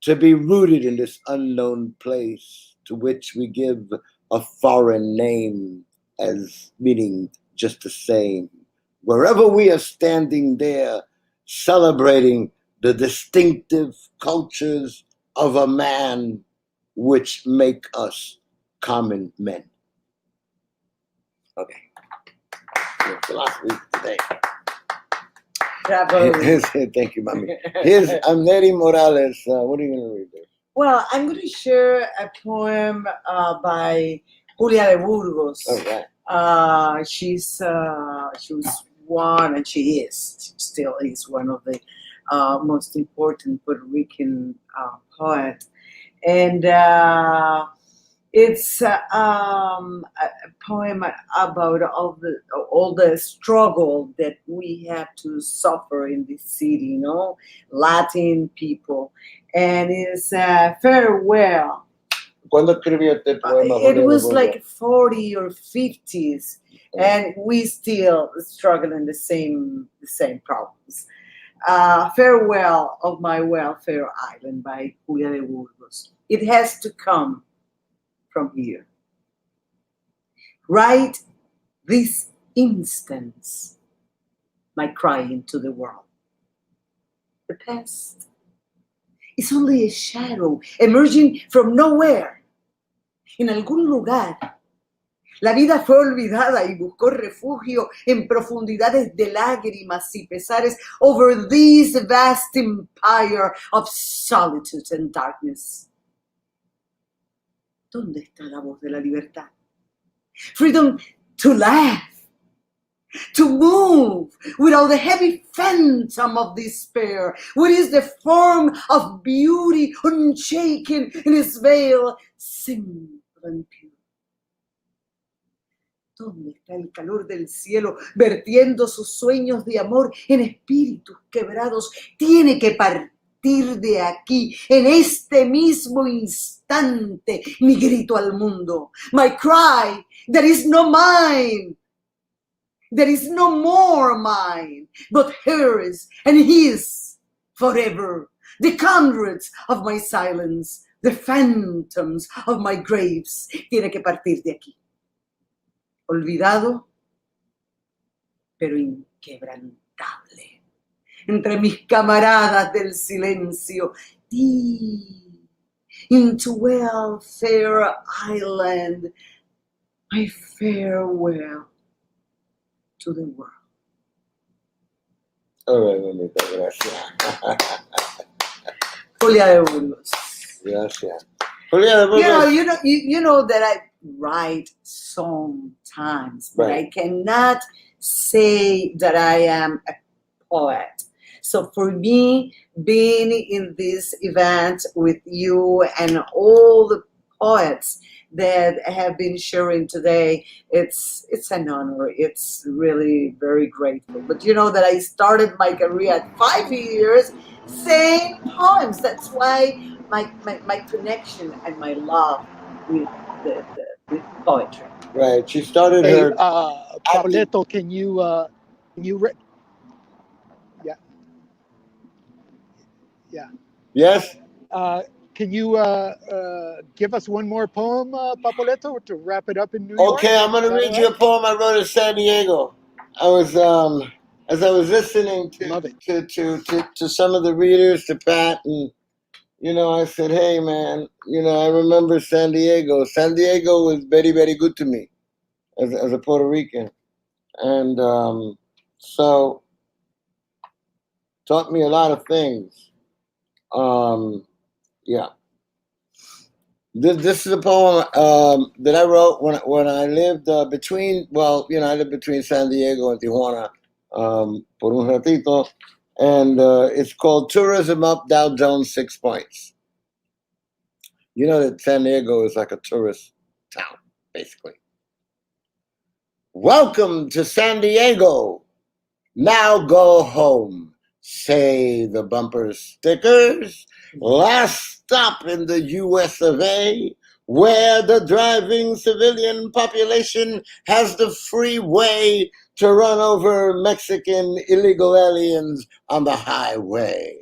to be rooted in this unknown place to which we give a foreign name as meaning just the same. Wherever we are standing there, celebrating the distinctive cultures of a man which make us common men. Okay. Your philosophy today. Bravo. Thank you, Mommy. Here's Amneri Morales. What are you going to read there? Well, I'm going to share a poem by Julia de Burgos. All right. She was one, and she still is one of the most important Puerto Rican poet. And it's a poem about all the struggle that we have to suffer in this city, you know, Latin people. And it's farewell. ¿Cuándo escribió este poema? It was like 40 or 50s, and we still struggling the same problems. Farewell of My Welfare Island by Julia de Burgos. It has to come from here. Right this instant, my crying to the world. The past is only a shadow emerging from nowhere. En algún lugar, la vida fue olvidada y buscó refugio en profundidades de lágrimas y pesares over this vast empire of solitude and darkness. ¿Dónde está la voz de la libertad? Freedom to laugh, to move without the heavy phantom of despair. What is the form of beauty unshaken in its veil, simple and pure? ¿Dónde está el calor del cielo vertiendo sus sueños de amor en espíritus quebrados? Tiene que partir de aquí, en este mismo instante, mi grito al mundo. My cry that is not mine. There is no more mine, but hers and his forever. The hundreds of my silence, the phantoms of my graves. Tiene que partir de aquí. Olvidado, pero inquebrantable. Entre mis camaradas del silencio. Deep into Welfare Island. My farewell to the world. All right, mamita, gracias. Julia de Burgos. Gracias. Julia de Burgos. You know that I write sometimes, but Right. I cannot say that I am a poet. So for me, being in this event with you and all the poets that have been sharing today, it's an honor. It's really very grateful. But you know that I started my career at 5 years saying poems. That's why my connection and my love with with poetry. Right. She started Hey, her. Pablito, can you Yes. can you give us one more poem, Papoleto, to wrap it up in New York? Okay, I'm going Is to that read you a all poem I wrote in San Diego. I was as I was listening to some of the readers, to Pat, and I said, hey man, I remember San Diego. San Diego was very, very good to me as a Puerto Rican, and so taught me a lot of things. Yeah. This is a poem that I wrote when I lived between San Diego and Tijuana por un ratito, and it's called Tourism Up, Dow Jones 6 Points. You know that San Diego is like a tourist town, basically. Welcome to San Diego. Now go home, say the bumper stickers. Last stop in the US of A, where the driving civilian population has the free way to run over Mexican illegal aliens on the highway.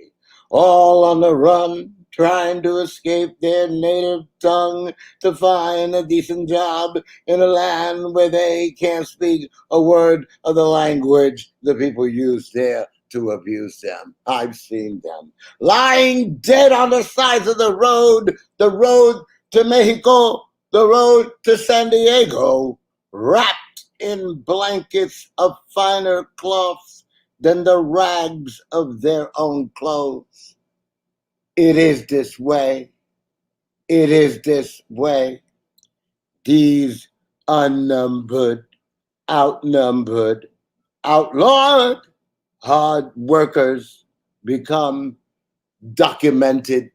All on the run, trying to escape their native tongue to find a decent job in a land where they can't speak a word of the language the people use there to abuse them. I've seen them lying dead on the sides of the road to Mexico, the road to San Diego, wrapped in blankets of finer cloths than the rags of their own clothes. It is this way. It is this way. These unnumbered, outnumbered, outlawed hard workers become documented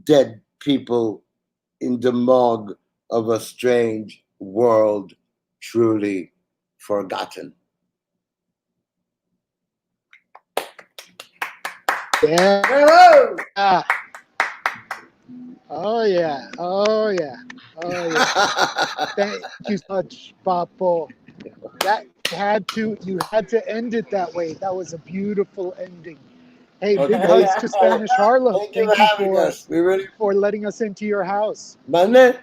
dead people in the morgue of a strange world truly forgotten. Yeah. Bravo! Oh yeah. Oh yeah. Oh yeah. Thank you so much, Papo. That you had to end it that way. That was a beautiful ending. Hey, big Okay. hugs to Spanish Harlem. Thank you for having us. We really for letting us into your house. Mane?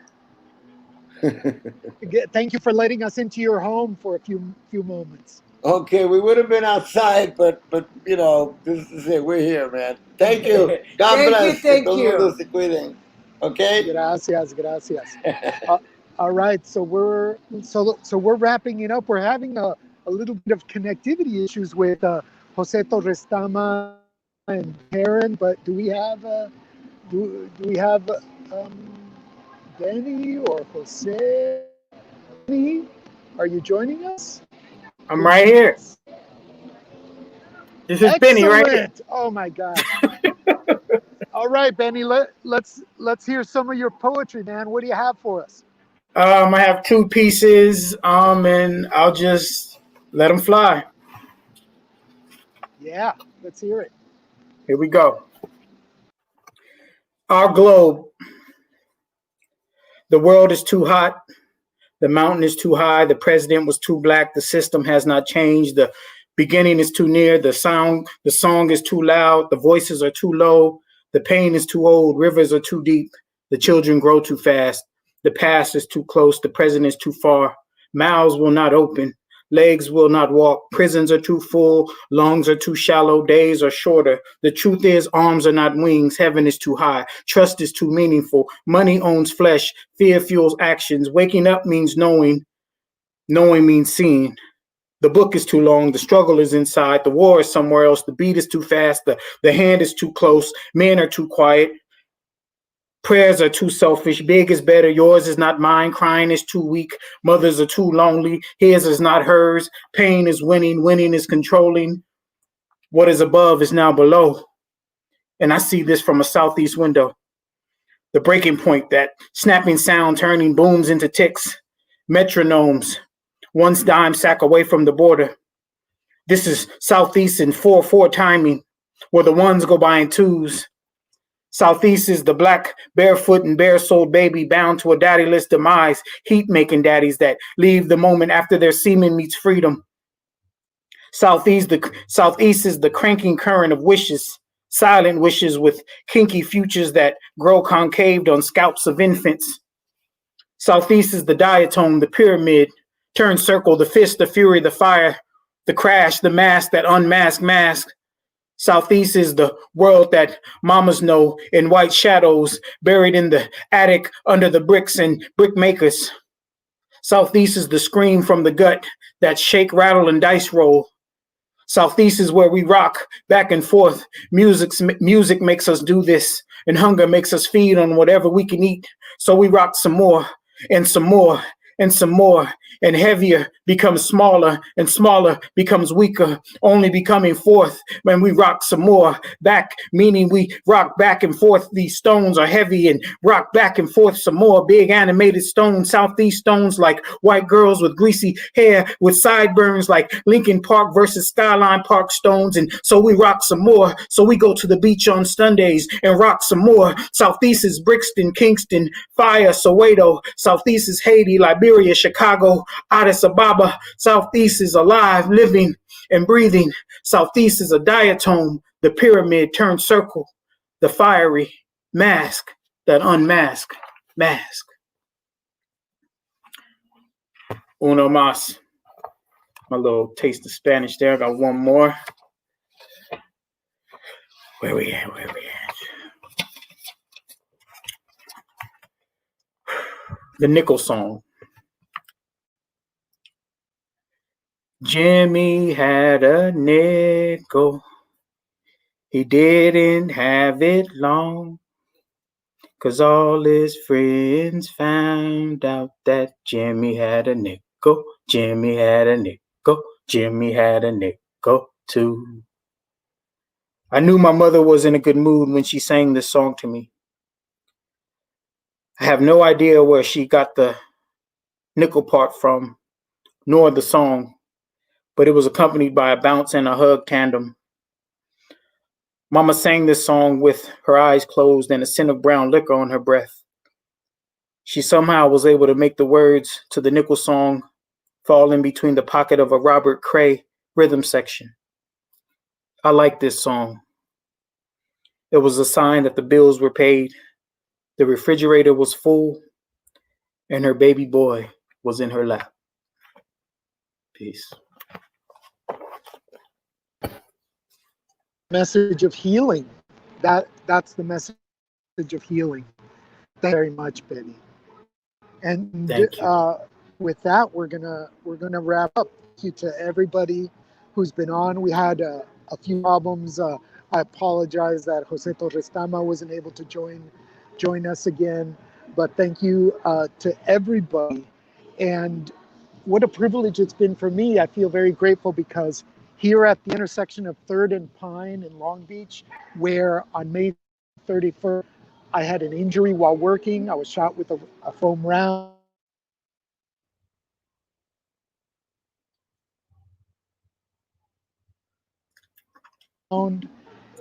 Thank you for letting us into your home for a few moments. Okay, we would have been outside, but you know, this is it. We're here, man. Thank you. God bless. Thank Que todo you. mundo se cuiden. Okay. Gracias. All right, so we're wrapping it up. We're having a little bit of connectivity issues with Jose Torrestama and Heron, but do we have Benny or Jose? Benny, are you joining us? I'm right here. This is Benny right here. Oh my God. All right, Benny, let's hear some of your poetry, man. What do you have for us? I have 2 pieces, and I'll just let them fly. Yeah, let's hear it. Here we go. Our globe. The world is too hot. The mountain is too high. The president was too black. The system has not changed. The beginning is too near. The song is too loud. The voices are too low. The pain is too old. Rivers are too deep. The children grow too fast. The past is too close. The present is too far. Mouths will not open. Legs will not walk. Prisons are too full. Lungs are too shallow. Days are shorter. The truth is, arms are not wings. Heaven is too high. Trust is too meaningful. Money owns flesh. Fear fuels actions. Waking up means knowing. Knowing means seeing. The book is too long. The struggle is inside. The war is somewhere else. The beat is too fast. The hand is too close. Men are too quiet. Prayers are too selfish. Big is better. Yours is not mine. Crying is too weak. Mothers are too lonely. His is not hers. Pain is winning. Winning is controlling. What is above is now below. And I see this from a southeast window. The breaking point, that snapping sound turning booms into ticks. Metronomes. Once dime sack away from the border. This is southeast in 4/4 timing, where the ones go by in twos. Southeast is the black, barefoot, and bare-souled baby bound to a daddyless demise, heat-making daddies that leave the moment after their semen meets freedom. Southeast is the cranking current of wishes, silent wishes with kinky futures that grow concaved on scalps of infants. Southeast is the diatome, the pyramid, turn circle, the fist, the fury, the fire, the crash, the mask that unmasked mask. Southeast is the world that mamas know in white shadows, buried in the attic under the bricks and brick makers. Southeast is the scream from the gut that shake, rattle, and dice roll. Southeast is where we rock back and forth. Music makes us do this, and hunger makes us feed on whatever we can eat. So we rock some more, and some more, and some more, and heavier becomes smaller, and smaller becomes weaker, only becoming fourth when we rock some more. Back, meaning we rock back and forth. These stones are heavy and rock back and forth some more. Big animated stones, southeast stones like white girls with greasy hair with sideburns like Lincoln Park versus Skyline Park stones. And so we rock some more. So we go to the beach on Sundays and rock some more. Southeast is Brixton, Kingston, Fire, Soweto. Southeast is Haiti, Liberia, Chicago, Addis Ababa. Southeast is alive, living, and breathing. Southeast is a diatome, the pyramid turned circle, the fiery mask that unmask mask. Uno más. My little taste of Spanish there. I got one more. Where we at? The nickel song. Jimmy had a nickel. He didn't have it long, 'cause all his friends found out that Jimmy had a nickel. Jimmy had a nickel. Jimmy had a nickel too. I knew my mother was in a good mood when she sang this song to me. I have no idea where she got the nickel part from, nor the song, but it was accompanied by a bounce and a hug tandem. Mama sang this song with her eyes closed and a scent of brown liquor on her breath. She somehow was able to make the words to the nickel song fall in between the pocket of a Robert Cray rhythm section. I like this song. It was a sign that the bills were paid, the refrigerator was full, and her baby boy was in her lap. Peace. Message of healing. That's the message of healing. Thank you very much, Betty. And Thank you. With that, we're gonna wrap up. Thank you to everybody who's been on. We had a few problems. I apologize that Jose Torrestama wasn't able to join us again, but thank you to everybody. And what a privilege it's been for me. I feel very grateful because here at the intersection of 3rd and Pine in Long Beach, where on May 31st, I had an injury while working. I was shot with a foam round.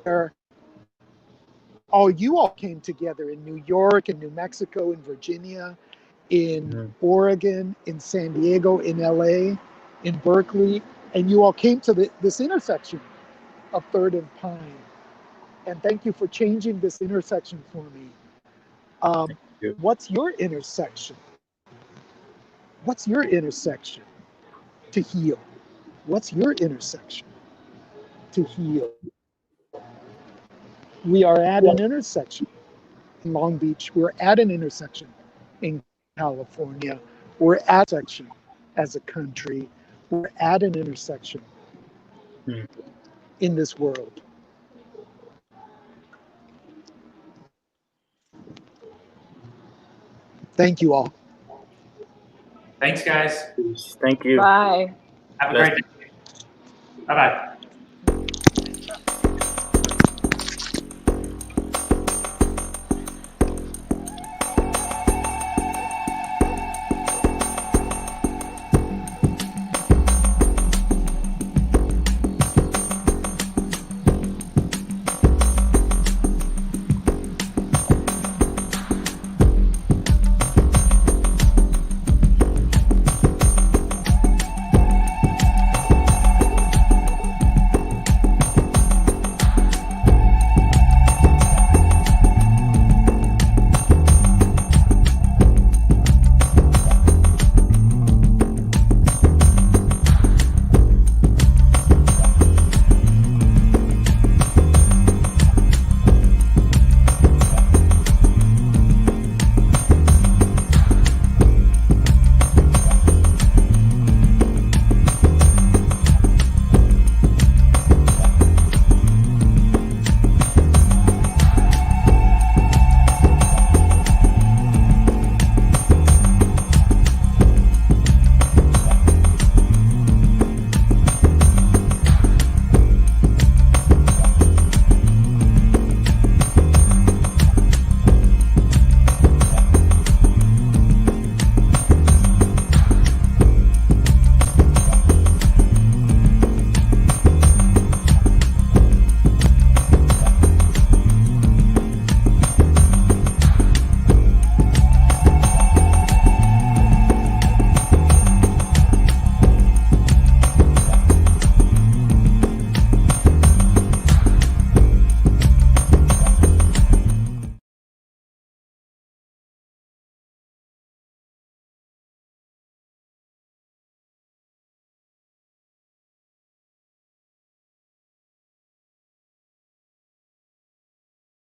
Where you all came together in New York, in New Mexico, in Virginia, in Oregon, in San Diego, in LA, in Berkeley, and you all came to this intersection of 3rd and Pine. And thank you for changing this intersection for me. What's your intersection? What's your intersection to heal? What's your intersection to heal? We are at an intersection in Long Beach. We're at an intersection in California. We're at an intersection as a country. We're at an intersection in this world. Thank you all. Thanks, guys. Thank you. Bye. Have a great day. Bye-bye.